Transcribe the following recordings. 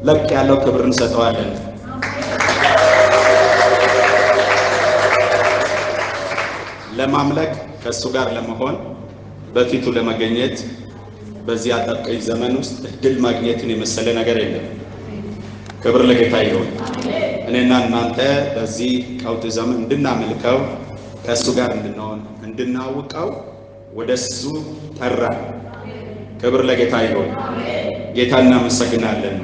ለቅ ያለው ክብር እንሰጠዋለን። ለማምለክ ከእሱ ጋር ለመሆን በፊቱ ለመገኘት በዚህ አጣብቂኝ ዘመን ውስጥ እድል ማግኘትን የመሰለ ነገር የለም። ክብር ለጌታ ይሁን። እኔና እናንተ በዚህ ቀውጢ ዘመን እንድናመልከው ከእሱ ጋር እንድንሆን እንድናውቀው ወደሱ ጠራን። ክብር ለጌታ ይሁን። ጌታ እናመሰግናለን።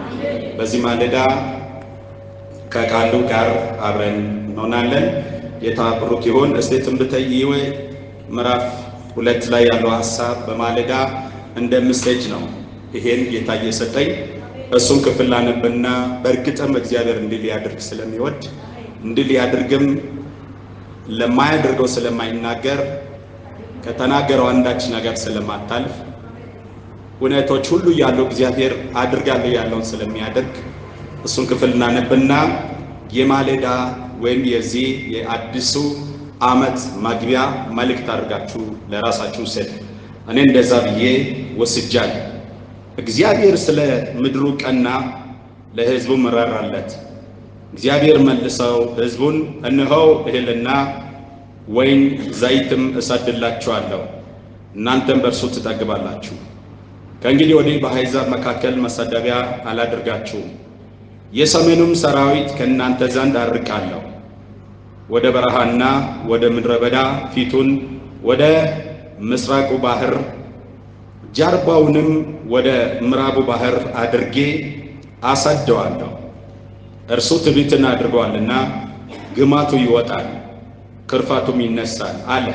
በዚህ ማለዳ ከቃሉ ጋር አብረን እንሆናለን። ጌታ ብሩክ ይሁን። እስቲ ትንቢተ ኢዮኤል ምዕራፍ 2 ላይ ያለው ሐሳብ በማለዳ እንደ ሜሴጅ ነው። ይሄን ጌታ እየሰጠኝ እሱን ክፍል አነብና በእርግጥም እግዚአብሔር እንዲህ ሊያደርግ ስለሚወድ እንዲህ ሊያደርግም ለማያደርገው ስለማይናገር ከተናገረው አንዳች ነገር ስለማታልፍ እውነቶች ሁሉ ያለው እግዚአብሔር አድርጋለሁ ያለውን ስለሚያደርግ እሱን ክፍል እናነብና የማለዳ ወይም የዚህ የአዲሱ ዓመት መግቢያ መልእክት አድርጋችሁ ለራሳችሁ ሰጥ። እኔ እንደዛ ብዬ ወስጃለሁ። እግዚአብሔር ስለ ምድሩ ቀና፣ ለሕዝቡ መራራለት። እግዚአብሔር መልሰው ሕዝቡን እነሆ እህልና ወይን ዘይትም እሰድላችኋለሁ፣ እናንተም በእርሱ ትጠግባላችሁ። ከእንግዲህ ወዲህ በአሕዛብ መካከል መሰደቢያ አላደርጋችሁም። የሰሜኑም ሰራዊት ከእናንተ ዘንድ አርቃለሁ። ወደ በረሃና ወደ ምድረ በዳ ፊቱን ወደ ምስራቁ ባህር ጀርባውንም ወደ ምዕራቡ ባህር አድርጌ አሰደዋለሁ። እርሱ ትዕቢትን አድርጓልና ግማቱ ይወጣል፣ ክርፋቱም ይነሳል አለ።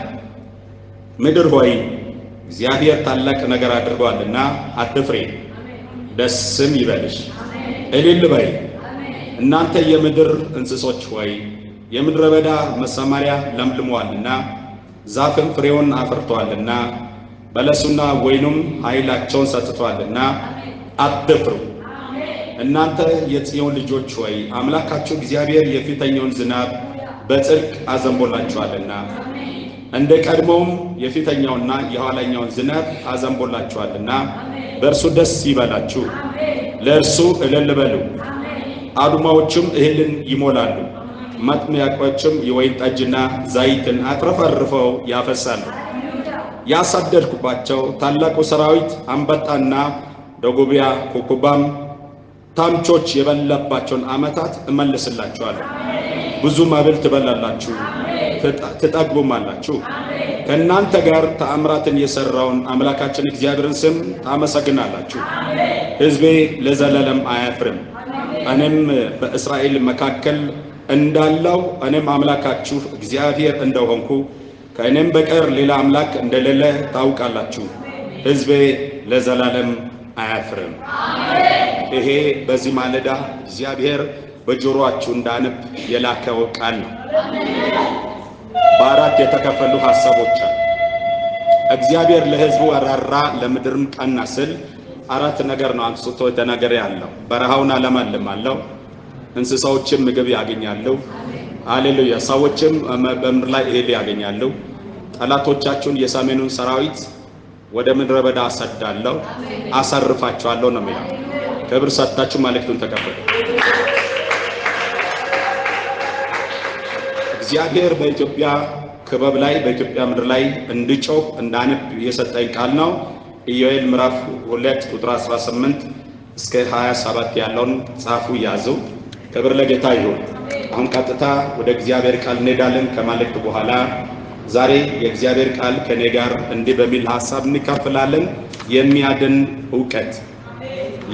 ምድር ሆይ እግዚአብሔር ታላቅ ነገር አድርጓልና አትፍሪ፣ ደስም ይበልሽ፣ እልል በይ። እናንተ የምድር እንስሶች ሆይ የምድረ በዳ መሰማሪያ ለምልሟልና ዛፍም ፍሬውን አፍርቷልና በለሱና ወይኑም ኃይላቸውን ሰጥቷልና አትፍሩ። እናንተ የጽዮን ልጆች ሆይ አምላካችሁ እግዚአብሔር የፊተኛውን ዝናብ በጽድቅ አዘንቦላችኋልና እንደ ቀድሞውም የፊተኛውና የኋለኛውን ዝናብ አዘንቦላችኋልና በእርሱ ደስ ይበላችሁ፣ ለእርሱ እልል በሉ። አዱማዎችም እህልን ይሞላሉ፣ መጥመቂያዎችም የወይን ጠጅና ዘይትን አትረፈርፈው ያፈሳሉ። ያሳደድኩባቸው ታላቁ ሰራዊት አንበጣና ደጎቢያ ኩኩባም ታምቾች የበላባቸውን ዓመታት እመልስላችኋለሁ። ብዙ መብል ትበላላችሁ፣ ትጠግቡማላችሁ። ከእናንተ ጋር ተአምራትን የሠራውን አምላካችን እግዚአብሔርን ስም ታመሰግናላችሁ። ሕዝቤ ለዘላለም አያፍርም። እኔም በእስራኤል መካከል እንዳለው እኔም አምላካችሁ እግዚአብሔር እንደሆንኩ ከእኔም በቀር ሌላ አምላክ እንደሌለ ታውቃላችሁ። ሕዝቤ ለዘላለም አያፍርም። ይሄ በዚህ ማለዳ እግዚአብሔር በጆሮአችሁ እንዳነብ የላከው ቃል ነው። በአራት የተከፈሉ ሐሳቦች አሉ። እግዚአብሔር ለሕዝቡ ራራ፣ ለምድርም ቀና ስል አራት ነገር ነው አንስቶ የተናገረ ያለው። በረሃውን አለመልማለሁ፣ እንስሳዎችም ምግብ ያገኛሉ። ሃሌሉያ። ሰዎችም በምድር ላይ እህል ያገኛሉ። ጠላቶቻችሁን የሰሜኑን ሰራዊት ወደ ምድረ በዳ አሰዳለሁ፣ አሳርፋቸዋለሁ ነው የሚለው። ክብር ሰጣችሁ መልእክቱን ተቀበሉ። እግዚአብሔር በኢትዮጵያ ክበብ ላይ በኢትዮጵያ ምድር ላይ እንድጮህ እንዳነብ የሰጠኝ ቃል ነው። ኢዮኤል ምዕራፍ 2 ቁጥር 18 እስከ 27 ያለውን ጻፉ፣ ያዙ። ክብር ለጌታ ይሁን። አሁን ቀጥታ ወደ እግዚአብሔር ቃል እንሄዳለን። ከመልእክቱ በኋላ ዛሬ የእግዚአብሔር ቃል ከኔ ጋር እንዲህ በሚል ሐሳብ እንካፈላለን። የሚያድን ዕውቀት፣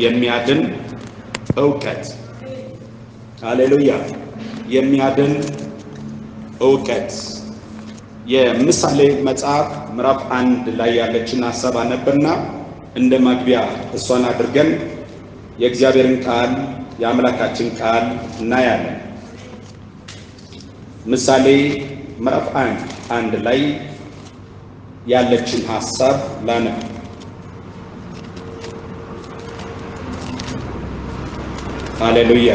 የሚያድን ዕውቀት። ሃሌሉያ። የሚያድን ዕውቀት። የምሳሌ መጽሐፍ ምዕራፍ 1 ላይ ያለችን ሐሳብ አነብና እንደ መግቢያ እሷን አድርገን የእግዚአብሔርን ቃል የአምላካችን ቃል እናያለን። ምሳሌ ምዕራፍ 1 ላይ ያለችን ሐሳብ ላነብ። ሃሌሉያ።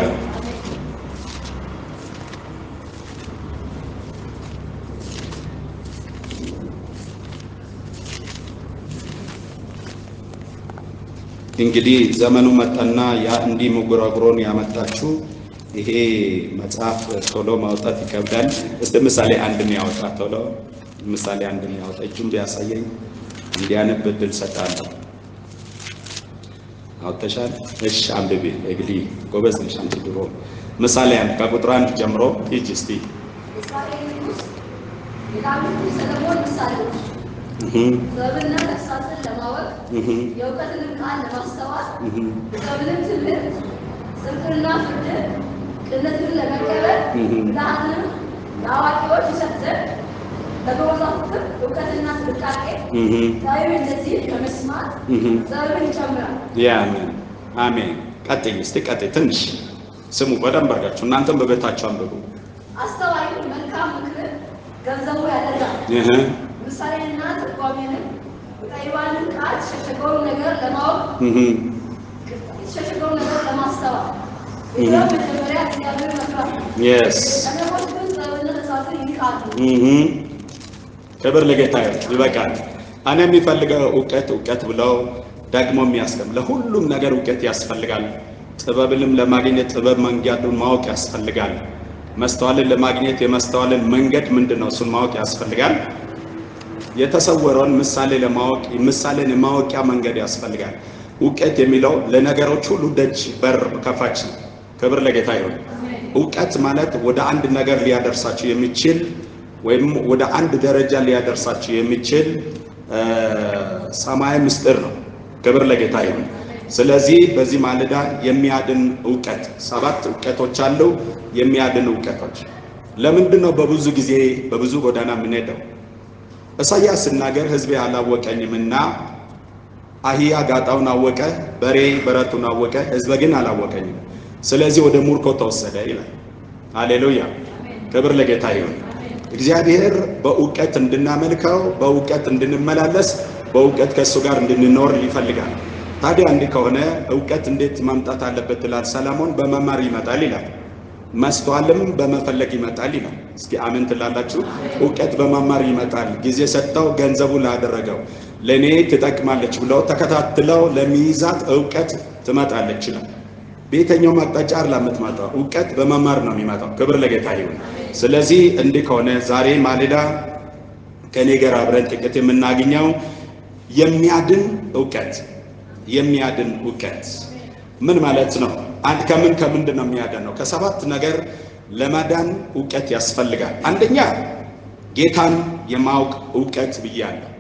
እንግዲህ ዘመኑ መጣና ያ እንዲህ መጎራጉሮን ያመጣችሁ ይሄ መጽሐፍ ቶሎ ማውጣት ይከብዳል። እስቲ ምሳሌ አንድ ያወጣ ቶሎ ምሳሌ አንድ ያወጣ እጁን ቢያሳየኝ እንዲያነብ እድል ሰጣለሁ። አውጥተሻል? እሺ አንብቤ እንግዲህ ጎበዝ ነሽ አንቺ። ድሮ ምሳሌ አንድ ከቁጥር 1 ጀምሮ ሂጂ እስቲ። ሰለሞን ምሳሌዎች ጥበብንና ተግሣጽን ለማወቅ የእውቀትንም ቃል ለማስተዋል ጥበብንም ትምህርት ጽድቅንና ፍርድን ቅንነትን ለመቀበል ብልሃትንም ለአዋቂዎች ይሰጥ ዘንድ ለጎበዛዝትም እውቀትና ጥንቃቄ ዛሬም እንደዚህ ከመስማት ጥበብን ይጨምራል። አሜን አሜን። ቀጥይ እስቲ ቀጥይ። ትንሽ ስሙ በደንብ አድርጋችሁ እናንተም በቤታችሁ አንብቡ። አስተዋይ መልካም ምክርን ገንዘቡ ያደርጋል ምሳሌንና ትርጓሜንም የጠቢባንን ቃል የተሸሸገውን ነገር ለማወቅ የተሸሸገውን ነገር ለማስተዋል ጥበብ መጀመሪያ እግዚአብሔርን መፍራት ነው። ሰነፎች ግን ጥበብንና ተግሣጽን ይንቃሉ። ክብር ለጌታ ይበቃል። እኔ የሚፈልገው እውቀት ብለው ደግሞ የሚያስቀም ለሁሉም ነገር እውቀት ያስፈልጋል። ጥበብንም ለማግኘት ጥበብ መንገዱን ማወቅ ያስፈልጋል። መስተዋልን ለማግኘት የመስተዋልን መንገድ ምንድነው እሱን ማወቅ ያስፈልጋል። የተሰወረውን ምሳሌ ለማወቅ ምሳሌን የማወቂያ መንገድ ያስፈልጋል። እውቀት የሚለው ለነገሮች ሁሉ ደጅ በር ከፋች ነው። ክብር ለጌታ ይሁን። እውቀት ማለት ወደ አንድ ነገር ሊያደርሳችሁ የሚችል ወይም ወደ አንድ ደረጃ ሊያደርሳችሁ የሚችል ሰማያዊ ምስጢር ነው። ክብር ለጌታ ይሁን። ስለዚህ በዚህ ማለዳ የሚያድን እውቀት 7 እውቀቶች አሉ። የሚያድን እውቀቶች ለምንድን ነው በብዙ ጊዜ በብዙ ጎዳና የምንሄደው? ኢሳይያስ ሲናገር ሕዝቤ አላወቀኝምና አህያ ጋጣውን አወቀ፣ በሬ በረቱን አወቀ፣ ሕዝቤ ግን አላወቀኝም፣ ስለዚህ ወደ ሙርኮ ተወሰደ ይላል። ሃሌሉያ! ክብር ለጌታ ይሁን። እግዚአብሔር በእውቀት እንድናመልከው፣ በእውቀት እንድንመላለስ፣ በእውቀት ከእሱ ጋር እንድንኖር ይፈልጋል። ታዲያ እንዲህ ከሆነ እውቀት እንዴት ማምጣት አለበት ይላል ሰለሞን? በመማር ይመጣል ይላል። መስተዋልም በመፈለግ ይመጣል ይላል። እስኪ አሜን ትላላችሁ? እውቀት በመማር ይመጣል። ጊዜ ሰጥተው ገንዘቡ ላደረገው ለኔ ትጠቅማለች ብለው ተከታትለው ለሚይዛት እውቀት ትመጣለች ይላል። በየትኛው አቅጣጫ ለምትመጣው እውቀት በመማር ነው የሚመጣው። ክብር ለጌታ ይሁን። ስለዚህ እንዲህ ከሆነ ዛሬ ማለዳ ከኔ ጋር አብረን ጥቂት የምናገኘው የሚያድን እውቀት ምን ማለት ነው? አንድ ከምንድን ነው የሚያድነው? ከ7 ነገር ለማዳን እውቀት ያስፈልጋል። አንደኛ ጌታን የማወቅ እውቀት ብያለሁ።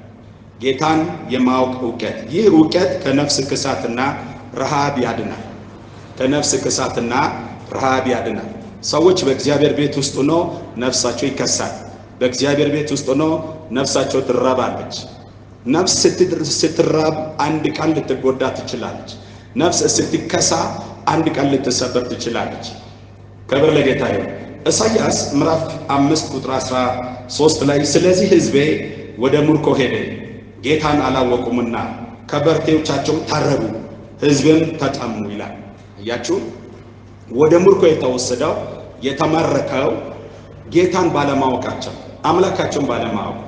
ጌታን የማወቅ እውቀት። ይህ እውቀት ከነፍስ ክሳትና ረሃብ ያድናል። ከነፍስ ክሳትና ረሃብ ያድናል። ሰዎች በእግዚአብሔር ቤት ውስጥ ሆነው ነፍሳቸው ይከሳል። በእግዚአብሔር ቤት ውስጥ ሆነው ነፍሳቸው ትራባለች። ነፍስ ስትራብ አንድ ቀን ልትጎዳ ትችላለች። ነፍስ ስትከሳ አንድ ቀን ልትሰበር ትችላለች። ክብር ለጌታ ይሁን። ኢሳይያስ ምዕራፍ 5 ቁጥር 13 ላይ ስለዚህ ሕዝቤ ወደ ሙርኮ ሄደ፣ ጌታን አላወቁምና ከበርቴዎቻቸው ታረቡ፣ ሕዝብም ተጠሙ ይላል። እያችሁ ወደ ሙርኮ የተወሰደው የተማረከው ጌታን ባለማወቃቸው፣ አምላካቸውን ባለማወቅ።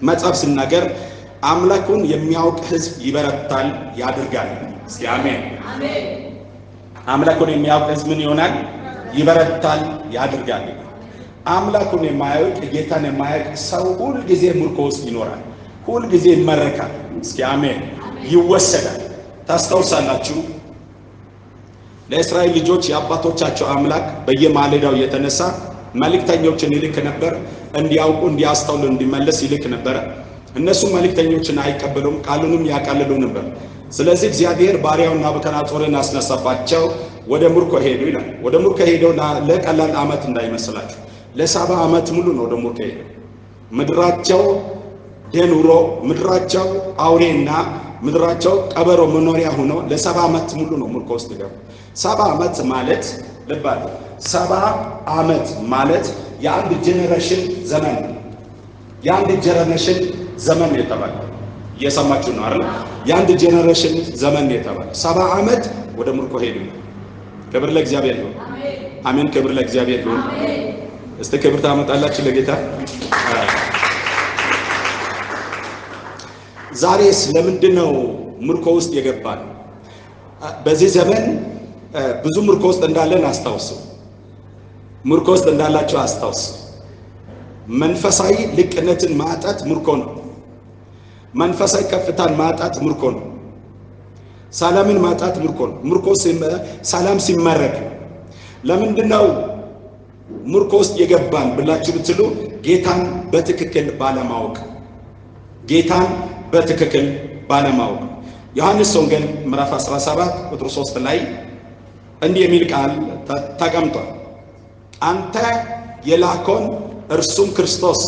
መጽሐፍ ሲናገር አምላኩን የሚያውቅ ሕዝብ ይበረታል ያድርጋል። እስኪ አሜን አሜን። አምላኩን የሚያውቅ ሕዝብ ምን ይሆናል? ይበረታል ያድርጋል። አምላኩን የማያውቅ ጌታን የማያውቅ ሰው ሁል ጊዜ ሙርኮ ውስጥ ይኖራል። ሁል ጊዜ ይመረካል። እስኪ አሜን። ይወሰዳል። ታስታውሳላችሁ ለእስራኤል ልጆች የአባቶቻቸው አምላክ በየማለዳው የተነሳ መልእክተኞችን ይልክ ነበር። እንዲያውቁ እንዲያስተውሉ እንዲመለስ ይልክ ነበር። እነሱ መልእክተኞችን አይቀበሉም፣ ቃሉንም ያቃልሉ ነበር። ስለዚህ እግዚአብሔር ባሪያውን ናቡከደነፆርን አስነሳባቸው። ወደ ሙርኮ ሄዱ ይላል። ወደ ሙርኮ ሄደው ለቀላል ዓመት እንዳይመስላችሁ ለ70 ዓመት ሙሉ ነው ወደ ሙርኮ ሄደው። ምድራቸው ደኑሮ፣ ምድራቸው አውሬና ምድራቸው ቀበሮ መኖሪያ ሆኖ ለ70 ዓመት ሙሉ ነው ሙርኮ ውስጥ ገቡ። 70 ዓመት ማለት ልባል 70 ዓመት ማለት የአንድ ጄኔሬሽን ዘመን ነው። የአንድ ጄኔሬሽን ዘመን የተባለ እየሰማችሁ ነው አይደል? የአንድ ጄኔሬሽን ዘመን የተባለ 70 ዓመት ወደ ሙርኮ ሄዱ። ክብር ለእግዚአብሔር ይሁን። አሜን። ክብር ለእግዚአብሔር ይሁን። እስቲ ክብር ታመጣላችሁ ለጌታ። ዛሬስ ለምንድን ነው ምርኮ ውስጥ የገባ ነው። በዚህ ዘመን ብዙ ምርኮ ውስጥ እንዳለን አስታውሱ። ምርኮ ውስጥ እንዳላችሁ አስታውሱ። መንፈሳዊ ልቅነትን ማጣት ምርኮ ነው። መንፈሳዊ ከፍታን ማጣት ምርኮ ነው። ሰላምን ማጣት ምርኮ ነው። ምርኮ ሰላም ሲመረቅ ለምንድነው ምርኮ ውስጥ የገባን ብላችሁ ብትሉ ጌታን በትክክል ባለማወቅ፣ ጌታን በትክክል ባለማወቅ። ዮሐንስ ወንጌል ምዕራፍ 17 ቁጥር 3 ላይ እንዲህ የሚል ቃል ተቀምጧል። አንተ የላከውን እርሱም ክርስቶስ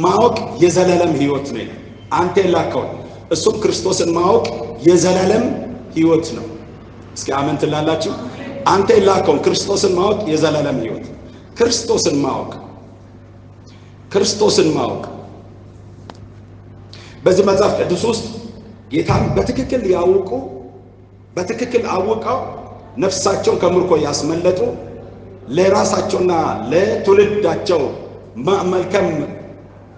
ማወቅ የዘላለም ሕይወት ነው። አንተ የላከውን እሱም ክርስቶስን ማወቅ የዘላለም ሕይወት ነው። እስኪ አሜን ትላላችሁ? አንተ የላከውን ክርስቶስን ማወቅ የዘላለም ሕይወት። ክርስቶስን ማወቅ በዚህ መጽሐፍ ቅዱስ ውስጥ ጌታን በትክክል ያውቁ፣ በትክክል አውቀው ነፍሳቸውን ከምርኮ ያስመለጡ ለራሳቸውና ለትውልዳቸው መልካም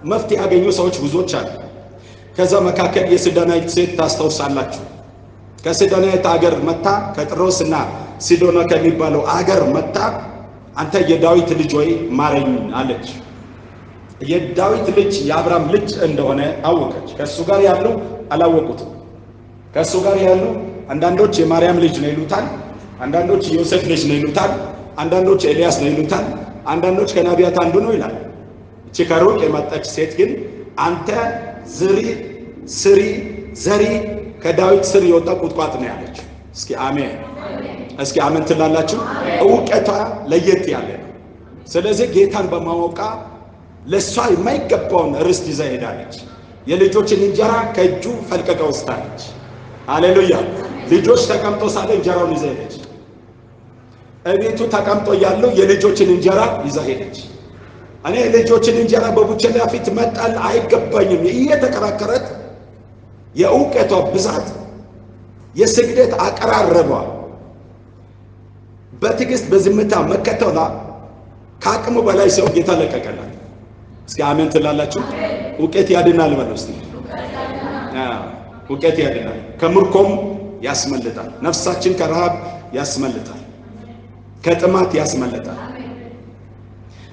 መፍትሄ ያገኙ ሰዎች ብዙዎች አሉ። ከዛ መካከል የሲዶናዊት ሴት ታስታውሳላችሁ። ከሲዶናዊት አገር መጣ፣ ከጥሮስና ሲዶና ከሚባለው አገር መጣ። አንተ የዳዊት ልጅ ሆይ ማረኝ አለች። የዳዊት ልጅ የአብርሃም ልጅ እንደሆነ አወቀች። ከሱ ጋር ያሉ አላወቁትም። ከሱ ጋር ያሉ አንዳንዶች የማርያም ልጅ ነው ይሉታል፣ አንዳንዶች የዮሴፍ ልጅ ነው ይሉታል፣ አንዳንዶች ኤልያስ ነው ይሉታል፣ አንዳንዶች ከነቢያት አንዱ ነው ይላል። እቺ ከሩቅ የመጣች ሴት ግን አንተ ዘሪ ከዳዊት ስር የወጣ ቁጥቋጥ ነው ያለች። እስኪ አሜን፣ እስኪ አሜን ትላላችሁ? እውቀቷ ለየት ያለ ነው። ስለዚህ ጌታን በማወቃ ለሷ የማይገባውን ርስት ይዛ ሄዳለች። የልጆችን እንጀራ ከእጁ ፈልቀቃ ወስዳለች። ሃሌሉያ! ልጆች ተቀምጦ ሳለ እንጀራውን ይዛ ሄደች። እቤቱ ተቀምጦ ያለው የልጆችን እንጀራ ይዛ ሄደች። እኔ ልጆችን እንጀራ በቡችላ ፊት መጣል አይገባኝም እየተከራከረት የእውቀቷ ብዛት፣ የስግደት አቀራረቧ፣ በትዕግስት በዝምታ መከተሏ ከአቅሙ በላይ ሰው ጌታ ለቀቀላት። እስኪ አሜን ትላላችሁ? እውቀት ያድናል በለው እስቲ። እውቀት ያድናል፣ ከምርኮም ያስመልጣል። ነፍሳችን ከረሃብ ያስመልጣል፣ ከጥማት ያስመልጣል።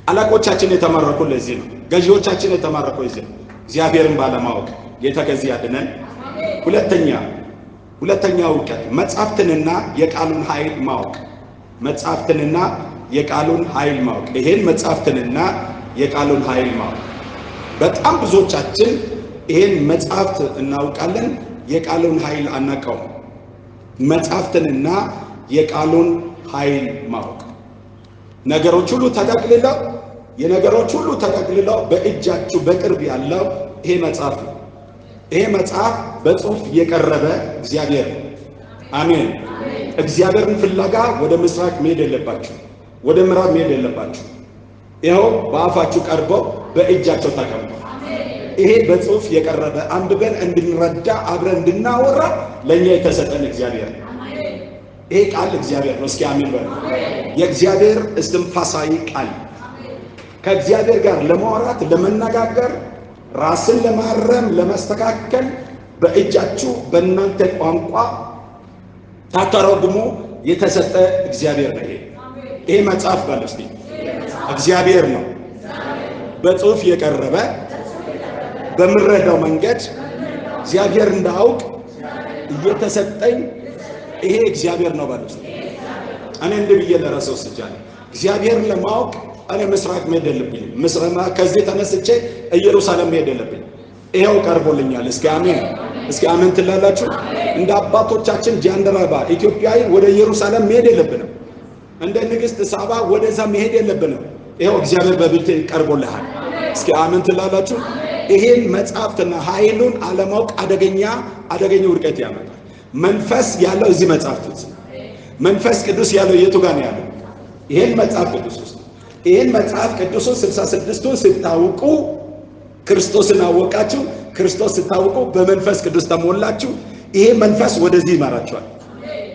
አለቆቻችን የተመረቁ ለዚህ ነው። ገዢዎቻችን የተመረቁ ለዚህ ነው። እግዚአብሔርን ባለማወቅ ጌታ ከዚህ ያድነን። ሁለተኛ እውቀት መጻሕፍትንና የቃሉን ኃይል ማወቅ። መጻሕፍትንና የቃሉን ኃይል ማወቅ። ይሄን መጻሕፍትንና የቃሉን ኃይል ማወቅ። በጣም ብዙዎቻችን ይሄን መጻሕፍት እናውቃለን፣ የቃሉን ኃይል አናውቀውም። መጻሕፍትንና የቃሉን ኃይል ማወቅ። ነገሮች ሁሉ ተጠቅልለው የነገሮች ሁሉ ተጠቅልለው በእጃችሁ በቅርብ ያለው ይሄ መጽሐፍ ነው። ይሄ መጽሐፍ በጽሁፍ የቀረበ እግዚአብሔር ነው። አሜን። እግዚአብሔርን ፍለጋ ወደ ምስራቅ መሄድ የለባችሁ፣ ወደ ምዕራብ መሄድ የለባችሁ። ይኸው በአፋችሁ ቀርቦ በእጃቸው ተቀምጦ ይሄ በጽሁፍ የቀረበ አንብበን እንድንረዳ አብረን እንድናወራ ለኛ የተሰጠን እግዚአብሔር ነው። ይሄ ቃል እግዚአብሔር ነው። እስኪ አሜን በሉ። የእግዚአብሔር እስትንፋሳዊ ቃል ከእግዚአብሔር ጋር ለማውራት ለመነጋገር፣ ራስን ለማረም ለማስተካከል በእጃችሁ በእናንተ ቋንቋ ታተረጉሙ የተሰጠ እግዚአብሔር ነው። ይሄ መጽሐፍ ባለ እስቲ እግዚአብሔር ነው። በጽሁፍ የቀረበ በምረዳው መንገድ እግዚአብሔር እንዳውቅ እየተሰጠኝ ይሄ እግዚአብሔር ነው ባለ እስቲ። እኔ እንዲህ ብዬ ለራሴው ስጃለሁ። እግዚአብሔርን ለማወቅ እኔ ምስራቅ መሄድ የለብኝም። ምስራቅ ከዚህ ተነስቼ ኢየሩሳሌም መሄድ የለብኝም። ይሄው ቀርቦልኛል። እስኪ አሜን፣ እስኪ አሜን ትላላችሁ? እንደ አባቶቻችን ጃንደረባ ኢትዮጵያዊ ወደ ኢየሩሳሌም መሄድ የለብንም። እንደ ንግሥት ሳባ ወደዛ መሄድ የለብንም። ይሄው እግዚአብሔር በቤቴ ቀርቦልሃል። እስኪ አሜን ትላላችሁ? ይሄን መጽሐፍትና ኃይሉን አለማወቅ አደገኛ ውድቀት ያመጣል። መንፈስ ያለው እዚህ መጽሐፍት ውስጥ፣ መንፈስ ቅዱስ ያለው የቱ ጋር ነው ያለው? ይሄን መጽሐፍ ቅዱስ ውስጥ። ይሄን መጽሐፍ ቅዱስን 66ቱን ስታውቁ ክርስቶስን አወቃችሁ። ክርስቶስ ስታውቁ በመንፈስ ቅዱስ ተሞላችሁ። ይሄ መንፈስ ወደዚህ ይመራችኋል።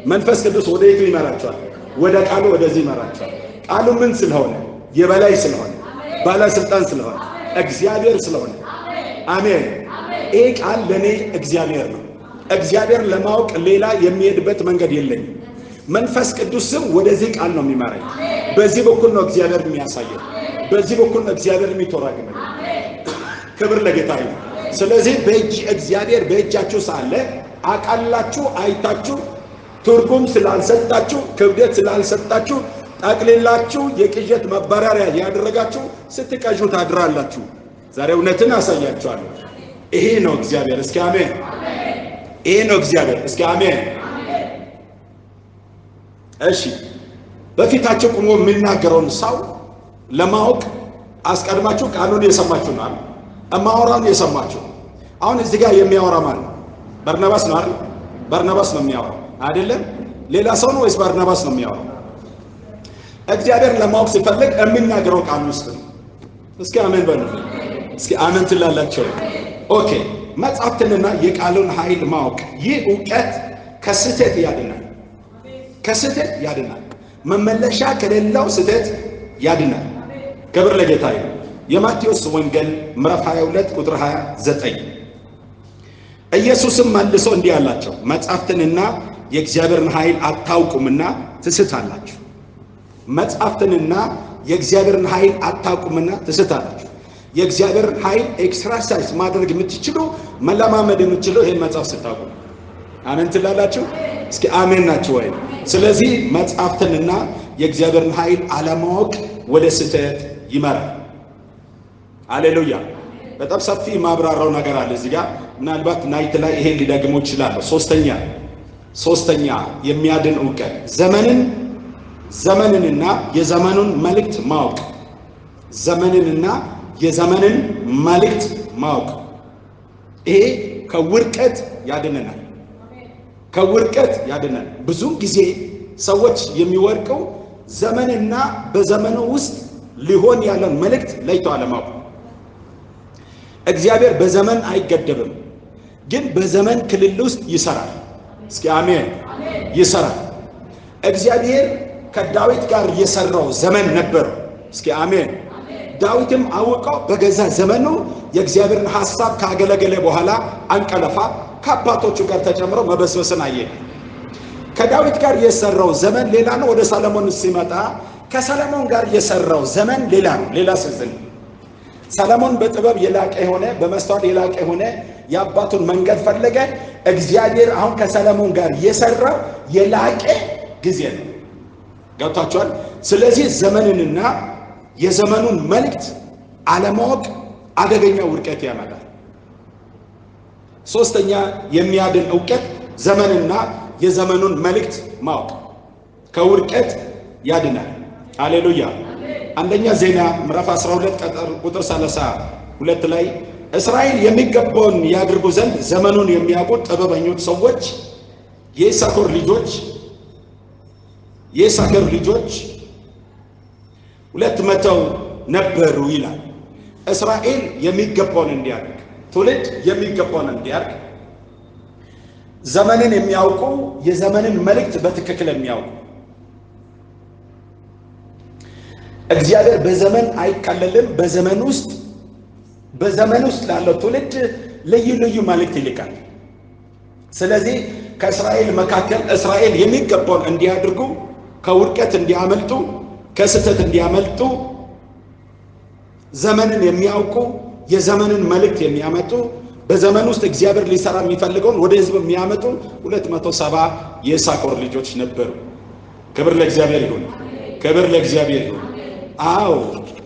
መንፈስ ቅዱስ ወደ የቱ ይመራችኋል? ወደ ቃሉ ወደዚህ ይመራችኋል። ቃሉ ምን ስለሆነ? የበላይ ስለሆነ፣ ባለስልጣን ስለሆነ፣ እግዚአብሔር ስለሆነ። አሜን። ይሄ ቃል ለኔ እግዚአብሔር ነው። እግዚአብሔር ለማወቅ ሌላ የሚሄድበት መንገድ የለኝም። መንፈስ ቅዱስም ወደዚህ ቃል ነው የሚመራኝ። በዚህ በኩል ነው እግዚአብሔር የሚያሳየው። በዚህ በኩል ነው እግዚአብሔር የሚተረጉመው። ክብር ለጌታ ይሁን። ስለዚህ እግዚአብሔር በእጃችሁ ሳለ አቃላችሁ አይታችሁ ትርጉም ስላልሰጣችሁ ክብደት ስላልሰጣችሁ ጠቅልላችሁ የቅዠት መባረሪያ ያደረጋችሁ ስትቀዡ ታድራላችሁ። ዛሬ እውነትን አሳያችኋለሁ። ይሄ ነው እግዚአብሔር። እስኪ አሜን። ይሄ ነው እግዚአብሔር። እስኪ አሜን። እሺ፣ በፊታችሁ ቆሞ የሚናገረውን ሰው ለማወቅ አስቀድማችሁ ቃሉን የሰማችሁ ነው። እማወራውን የሰማችሁ። አሁን እዚህ ጋር የሚያወራ ማለት በርናባስ ነው አይደል? በርናባስ ነው የሚያወራው አይደለም? ሌላ ሰው ነው ወይስ በርናባስ ነው የሚያወራው? እግዚአብሔር ለማወቅ ሲፈልግ የሚናገረው ቃል ውስጥ ነው። እስኪ አሜን በሉ። እስኪ አሜን ትላላችሁ? ኦኬ። መጽሐፍትንና የቃሉን ኃይል ማወቅ፣ ይህ ዕውቀት ከስህተት ያድናል። ከስህተት ያድናል። መመለሻ ከሌለው ስህተት ያድናል። ክብር ለጌታ ይሁን። የማቴዎስ ወንጌል ምዕራፍ 22 ቁጥር 29 ኢየሱስም መልሶ እንዲህ አላቸው፣ መጽሐፍትንና የእግዚአብሔርን ኃይል አታውቁምና ትስታላችሁ። መጽሐፍትንና የእግዚአብሔርን ኃይል አታውቁምና ትስታላችሁ። የእግዚአብሔርን ኃይል ኤክሰርሳይዝ ማድረግ የምትችሉ መለማመድ የምትችሉ ይሄን መጽሐፍ ስታውቁ። አሜን ትላላችሁ? እስኪ አሜን ናችሁ ወይ? ስለዚህ መጽሐፍትንና የእግዚአብሔርን ኃይል አለማወቅ ወደ ስህተት ይመራል። ሃሌሉያ። በጣም ሰፊ ማብራራው ነገር አለ እዚህ ጋር። ምናልባት ናይት ላይ ይሄን ሊደግሞ ይችላል። ሶስተኛ የሚያድን ዕውቀት ዘመንንና የዘመኑን መልእክት ማወቅ። ዘመንንና የዘመንን መልእክት ማወቅ። ይሄ ከውድቀት ያድነናል። ከውድቀት ያድነናል። ብዙ ጊዜ ሰዎች የሚወድቀው ዘመንና በዘመኑ ውስጥ ሊሆን ያለን መልእክት ለይተው አለማወቅ። እግዚአብሔር በዘመን አይገደብም፣ ግን በዘመን ክልል ውስጥ ይሰራል። እስኪ አሜን። ይሰራል። እግዚአብሔር ከዳዊት ጋር የሰራው ዘመን ነበር። እስኪ አሜን። ዳዊትም አውቀው በገዛ ዘመኑ የእግዚአብሔርን ሐሳብ ካገለገለ በኋላ አንቀለፋ፣ ከአባቶቹ ጋር ተጨምሮ መበስበስን አየ። ከዳዊት ጋር የሰራው ዘመን ሌላ ነው። ወደ ሰለሞን ሲመጣ ከሰለሞን ጋር የሰራው ዘመን ሌላ ነው። ሌላ ሲዝን ሰለሞን በጥበብ የላቀ የሆነ በመስተዋል የላቀ የሆነ የአባቱን መንገድ ፈለገ። እግዚአብሔር አሁን ከሰለሞን ጋር የሰራው የላቀ ጊዜ ነው። ገብታችኋል? ስለዚህ ዘመንንና የዘመኑን መልእክት አለማወቅ አደገኛ ውድቀት ያመጣል። ሶስተኛ የሚያድን ዕውቀት ዘመንና የዘመኑን መልእክት ማወቅ ከውድቀት ያድናል። ሃሌሉያ። አንደኛ ዜና ምዕራፍ 12 ቁጥር 32 ላይ እስራኤል የሚገባውን ያድርጉ ዘንድ ዘመኑን የሚያውቁ ጥበበኞች ሰዎች የይሳኮር ልጆች 200 ነበሩ ይላል። እስራኤል የሚገባውን እንዲያድርግ፣ ትውልድ የሚገባውን እንዲያድርግ፣ ዘመንን የሚያውቁ የዘመንን መልእክት በትክክል የሚያውቁ። እግዚአብሔር በዘመን አይቀለልም። በዘመን ውስጥ ላለው ትውልድ ልዩ ልዩ መልእክት ይልካል። ስለዚህ ከእስራኤል መካከል እስራኤል የሚገባውን እንዲያድርጉ፣ ከውድቀት እንዲያመልጡ፣ ከስህተት እንዲያመልጡ ዘመንን የሚያውቁ የዘመንን መልእክት የሚያመጡ በዘመን ውስጥ እግዚአብሔር ሊሰራ የሚፈልገውን ወደ ሕዝብ የሚያመጡ 270 የይሳኮር ልጆች ነበሩ። ክብር ለእግዚአብሔር ይሁን። ክብር ለእግዚአብሔር ይሁን። አዎ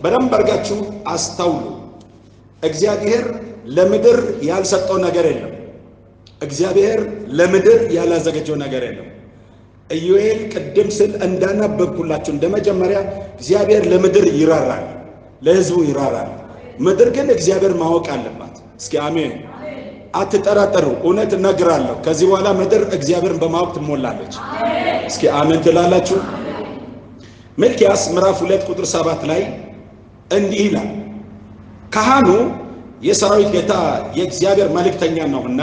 በደንብ አድርጋችሁ አስተውሉ። እግዚአብሔር ለምድር ያልሰጠው ነገር የለም። እግዚአብሔር ለምድር ያላዘጋጀው ነገር የለም። ኢዮኤል ቅድም ስል እንዳነበብኩላችሁ እንደመጀመሪያ እግዚአብሔር ለምድር ይራራል፣ ለሕዝቡ ይራራል። ምድር ግን እግዚአብሔር ማወቅ አለባት። እስኪ አሜን። አትጠራጠሩ። እውነት እነግራለሁ። ከዚህ በኋላ ምድር እግዚአብሔርን በማወቅ ትሞላለች። እስኪ አሜን ትላላችሁ? ሚልክያስ ምዕራፍ 2 ቁጥር 7 ላይ እንዲህ ይላል፣ ካህኑ የሰራዊት ጌታ የእግዚአብሔር መልእክተኛ ነውና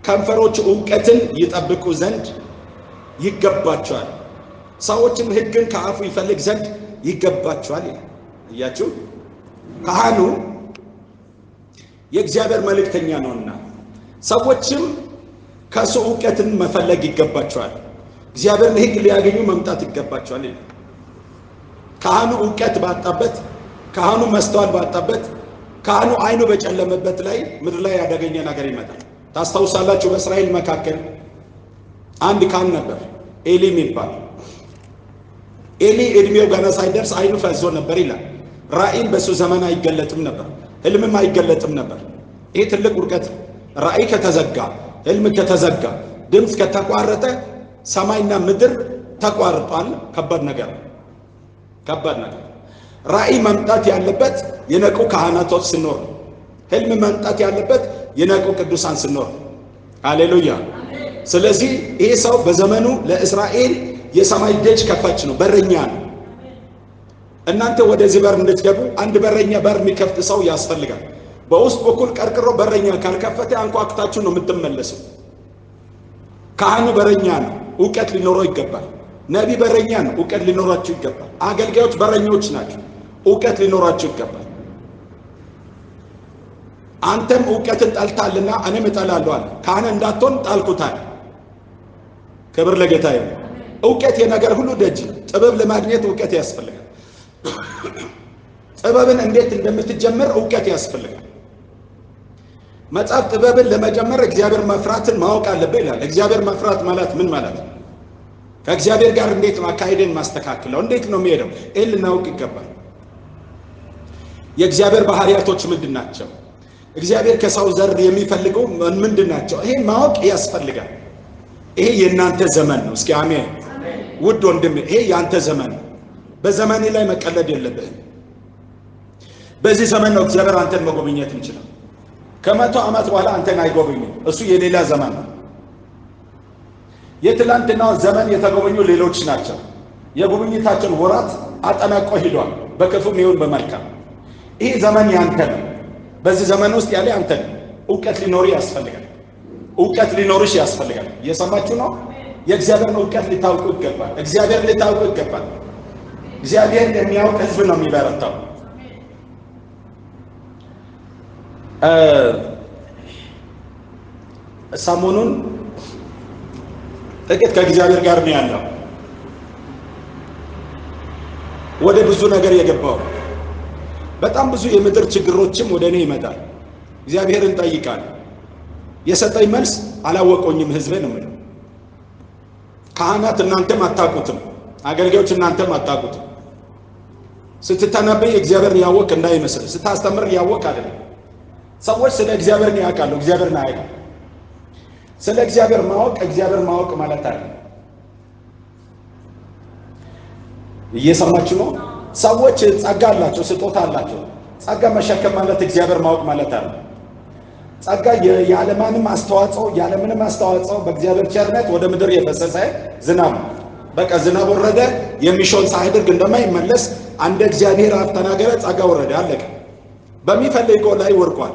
ከንፈሮቹ ዕውቀትን ይጠብቁ ዘንድ ይገባቸዋል፣ ሰዎችም ሕግን ከአፉ ይፈልግ ዘንድ ይገባቸዋል ይላል። እያችሁ ካህኑ የእግዚአብሔር መልእክተኛ ነውና ሰዎችም ከሱ ዕውቀትን መፈለግ ይገባቸዋል። እግዚአብሔርን ሕግ ሊያገኙ መምጣት ይገባቸዋል። ካህኑ ዕውቀት ባጣበት፣ ካህኑ መስተዋል ባጣበት፣ ካህኑ አይኑ በጨለመበት ላይ ምድር ላይ ያደገኘ ነገር ይመጣል። ታስታውሳላችሁ? በእስራኤል መካከል አንድ ካህን ነበር፣ ኤሊ የሚባል። ኤሊ እድሜው ገና ሳይደርስ አይኑ ፈዞ ነበር ይላል። ራእይም በሱ ዘመን አይገለጥም ነበር፣ ህልምም አይገለጥም ነበር። ይሄ ትልቅ ውድቀት። ራእይ ከተዘጋ፣ ህልም ከተዘጋ፣ ድምፅ ከተቋረጠ ሰማይና ምድር ተቋርጧል። ከባድ ነገር፣ ከባድ ነገር። ራእይ መምጣት ያለበት የነቁ ካህናቶች ሲኖር ነው። ህልም መምጣት ያለበት የነቁ ቅዱሳን ሲኖር ነው። ሃሌሉያ። ስለዚህ ይሄ ሰው በዘመኑ ለእስራኤል የሰማይ ደጅ ከፋች ነው፣ በረኛ ነው። እናንተ ወደዚህ በር እንድትገቡ አንድ በረኛ በር የሚከፍት ሰው ያስፈልጋል። በውስጥ በኩል ቀርቅሮ በረኛ ካልከፈተ አንኳኩታችሁ ነው የምትመለሰው። ካህኑ በረኛ ነው፣ ዕውቀት ሊኖረው ይገባል። ነቢ በረኛ ነው፣ ዕውቀት ሊኖራችሁ ይገባል። አገልጋዮች በረኞች ናቸው፣ ዕውቀት ሊኖራችሁ ይገባል። አንተም ዕውቀትን ጠልታልና እኔም እጠላለሁ አለ። ካህን እንዳትሆን ጣልኩታል። ክብር ለጌታ ይሁን። ዕውቀት የነገር ሁሉ ደጅ ነው። ጥበብ ለማግኘት ዕውቀት ያስፈልጋል። ጥበብን እንዴት እንደምትጀምር ዕውቀት ያስፈልጋል። መጽሐፍ ጥበብን ለመጀመር እግዚአብሔር መፍራትን ማወቅ አለብህ ይላል። እግዚአብሔር መፍራት ማለት ምን ማለት ነው? ከእግዚአብሔር ጋር እንዴት ማካሄድን ማስተካከለው፣ እንዴት ነው የሚሄደው? ይህን ልናውቅ ይገባል። የእግዚአብሔር ባህሪያቶች ምንድን ናቸው? እግዚአብሔር ከሰው ዘር የሚፈልገው ምንድን ናቸው? ይሄን ማወቅ ያስፈልጋል። ይሄ የእናንተ ዘመን ነው። እስኪ አሜን። ውድ ወንድም፣ ይሄ የአንተ ዘመን ነው። በዘመኔ ላይ መቀለድ የለብህም። በዚህ ዘመን ነው እግዚአብሔር አንተን መጎብኘት ይችላል። ከመቶ ዓመት በኋላ አንተን አይጎብኝም። እሱ የሌላ ዘመን ነው። የትላንትናው ዘመን የተጎበኙ ሌሎች ናቸው። የጉብኝታቸውን ወራት አጠናቆ ሂዷል፣ በክፉም ይሁን በመልካም። ይህ ዘመን ያንተ ነው። በዚህ ዘመን ውስጥ ያለ አንተ ነው። ዕውቀት ሊኖር ያስፈልጋል። ዕውቀት ሊኖርሽ ያስፈልጋል። እየሰማችሁ ነው? የእግዚአብሔርን ዕውቀት ሊታውቁ ይገባል። እግዚአብሔር ሊታውቁ ይገባል። እግዚአብሔር የሚያውቅ ሕዝብ ነው የሚበረታው። ሰሞኑን ጥቂት ከእግዚአብሔር ጋር ነው ያለው። ወደ ብዙ ነገር የገባው በጣም ብዙ የምድር ችግሮችም ወደ እኔ ይመጣል። እግዚአብሔርን ጠይቃለሁ። የሰጠኝ መልስ አላወቆኝም ሕዝቤ ነው የምለው። ካህናት እናንተም አታውቁትም፣ አገልጋዮች እናንተም አታውቁትም። ስትተነበይ እግዚአብሔርን ያወቅ እንዳይመስል፣ ስታስተምር ያወቅ አይደለም። ሰዎች ስለ እግዚአብሔርን ያውቃሉ፣ እግዚአብሔርን አያውቁም። ስለ እግዚአብሔር ማወቅ እግዚአብሔር ማወቅ ማለት አይደለም። እየሰማችሁ ነው? ሰዎች ጸጋ አላቸው፣ ስጦታ አላቸው። ጸጋ መሸከም ማለት እግዚአብሔር ማወቅ ማለት አይደለም። ጸጋ ያለምንም አስተዋጽኦ በእግዚአብሔር ቸርነት ወደ ምድር የፈሰሰ ዝናብ ነው። በቃ ዝናብ ወረደ፣ የሚሾን ሳይደርግ እንደማይመለስ አንደ እግዚአብሔር አፍ ተናገረ፣ ጸጋ ወረደ፣ አለቀ። በሚፈልገው ላይ ወርቋል።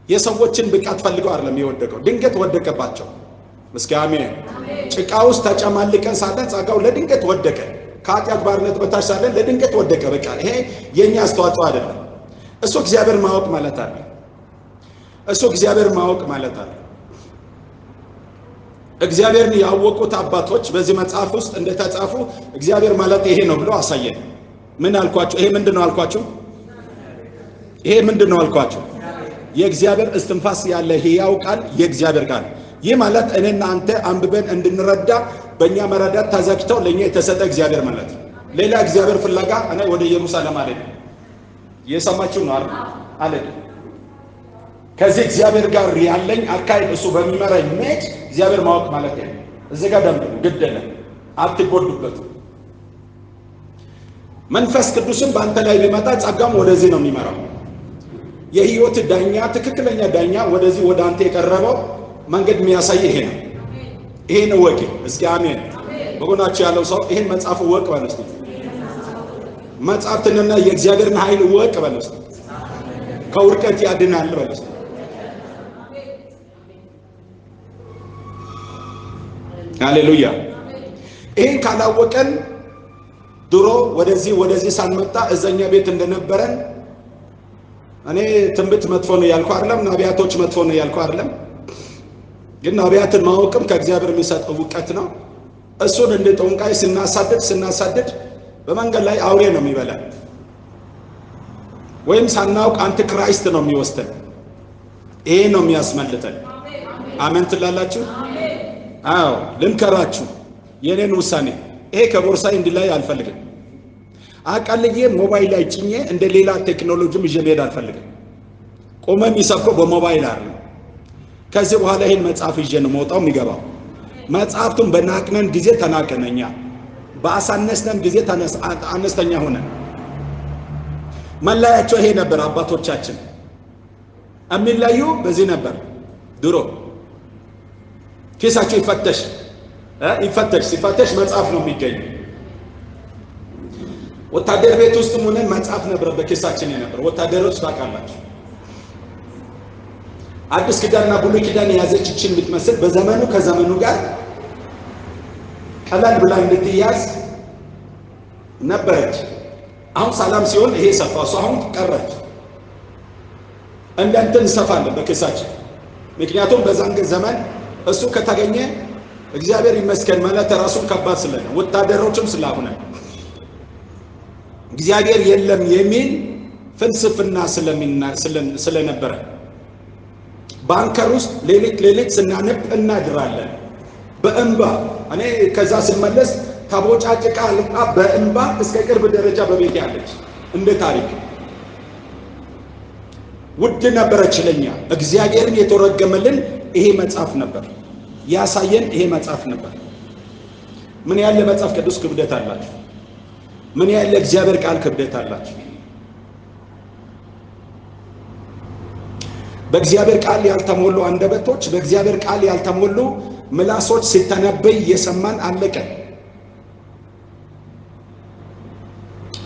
የሰዎችን ብቃት ፈልገው አይደለም የወደቀው፣ ድንገት ወደቀባቸው። እስኪ አሜን። ጭቃ ውስጥ ተጨማልቀን ሳለን ጸጋው ለድንገት ወደቀ። ከኃጢአት ባርነት በታች ሳለን ለድንገት ወደቀ። በቃ ይሄ የኛ አስተዋጽኦ አይደለም። እሱ እግዚአብሔር ማወቅ ማለት አይደለም። እሱ እግዚአብሔር ማወቅ ማለት አይደለም። እግዚአብሔርን ያወቁት አባቶች በዚህ መጽሐፍ ውስጥ እንደተጻፉ እግዚአብሔር ማለት ይሄ ነው ብሎ አሳየን። ምን አልኳችሁ? ይሄ ምንድነው አልኳችሁ? ይሄ ምንድነው አልኳችሁ? የእግዚአብሔር እስትንፋስ ያለ ሕያው ቃል የእግዚአብሔር ቃል። ይህ ማለት እኔና አንተ አንብበን እንድንረዳ በእኛ መረዳት ተዘግተው ለእኛ የተሰጠ እግዚአብሔር ማለት ነው። ሌላ እግዚአብሔር ፍለጋ እኔ ወደ ኢየሩሳሌም አልሄድም። እየሰማችሁ ነው አልሄድም። ከዚህ እግዚአብሔር ጋር ያለኝ አካሄድ እሱ በሚመራኝ መሄድ እግዚአብሔር ማወቅ ማለት ነው። እዚህ ጋር ደምብ ግደለ አትጎዱበት። መንፈስ ቅዱስም በአንተ ላይ ቢመጣ ጸጋም ወደዚህ ነው የሚመራው። የህይወት ዳኛ፣ ትክክለኛ ዳኛ ወደዚህ ወደ አንተ የቀረበው መንገድ የሚያሳይ ይሄ ነው። ይሄን ወቅ እስኪ አሜን። በጎናችሁ ያለው ሰው ይሄን መጽሐፍ ወቅ በለስ መጽሐፍትንና የእግዚአብሔርን ኃይል ወቅ በለስ ከውርቀት ያድናል በለስ። ሃሌሉያ። ይሄን ካላወቀን ድሮ ወደዚህ ሳንመጣ እዛኛ ቤት እንደነበረን እኔ ትንቢት መጥፎ ነው ያልኩ አይደለም፣ ነቢያቶች መጥፎ ነው ያልኩ አይደለም። ግን ነቢያትን ማወቅም ከእግዚአብሔር የሚሰጥ ዕውቀት ነው። እሱን እንደ ጠንቋይ ስናሳድድ በመንገድ ላይ አውሬ ነው የሚበላል፣ ወይም ሳናውቅ አንቲክራይስት ነው የሚወስደን። ይሄ ነው የሚያስመልጠን። አሜን ትላላችሁ? አዎ ልምከራችሁ፣ የኔን ውሳኔ ይሄ ከቦርሳዬ እንዲላይ አልፈልግም። አቃልዬ ሞባይል ላይ ጭኜ እንደ ሌላ ቴክኖሎጂም ይዤ መሄድ አልፈልግም። ቆመ የሚሰብከው በሞባይል አይደለም። ከዚህ በኋላ ይሄን መጽሐፍ ይዤ ነው መውጣው የሚገባው። መጽሐፍቱን በናቅነን ጊዜ ተናቀነኛ፣ በአሳነስነን ጊዜ አነስተኛ ሆነ። መለያቸው ይሄ ነበር። አባቶቻችን የሚለዩ በዚህ ነበር። ድሮ ኪሳቸው ሲፈተሽ መጽሐፍ ነው የሚገኘው። ወታደር ቤት ውስጥ ሆነን መጽሐፍ ነበር በኪሳችን የነበር። ወታደሮች ታውቃላችሁ፣ አዲስ ኪዳንና ብሉይ ኪዳን የያዘችችን የምትመስል በዘመኑ ከዘመኑ ጋር ቀላል ብላ እንድትያዝ ነበረች። አሁን ሰላም ሲሆን ይሄ ሰፋ፣ እሱ አሁን ቀረች። እንደንትን እንሰፋለን በኪሳችን። ምክንያቱም በዛን ዘመን እሱ ከተገኘ እግዚአብሔር ይመስገን ማለት ራሱን ከባድ ስለሆነ ወታደሮችም ስላሆነ እግዚአብሔር የለም የሚል ፍልስፍና ስለነበረ ባንከር ውስጥ ሌሊት ስናነብ እናድራለን በእንባ። እኔ ከዛ ስመለስ ተቦጫጭቃ አልቃ በእንባ እስከ ቅርብ ደረጃ በቤት ያለች እንደ ታሪክ ውድ ነበረች ለኛ። እግዚአብሔርን የተረገመልን ይሄ መጽሐፍ ነበር ያሳየን። ይሄ መጽሐፍ ነበር። ምን ያህል ለመጽሐፍ ቅዱስ ክብደት አላችሁ? ምን ያህል ለእግዚአብሔር ቃል ክብደት አላችሁ? በእግዚአብሔር ቃል ያልተሞሉ አንደበቶች፣ በእግዚአብሔር ቃል ያልተሞሉ ምላሶች ሲተነበይ እየሰማን አለቀ።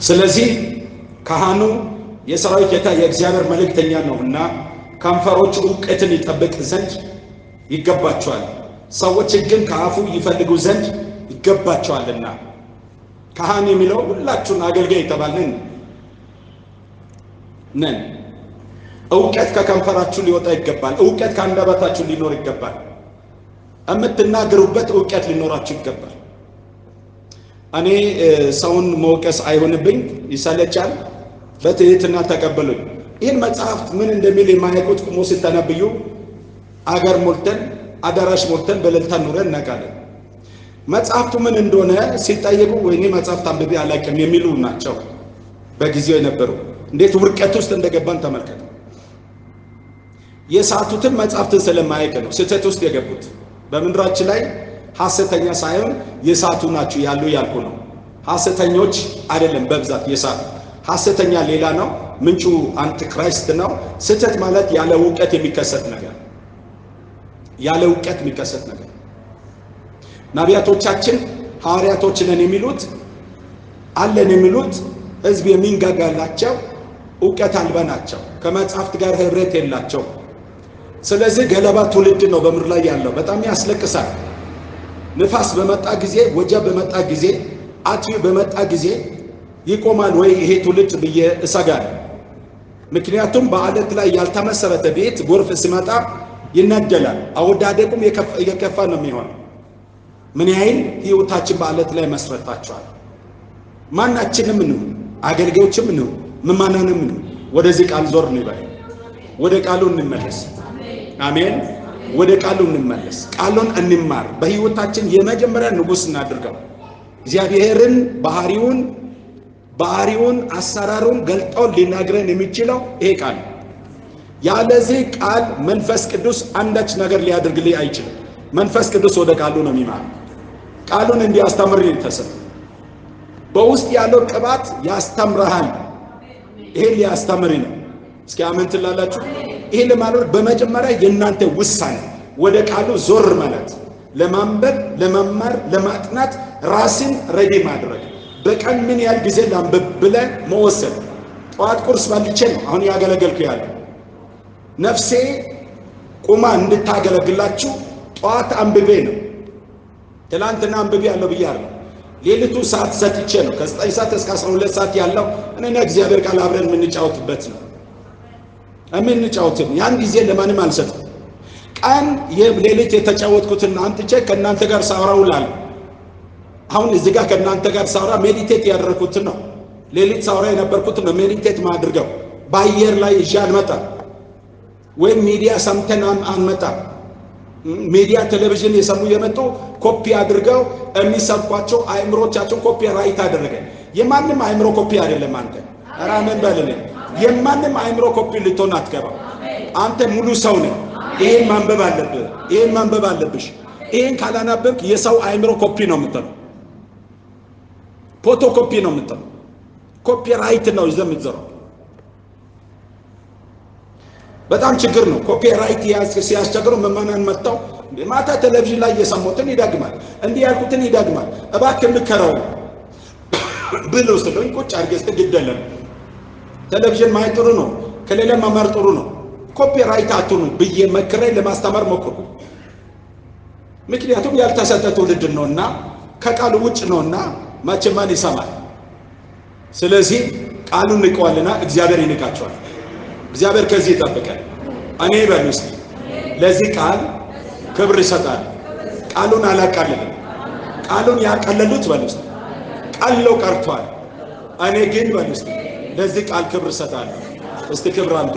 ስለዚህ ካህኑ የሰራዊት ጌታ የእግዚአብሔር መልእክተኛ ነውና ከንፈሮቹ ዕውቀትን ይጠብቅ ዘንድ ይገባቸዋል፣ ሰዎች ግን ከአፉ ይፈልጉ ዘንድ ይገባቸዋልና። ካህን የሚለው ሁላችሁን አገልጋይ የተባልን ነን። ዕውቀት ከከንፈራችሁ ሊወጣ ይገባል። ዕውቀት ከአንደበታችሁ ሊኖር ይገባል። የምትናገሩበት ዕውቀት ሊኖራችሁ ይገባል። እኔ ሰውን መውቀስ አይሆንብኝ፣ ይሰለቻል። በትህትና ተቀበሉኝ። ይህን መጽሐፍት ምን እንደሚል የማያውቁት ቁሞ ሲተነብዩ አገር ሞልተን አዳራሽ ሞልተን በእልልታ ኑረን እናውቃለን። መጽሐፍቱ ምን እንደሆነ ሲጠየቁ ወይኔ መጽሐፍት አንብቤ አላውቅም የሚሉ ናቸው በጊዜው የነበሩ። እንዴት ውርቀት ውስጥ እንደገባን ተመልከቱ። የሳቱትን መጽሐፍትን ስለማያውቅ ነው ስህተት ውስጥ የገቡት። በምድራችን ላይ ሐሰተኛ ሳይሆን የሳቱ ናቸው ያልኩ ነው። ሐሰተኞች አይደለም በብዛት የሳቱ። ሐሰተኛ ሌላ ነው፣ ምንጩ አንቲክራይስት ነው። ስህተት ማለት ያለ ዕውቀት የሚከሰት ነገር፣ ያለ ዕውቀት የሚከሰት ነገር። ነቢያቶቻችን ሐዋርያቶች ነን የሚሉት አለን የሚሉት ሕዝብ የሚንጋጋላቸው ዕውቀት አልባ ናቸው። ከመጽሐፍት ጋር ህብረት የላቸው። ስለዚህ ገለባ ትውልድ ነው በምድር ላይ ያለው። በጣም ያስለቅሳል። ንፋስ በመጣ ጊዜ፣ ወጀብ በመጣ ጊዜ፣ አጥፊ በመጣ ጊዜ ይቆማል ወይ ይሄ ትውልድ ብዬ እሰጋለሁ። ምክንያቱም በአለት ላይ ያልተመሰረተ ቤት ጎርፍ ሲመጣ ይነደላል። አወዳደቁም የከፋ ነው የሚሆነው። ምን ያህል ህይወታችን በአለት ላይ መስረታቸዋል። ማናችንም ነው፣ አገልጋዮችም ነው፣ ምእመናንም ነው። ወደዚህ ቃል ዞር እንበል፣ ወደ ቃሉ እንመለስ። አሜን። ወደ ቃሉ እንመለስ፣ ቃሉን እንማር። በህይወታችን የመጀመሪያ ንጉሥ እናድርገው። እግዚአብሔርን ባህሪውን አሰራሩን ገልጠው ሊናገረን የሚችለው ይሄ ቃል። ያለዚህ ቃል መንፈስ ቅዱስ አንዳች ነገር ሊያደርግልኝ አይችልም። መንፈስ ቅዱስ ወደ ቃሉ ነው የሚማር። ቃሉን እንዲያስተምር ይተሰብ። በውስጥ ያለው ቅባት ያስተምርሃል። ይሄ ሊያስተምር ነው። እስኪ አሜን ትላላችሁ? ይሄ ለማለት በመጀመሪያ የእናንተ ውሳኔ ወደ ቃሉ ዞር ማለት፣ ለማንበብ፣ ለመማር፣ ለማጥናት ራስን ሬዲ ማድረግ። በቀን ምን ያህል ጊዜ ላንብብ ብለህ መወሰን። ጠዋት ቁርስ በልቼ ነው አሁን ያገለገልኩ ያለው። ነፍሴ ቁማ እንድታገለግላችሁ ጠዋት አንብቤ ነው። ትላንትና አንብቤ ያለው ብያለሁ። ሌሊቱ ሰዓት ሰጥቼ ነው። ከ9 ሰዓት እስከ 12 ሰዓት ያለው እኔና እግዚአብሔር ቃል አብረን የምንጫወትበት ነው። ያን ጊዜ ለማንም አልሰጥም። ቀን የሌሊት የተጫወትኩትን አንጥቼ ከእናንተ ጋር ሳወራ ውላለሁ። አሁን እዚህ ጋር ከእናንተ ጋር ሳወራ ሜዲቴት ያደረኩትን ነው። ሌሊት ሳወራ የነበርኩትን ነው ሜዲቴት ማድርገው። በአየር ላይ ይዤ አልመጣም፣ ወይም ሚዲያ ሰምተን አንመጣም። ሚዲያ ቴሌቪዥን የሰሙ የመጡ ኮፒ አድርገው የሚሰብኳቸው አእምሮቻቸው ኮፒ ራይት አደረገ። የማንም አእምሮ ኮፒ አይደለም። አንተ ራመን በልልኝ። የማንም አእምሮ ኮፒ ልትሆን አትገባም። አንተ ሙሉ ሰው ነህ። ይሄን ማንበብ አለብህ። ይሄን ማንበብ አለብሽ። ይሄን ካላነበብክ የሰው አእምሮ ኮፒ ነው የምትለው፣ ፎቶ ኮፒ ነው የምትለው። ኮፒ ራይት ነው ይዘህ የምትዘራው። በጣም ችግር ነው። ኮፒ ራይት ሲያስቸግሩ ምዕመናን መጣው ማታ ቴሌቪዥን ላይ የሰሙትን ይደግማል፣ እንዲህ ያልኩትን ይደግማል። እባክህ ምከረው ብሎ ስለኝ ቁጭ አድርገህ ስትግደለም ቴሌቪዥን ማየት ጥሩ ነው፣ ከሌላ መማር ጥሩ ነው። ኮፒ ራይት አትሁኑ ብዬ መክሬ ለማስተማር ሞክሩ። ምክንያቱም ያልተሰጠ ትውልድ ነውና ከቃሉ ውጭ ነውና መቼም ማን ይሰማል? ስለዚህ ቃሉን ንቀዋልና እግዚአብሔር ይንቃቸዋል። እግዚአብሔር ከዚህ ይጠብቀን። እኔ በሉ እስኪ ለዚህ ቃል ክብር ይሰጣል። ቃሉን አላቃልልም። ቃሉን ያቀለሉት በሉ እስኪ ቀለው ቀርቷል። እኔ ግን በሉ እስኪ ለዚህ ቃል ክብር እሰጣለሁ። እስቲ ክብር አምጡ።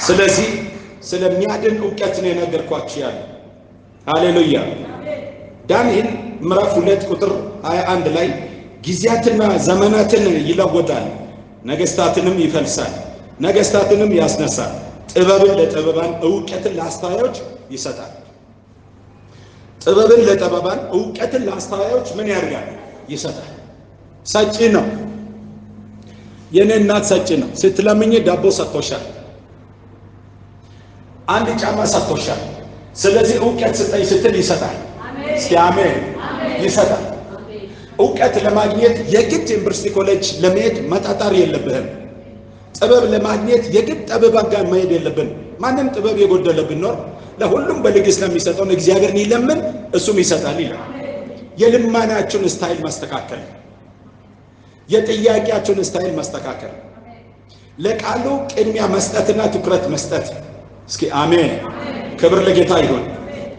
ስለዚህ ስለሚያድን ዕውቀት ነው የነገርኳችሁ ያለ። ሃሌሉያ። ዳንኤል ምዕራፍ 2 ቁጥር 21 ላይ ጊዜያትና ዘመናትን ይለወጣል፣ ነገስታትንም ይፈልሳል፣ ነገስታትንም ያስነሳል፣ ጥበብን ለጠበባን ዕውቀትን ለአስተዋዮች ይሰጣል። ጥበብን ለጠበባን ዕውቀትን ለአስተዋዮች ምን ያደርጋል? ይሰጣል። ሰጪ ነው። የኔ እናት ሰጪ ነው። ስትለምኝ ዳቦ ሰጥቶሻል፣ አንድ ጫማ ሰጥቶሻል። ስለዚህ ዕውቀት ስጠኝ ስትል ይሰጣል። እስኪ አሜን። ይሰጣል። ዕውቀት ለማግኘት የግድ ዩኒቨርሲቲ ኮሌጅ ለመሄድ መጣጣር የለብህም። ጥበብ ለማግኘት የግድ ጠበባን ጋር መሄድ የለብን። ማንም ጥበብ የጎደለብን ኖር ለሁሉም በልግስ ለሚሰጠውን እግዚአብሔርን ይለምን እሱም ይሰጣል ይላል። የልማናችሁን ስታይል ማስተካከል፣ የጥያቄያችሁን ስታይል ማስተካከል፣ ለቃሉ ቅድሚያ መስጠትና ትኩረት መስጠት። እስኪ አሜን። ክብር ለጌታ ይሁን።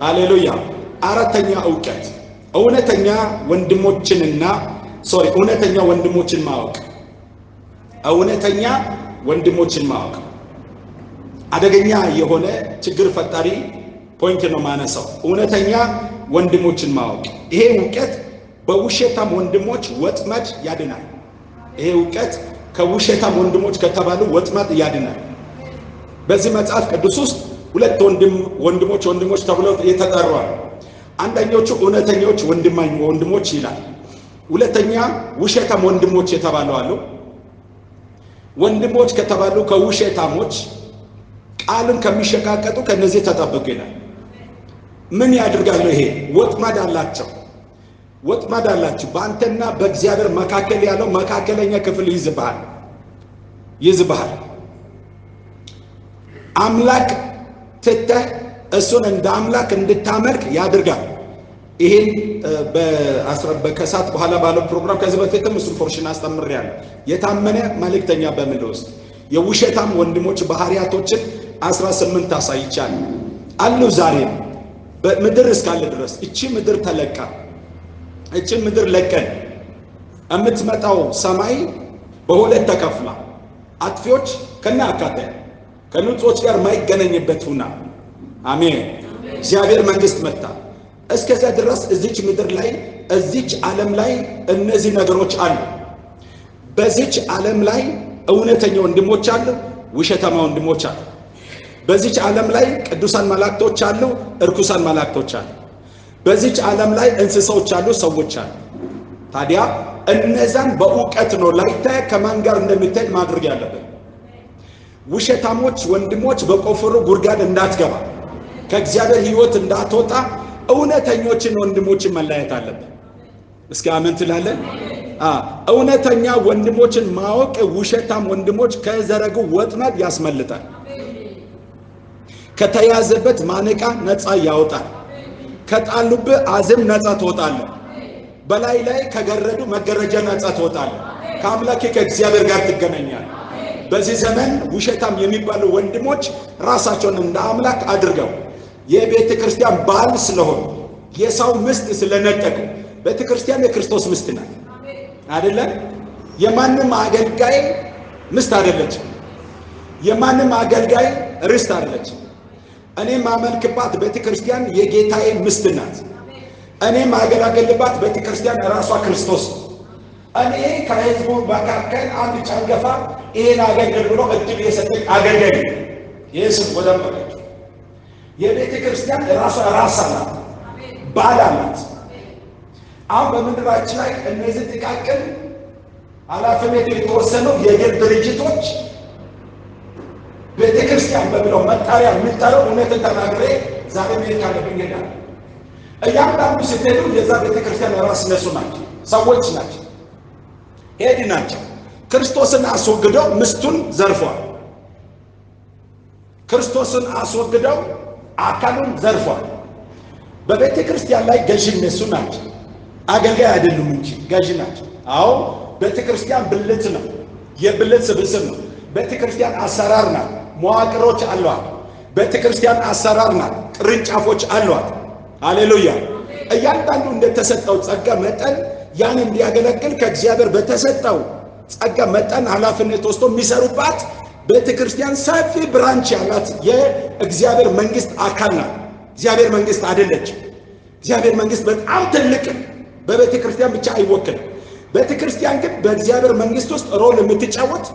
ሃሌሉያ። አራተኛ ዕውቀት እውነተኛ ወንድሞችን ማወቅ። እውነተኛ ወንድሞችን ማወቅ አደገኛ የሆነ ችግር ፈጣሪ ፖይንት ነው ማነሳው። እውነተኛ ወንድሞችን ማወቅ። ይሄ ዕውቀት በውሸታም ወንድሞች ወጥመድ ያድናል። ይሄ ዕውቀት ከውሸታም ወንድሞች ከተባሉ ወጥመድ ያድናል። በዚህ መጽሐፍ ቅዱስ ውስጥ ሁለት ወንድሞች ተብለው የተጠሩ አሉ። አንደኞቹ እውነተኞች ወንድሞች ይላል። ሁለተኛ ውሸታም ወንድሞች የተባሉ አሉ። ወንድሞች ከተባሉ ከውሸታሞች ቃልን ከሚሸቃቀጡ ከነዚህ ተጠብቁ ይላል። ምን ያድርጋሉ? ይሄ ወጥመድ አላቸው። በአንተና በእግዚአብሔር መካከል ያለው መካከለኛ ክፍል ይዝብሃል። አምላክ ትተህ እሱን እንደ አምላክ እንድታመልክ ያድርጋል። ይሄን ከሰዓት በኋላ ባለው ፕሮግራም ከዚህ በፊትም እሱን ፖርሽን አስተምሬያለሁ። የታመነ መልእክተኛ በሚል ውስጥ የውሸታም ወንድሞች ባህሪያቶችን 18 አሳይቻለሁ አሉ። ዛሬም በምድር እስካለ ድረስ እቺ ምድር ተለቃ እቺ ምድር ለቀን የምትመጣው ሰማይ በሁለት ተከፍላ አጥፊዎች ከና አካተ ከንጹዎች ጋር ማይገናኝበት ሁና አሜን። እግዚአብሔር መንግስት መጣ። እስከዛ ድረስ እዚች ምድር ላይ እዚች ዓለም ላይ እነዚህ ነገሮች አሉ። በዚች ዓለም ላይ እውነተኛ ወንድሞች አሉ፣ ውሸታማ ወንድሞች አሉ። በዚች ዓለም ላይ ቅዱሳን መላእክቶች አሉ፣ እርኩሳን መላእክቶች አሉ። በዚች ዓለም ላይ እንስሳዎች አሉ፣ ሰዎች አሉ። ታዲያ እነዛን በእውቀት ነው ላይታይ ከማን ጋር እንደምታይ ማድረግ ያለብን። ውሸታሞች ወንድሞች በቆፈሩ ጉድጓድ እንዳትገባ፣ ከእግዚአብሔር ሕይወት እንዳትወጣ እውነተኞችን ወንድሞችን መለየት አለብን። እስኪ አሜን ትላለን? እውነተኛ ወንድሞችን ማወቅ ውሸታም ወንድሞች ከዘረጉ ወጥመድ ያስመልጣል። ከተያዘበት ማነቃ ነፃ ያወጣል። ከጣሉብህ አዝም ነፃ ትወጣለህ። በላይ ከገረዱ መገረጃ ነፃ ትወጣለህ። ከአምላኬ ከእግዚአብሔር ጋር ትገናኛለህ። በዚህ ዘመን ውሸታም የሚባሉ ወንድሞች ራሳቸውን እንደ አምላክ አድርገው የቤተ ክርስቲያን ባል ስለሆኑ የሰው ምስት ስለነጠቁ ቤተ ክርስቲያን የክርስቶስ ምስት ናት አይደለም? የማንም አገልጋይ ምስት አይደለችም። የማንም አገልጋይ ርስት አይደለችም። እኔ ማመልክባት ቤተ ክርስቲያን የጌታዬ ምስት ናት። እኔ ማገለግልባት ቤተ ክርስቲያን ራሷ ክርስቶስ። እኔ ከሕዝቡ መካከል አንድ ጨንገፋ ይሄን አገልግል ብሎ እድል የሰጠኝ አገልጋይ ነው። ኢየሱስ ወደመረች የቤተ ክርስቲያን ራሷ ራስ አላት፣ ባል አላት። አሁን በምድራችን ላይ እነዚህ ጥቃቅን ኃላፊነት የተወሰኑ የግል ድርጅቶች ቤተ ክርስቲያን በሚለው መጣሪያ የሚጠራው እውነትን ተናግሬ ዛሬ መሄድ ካለብኝ ሄዳል። እያንዳንዱ ስትሄዱ የዛ ቤተ ክርስቲያን ራስ እነሱ ናቸው፣ ሰዎች ናቸው፣ ሄድ ናቸው። ክርስቶስን አስወግደው ምስቱን ዘርፏል። ክርስቶስን አስወግደው አካሉን ዘርፏል። በቤተ ክርስቲያን ላይ ገዢ እነሱ ናቸው፣ አገልጋይ አይደሉም እንጂ ገዢ ናቸው። አዎ ቤተ ክርስቲያን ብልት ነው፣ የብልት ስብስብ ነው። ቤተ ክርስቲያን አሰራር ናት፣ መዋቅሮች አሏት። ቤተ ክርስቲያን አሰራር ናት፣ ቅርንጫፎች አሏት። ሃሌሉያ! እያንዳንዱ እንደተሰጠው ጸጋ መጠን ያን እንዲያገለግል ከእግዚአብሔር በተሰጠው ጸጋ መጠን ኃላፊነት ወስዶ የሚሰሩባት ቤተ ክርስቲያን ሰፊ ብራንች ያላት የእግዚአብሔር መንግስት አካል ናት። እግዚአብሔር መንግስት አይደለችም። እግዚአብሔር መንግስት በጣም ትልቅ በቤተ ክርስቲያን ብቻ አይወክልም። ቤተ ክርስቲያን ግን በእግዚአብሔር መንግስት ውስጥ ሮል የምትጫወት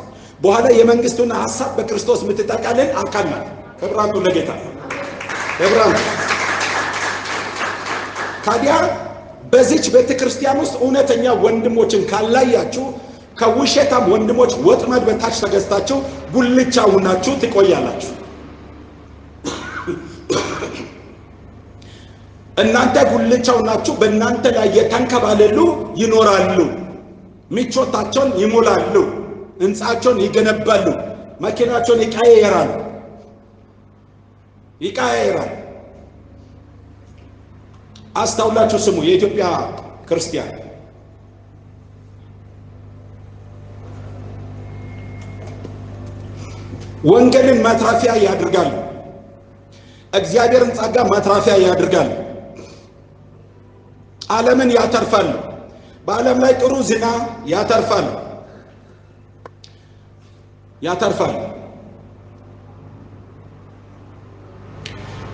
በኋላ የመንግስቱን ሐሳብ በክርስቶስ የምትጠቃልል አካል ናት። ክብራቱ ለጌታ ክብራቱ። ታዲያ በዚች ቤተ ክርስቲያን ውስጥ እውነተኛ ወንድሞችን ካላያችሁ ከውሸታም ወንድሞች ወጥመድ በታች ተገዝታችሁ ጉልቻ ሆናችሁ ትቆያላችሁ። እናንተ ጉልቻው ናችሁ። በእናንተ ላይ የተንከባለሉ ይኖራሉ። ምቾታቸውን ይሞላሉ፣ ህንጻቸውን ይገነባሉ፣ መኪናቸውን ይቀያየራሉ። አስተውላችሁ ስሙ። የኢትዮጵያ ክርስቲያን ወንጌልን ማትራፊያ ያድርጋሉ። እግዚአብሔርን ጸጋ ማትራፊያ ያድርጋሉ። ዓለምን ያተርፋሉ። በዓለም ላይ ጥሩ ዜና ያተርፋሉ።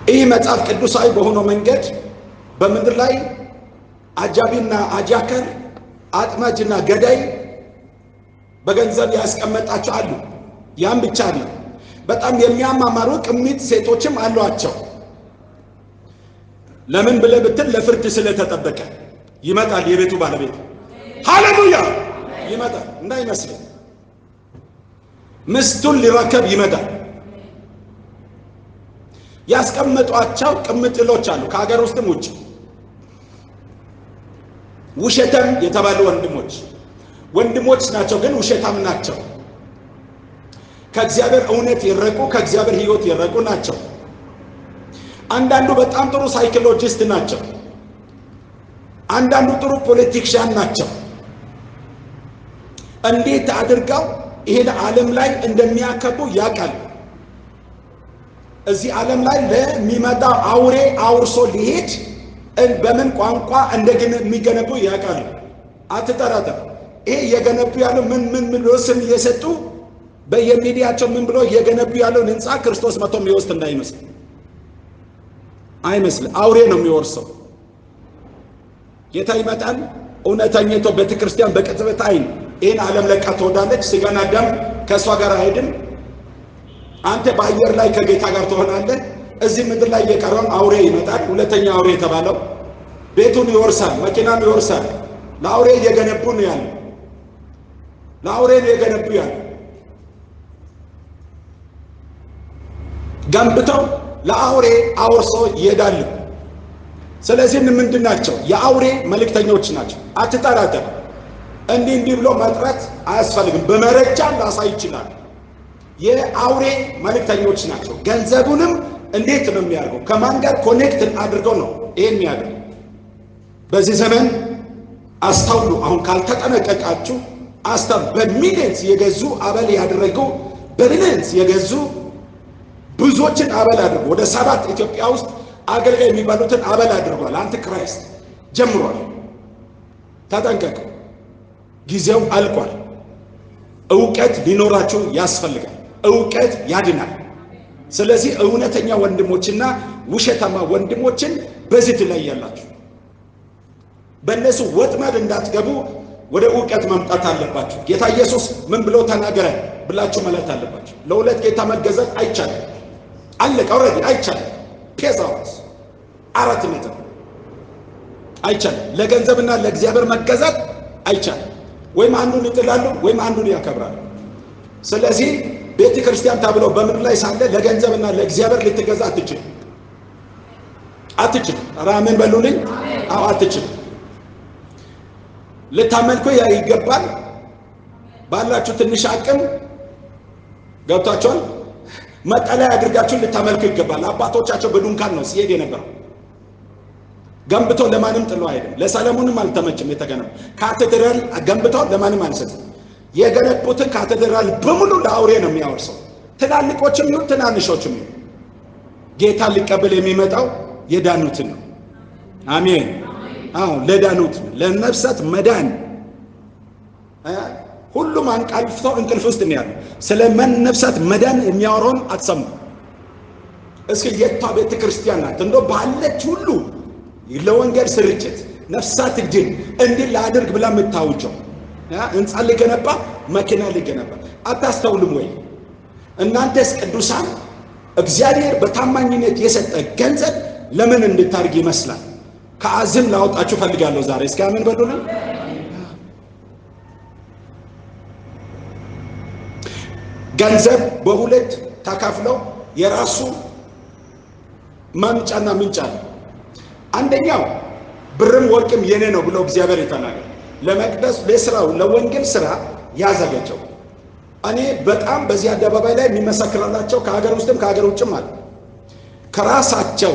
ይህ መጽሐፍ ቅዱሳዊ በሆነው መንገድ በምድር ላይ አጃቢና አጃከር፣ አጥማጅና ገዳይ በገንዘብ ያስቀመጣቸው አሉ። ያም ብቻ ነው። በጣም የሚያማማሩ ቅሚት ሴቶችም አሏቸው። ለምን ብለህ ብትል ለፍርድ ስለተጠበቀ ይመጣል። የቤቱ ባለቤት ሃሌሉያ ይመጣል። እንዳይመስል ምስቱን ሊረከብ ይመጣል። ያስቀመጧቸው ቅምጥሎች አሉ፣ ከሀገር ውስጥም ውጭ ውሸታም የተባሉ ወንድሞች ናቸው፣ ግን ውሸታም ናቸው። ከእግዚአብሔር እውነት የረቁ፣ ከእግዚአብሔር ሕይወት የረቁ ናቸው። አንዳንዱ በጣም ጥሩ ሳይኮሎጂስት ናቸው። አንዳንዱ ጥሩ ፖለቲክሻን ናቸው። እንዴት አድርገው ይሄን ዓለም ላይ እንደሚያከቡ ያውቃሉ። እዚህ ዓለም ላይ ለሚመጣ አውሬ አውርሶ ሊሄድ በምን ቋንቋ እንደሚገነቡ ያውቃሉ። አትጠራጠር። ይሄ የገነቡ ያለው ምን ብሎ ስም እየሰጡ በየሚዲያቸው ምን ብሎ የገነቡ ያለውን ህንፃ ክርስቶስ መጥቶ የሚወስድ አይመስል አውሬ ነው የሚወርሰው። ጌታ ይመጣል። እውነተኛይቱ ቤተ ክርስቲያን በቅጽበት አይን ይህን ዓለም ለቃ ትወዳለች። ስጋና ደም ከእሷ ጋር አይሄድም። አንተ በአየር ላይ ከጌታ ጋር ትሆናለህ። እዚህ ምድር ላይ የቀረውን አውሬ ይመጣል። ሁለተኛ አውሬ የተባለው ቤቱን ይወርሳል፣ መኪናን ይወርሳል። ለአውሬ እየገነቡ ነው ያለ፣ ለአውሬ ነው የገነቡ ያለ። ገንብተው ለአውሬ አውርሶ ይሄዳሉ። ስለዚህ ምንድን ናቸው? የአውሬ መልእክተኞች ናቸው። አትጠራጠር። እንዲህ ብሎ መጥራት አያስፈልግም። በመረጃ ላሳይ ይችላል። የአውሬ መልእክተኞች ናቸው። ገንዘቡንም እንዴት ነው የሚያደርገው? ከማን ጋር ኮኔክት አድርገው ነው ይሄን የሚያደርገው? በዚህ ዘመን አስተውሉ። አሁን ካልተጠነቀቃችሁ በሚሊየንስ የገዙ አበል ያደረጉ በቢሊየንስ የገዙ ብዙዎችን አበል አድርጎ ወደ 7 ኢትዮጵያ ውስጥ አገልጋይ የሚባሉትን አበል አድርጓል። አንቲክራይስት ጀምሯል። ተጠንቀቁ፣ ጊዜው አልቋል። ዕውቀት ሊኖራችሁ ያስፈልጋል። ዕውቀት ያድናል። ስለዚህ እውነተኛ ወንድሞችና ውሸታማ ወንድሞችን በዚህ ትለያላችሁ። በእነሱ ወጥመድ እንዳትገቡ ወደ ዕውቀት መምጣት አለባችሁ። ጌታ ኢየሱስ ምን ብሎ ተናገረ ብላችሁ ማለት አለባችሁ። ለሁለት ጌታ መገዛት አይቻልም። አለቀ። ኦልሬዲ አይቻልም። ፔዛውት 4 ነጥብ አይቻልም። ለገንዘብና ለእግዚአብሔር መገዛት አይቻልም። ወይም አንዱን ይጥላሉ ወይም አንዱን ያከብራሉ። ስለዚህ ቤተ ክርስቲያን ተብሎ በምድር ላይ ሳለ ለገንዘብና ለእግዚአብሔር ልትገዛ አትችልም። ኧረ አሜን በሉልኝ። አዎ አትችልም። ልታመልኩ ይገባል። ባላችሁ ትንሽ አቅም ገብታችኋል። መጠለያ አድርጋችሁ ልታመልኩ ይገባል። አባቶቻቸው በዱንካን ነው ሲሄድ የነበረው። ገንብቶ ለማንም ጥሎ አይደለም። ለሰለሞንም አልተመችም የተገነባ ካቴድራል ገንብቶ ለማንም አልሰጥም። የገነቡትን ካቴድራል በሙሉ ለአውሬ ነው የሚያወርሰው። ትላልቆችም ይሁን ትናንሾችም ይሁን ጌታ ሊቀበል የሚመጣው የዳኑትን ነው። አሜን። አዎ ለዳኑት ለነፍሳት መዳን ሁሉም አንቀልፍቶ እንቅልፍ ውስጥ ነው ያለው። ስለ ነፍሳት መዳን የሚያወራውን አትሰሙ። እስኪ የቷ ቤተ ክርስቲያን ናት እንደው ባለች ሁሉ ለወንጌል ስርጭት ነፍሳት ድን እንዲህ ላድርግ ብላ የምታውጀው? ህንፃ ሊገነባ መኪና ሊገነባ አታስተውልም ወይ? እናንተስ ቅዱሳን እግዚአብሔር በታማኝነት የሰጠ ገንዘብ ለምን እንድታርግ ይመስላል? ከአዝም ላወጣችሁ ፈልጋለሁ ዛሬ። እስኪ አሜን በሉልኝ። ገንዘብ በሁለት ተካፍለው የራሱ ማምጫና ምንጭ አለ። አንደኛው ብርም ወርቅም የኔ ነው ብሎ እግዚአብሔር የተናገረ ለመቅደስ ለስራው ለወንጌል ስራ ያዘጋጀው። እኔ በጣም በዚህ አደባባይ ላይ የሚመሰክራላቸው ከሀገር ውስጥም ከሀገር ውጭም አለ። ከራሳቸው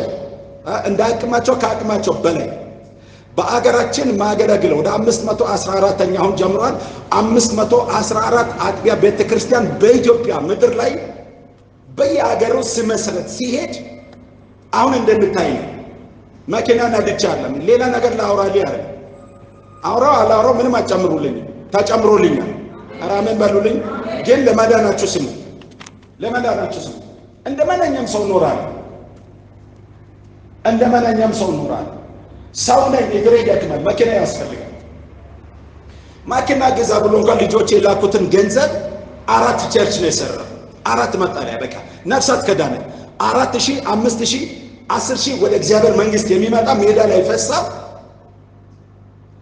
እንደ አቅማቸው ከአቅማቸው በላይ በአገራችን ማገለግለው ወደ 514ኛ አሁን ጀምሯል። 514 አጥቢያ ቤተክርስቲያን በኢትዮጵያ ምድር ላይ በየሀገሩ ሲመሰረት ሲሄድ አሁን እንደምታይ ነው። መኪና ነድቻለሁ። ሌላ ነገር ላውራልኝ አይደል? አውራው አላውራው ምንም አጨምሩልኝ፣ ተጨምሮልኛል። ኧረ አሜን በሉልኝ። ግን ለማዳናችሁ ስሙ፣ ለማዳናችሁ ስሙ። እንደማንኛውም ሰው ኖራለሁ፣ እንደማንኛውም ሰው ኖራለሁ። ሰው ነኝ፣ እግሬ ይደክማል፣ መኪና ያስፈልጋል። መኪና ግዛ ብሎ እንኳን ልጆች የላኩትን ገንዘብ 4 ቸርች ነው የሰራው። 4 መጣሪያ በቃ ነፍሳት ከዳነ 4000 5000 10,000 ወደ እግዚአብሔር መንግስት የሚመጣ ሜዳ ላይ ፈሳ።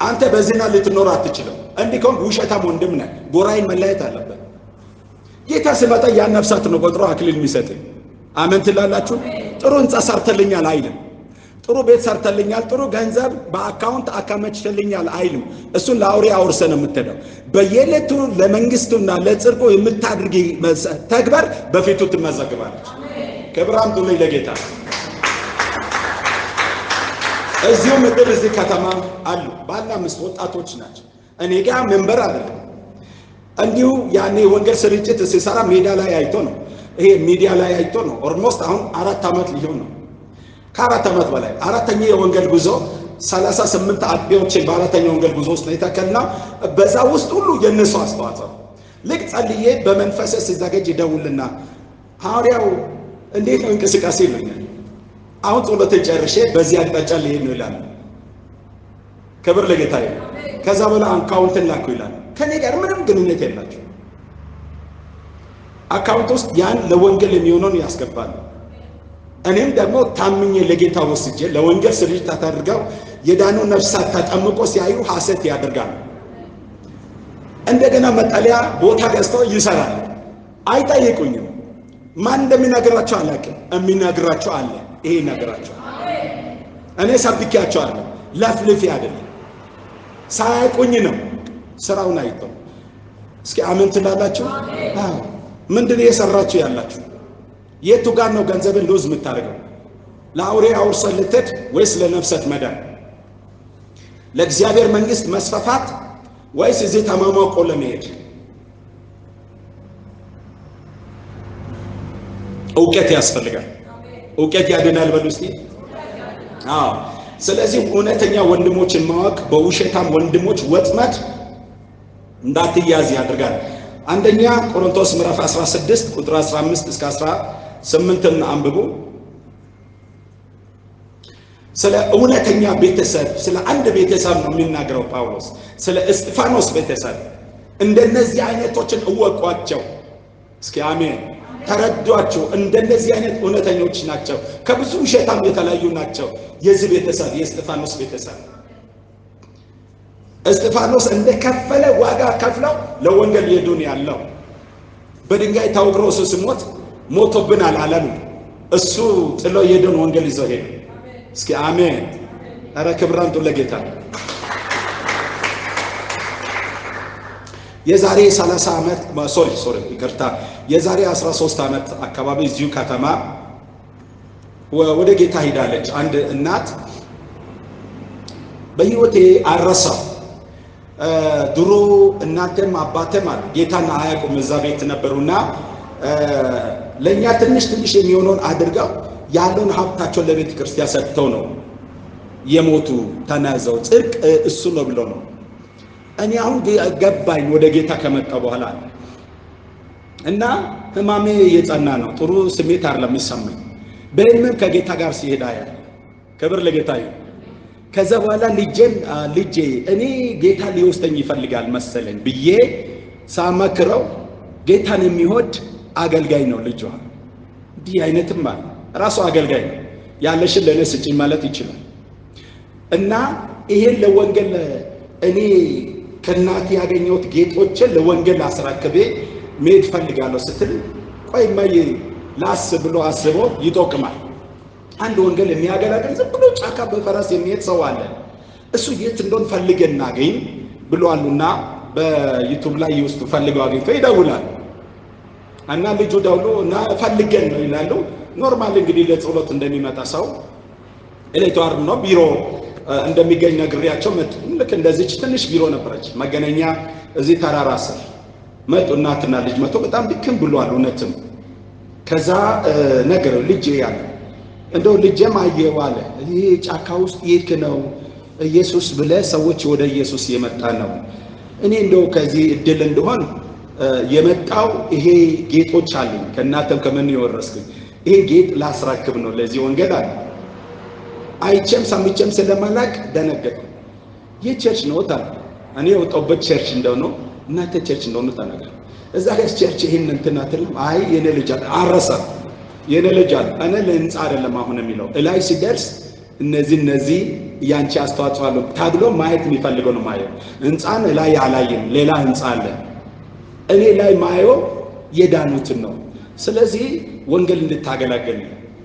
አንተ በዚህና ልትኖር አትችልም። እንዲህ ከሆንክ ውሸታም ወንድም ነህ። ጎራይን መለየት አለበት። ጌታ ሲመጣ ያን ነፍሳት ነው ቆጥሮ አክሊል የሚሰጥህ። አሜን ትላላችሁ? ጥሩ ህንፃ ሰርተልኛል አይልም። ጥሩ ቤት ሰርተልኛል፣ ጥሩ ገንዘብ በአካውንት አካመችልኛል አይልም። እሱን ለአውሬ አውርሰ ነው የምትሄደው። በየዕለቱ ለመንግስቱና ለጽድቁ የምታድርጊ ተግባር በፊቱ ትመዘግባለች። ክብር አምጡልኝ ለጌታ። እዚሁ ምድር እዚህ ከተማ አሉ ባለ 5 ወጣቶች ናቸው። እኔ ጋር መንበር አይደለም። እንዲሁ ያኔ ወንጌል ስርጭት ሲሰራ ሜዳ ላይ አይቶ ነው፣ ይሄ ሚዲያ ላይ አይቶ ነው። ኦልሞስት አሁን 4 ዓመት ሊሆን ነው። ከ4 ዓመት በላይ 4ኛ የወንጌል ጉዞ 38 አጥቢያዎች በ4ኛ የወንጌል ጉዞ ውስጥ ነው የተከልነው። በዛ ውስጥ ሁሉ የነሱ አስተዋጽኦ ልክ ጸልዬ በመንፈስ ሲዘጋጅ ይደውልና ሐዋርያው እንዴት ነው እንቅስቃሴ ይሉኛል። አሁን ጸሎቴን ጨርሼ በዚህ አቅጣጫ ልሄድ ነው ይላል። ክብር ለጌታ ይሁን። ከዛ በኋላ አካውንት ላኩ ይላል። ከኔ ጋር ምንም ግንኙነት የላቸው። አካውንት ውስጥ ያን ለወንጌል የሚሆነውን ያስገባል። እኔም ደግሞ ታምኜ ለጌታ ወስጄ ለወንጌል ስርጭት አድርገው የዳኑ ነፍሳት ተጠምቆ ሲያዩ ሐሰት ያደርጋሉ። እንደገና መጠለያ ቦታ ገዝተው ይሰራል። አይጠይቁኝም። ማን እንደሚነግራቸው አላውቅም። የሚነግራቸው አለ። ይሄ ይነግራቸው። እኔ ሰብኬያቸዋለሁ። ለፍልፌ አይደለም፣ ሳያውቁኝ ነው። ስራውን አይተው። እስኪ አሜን ትላላችሁ? አዎ። ምንድን ነው የሰራችሁ ያላችሁ? የቱ ጋር ነው ገንዘብን ሉዝ የምታደርገው? ለአውሬ አውርሰህ ልትሄድ ወይስ ለነፍሳት መዳን? ለእግዚአብሔር መንግስት መስፋፋት ወይስ እዚህ ተማማቆ ለመሄድ? እውቀት ያስፈልጋል። እውቀት ያድናል በሉ እስቲ። አዎ። ስለዚህ እውነተኛ ወንድሞችን ማወቅ በውሸታም ወንድሞች ወጥመድ እንዳትያዝ ያደርጋል። አንደኛ ቆሮንቶስ ምዕራፍ 16 ቁጥር 15 እስከ 18 አንብቡ። ስለ እውነተኛ ቤተሰብ ስለ አንድ ቤተሰብ ነው የሚናገረው ጳውሎስ። ስለ እስጢፋኖስ ቤተሰብ እንደነዚህ አይነቶችን እወቋቸው። እስኪ አሜን። ተረዷቸው። እንደነዚህ አይነት እውነተኞች ናቸው። ከብዙ ውሸታም የተለያዩ ናቸው። የዚህ ቤተሰብ የእስጢፋኖስ ቤተሰብ እስጢፋኖስ እንደከፈለ ዋጋ ከፍለው ለወንጌል የዱን ያለው በድንጋይ ታውግሮ እሱ ሲሞት ሞቶብናል አላሉ። እሱ ጥሎ የዱን ወንጌል ይዘው ሄዱ። እስኪ አሜን። ኧረ ክብር አምጡ ለጌታ። የዛሬ 30 ዓመት ይቅርታ፣ የዛሬ 13 ዓመት አካባቢ እዚሁ ከተማ ወደ ጌታ ሄዳለች አንድ እናት። በህይወቴ አረሳው። ድሮ እናንተም አባተም አሉ ጌታን አያውቁም። እዛ ቤት ነበሩና ለእኛ ትንሽ የሚሆነውን አድርገው ያለውን ሀብታቸውን ለቤተ ክርስቲያን ሰጥተው ነው የሞቱ። ተናዘው ጽድቅ እሱ ነው ብሎ ነው። እኔ አሁን ገባኝ ወደ ጌታ ከመጣ በኋላ እና ህማሜ የጸና ነው። ጥሩ ስሜት አይደለም የሚሰማኝ። በህልምም ከጌታ ጋር ሲሄድ አያል። ክብር ለጌታ ይሁን። ከዛ በኋላ ልጄ እኔ ጌታ ሊወስደኝ ይፈልጋል መሰለኝ ብዬ ሳመክረው ጌታን የሚወድ አገልጋይ ነው ልጇ። እንዲህ አይነትም አለ። ራሱ አገልጋይ ነው። ያለሽን ለእኔ ስጪኝ ማለት ይችላል። እና ይሄን ለወንጌል እኔ ከእናቴ ያገኘሁት ጌጦችን ለወንጌል አስራክቤ መሄድ ፈልጋለሁ ስትል ቆይ ማየ ላስ ብሎ አስቦ ይጠቅማል። አንድ ወንጌል የሚያገለግል ዝም ብሎ ጫካ በፈረስ የሚሄድ ሰው አለ። እሱ የት እንደሆነ ፈልገን እናገኝ ብለዋልና በዩቲዩብ ላይ ይወስዱ ፈልገው አግኝቶ ይደውላል። እና ልጁ ደውሎ እና ፈልገን ነው ይላሉ። ኖርማል እንግዲህ ለጸሎት እንደሚመጣ ሰው ኤሌክትዋር ነው ቢሮ እንደሚገኝ ነግሬያቸው መጡ። ልክ እንደዚች ትንሽ ቢሮ ነበረች መገናኛ እዚህ ተራራ ስር መጡ። እናትና ልጅ መጥቶ በጣም ድክም ብሏል እውነትም። ከዛ ነገር ልጅ ያለ እንደው ልጅም አየው አለ ይሄ ጫካ ውስጥ ይልክ ነው ኢየሱስ ብለ ሰዎች ወደ ኢየሱስ የመጣ ነው። እኔ እንደው ከዚህ እድል እንደሆን የመጣው ይሄ ጌጦች አሉኝ ከእናንተም ከምን የወረስኩኝ ይሄ ጌጥ ላስራክብ ነው ለዚህ ወንጌል አለ። አይቼም ሰምቼም ስለማላቅ ደነገጥኩ። የቸርች ነው ታዲያ እኔ ወጣሁበት ቸርች እንደሆነ እናንተ ቸርች እንደሆነ ተናገር። እዛ ጋር ቸርች ይሄን እንትን አትልም? አይ የኔ ልጅ አረሳ የኔ ልጅ አለ። እኔ ለህንጻ አይደለም አሁን የሚለው እላይ ሲደርስ እነዚህ ያንቺ አስተዋጽኦ አለ ታድሎ ማየት የሚፈልገው ነው ማየው። ህንጻን ላይ አላየም፣ ሌላ ህንጻ አለ። እኔ ላይ ማየው የዳኑትን ነው። ስለዚህ ወንጌል እንድታገለግል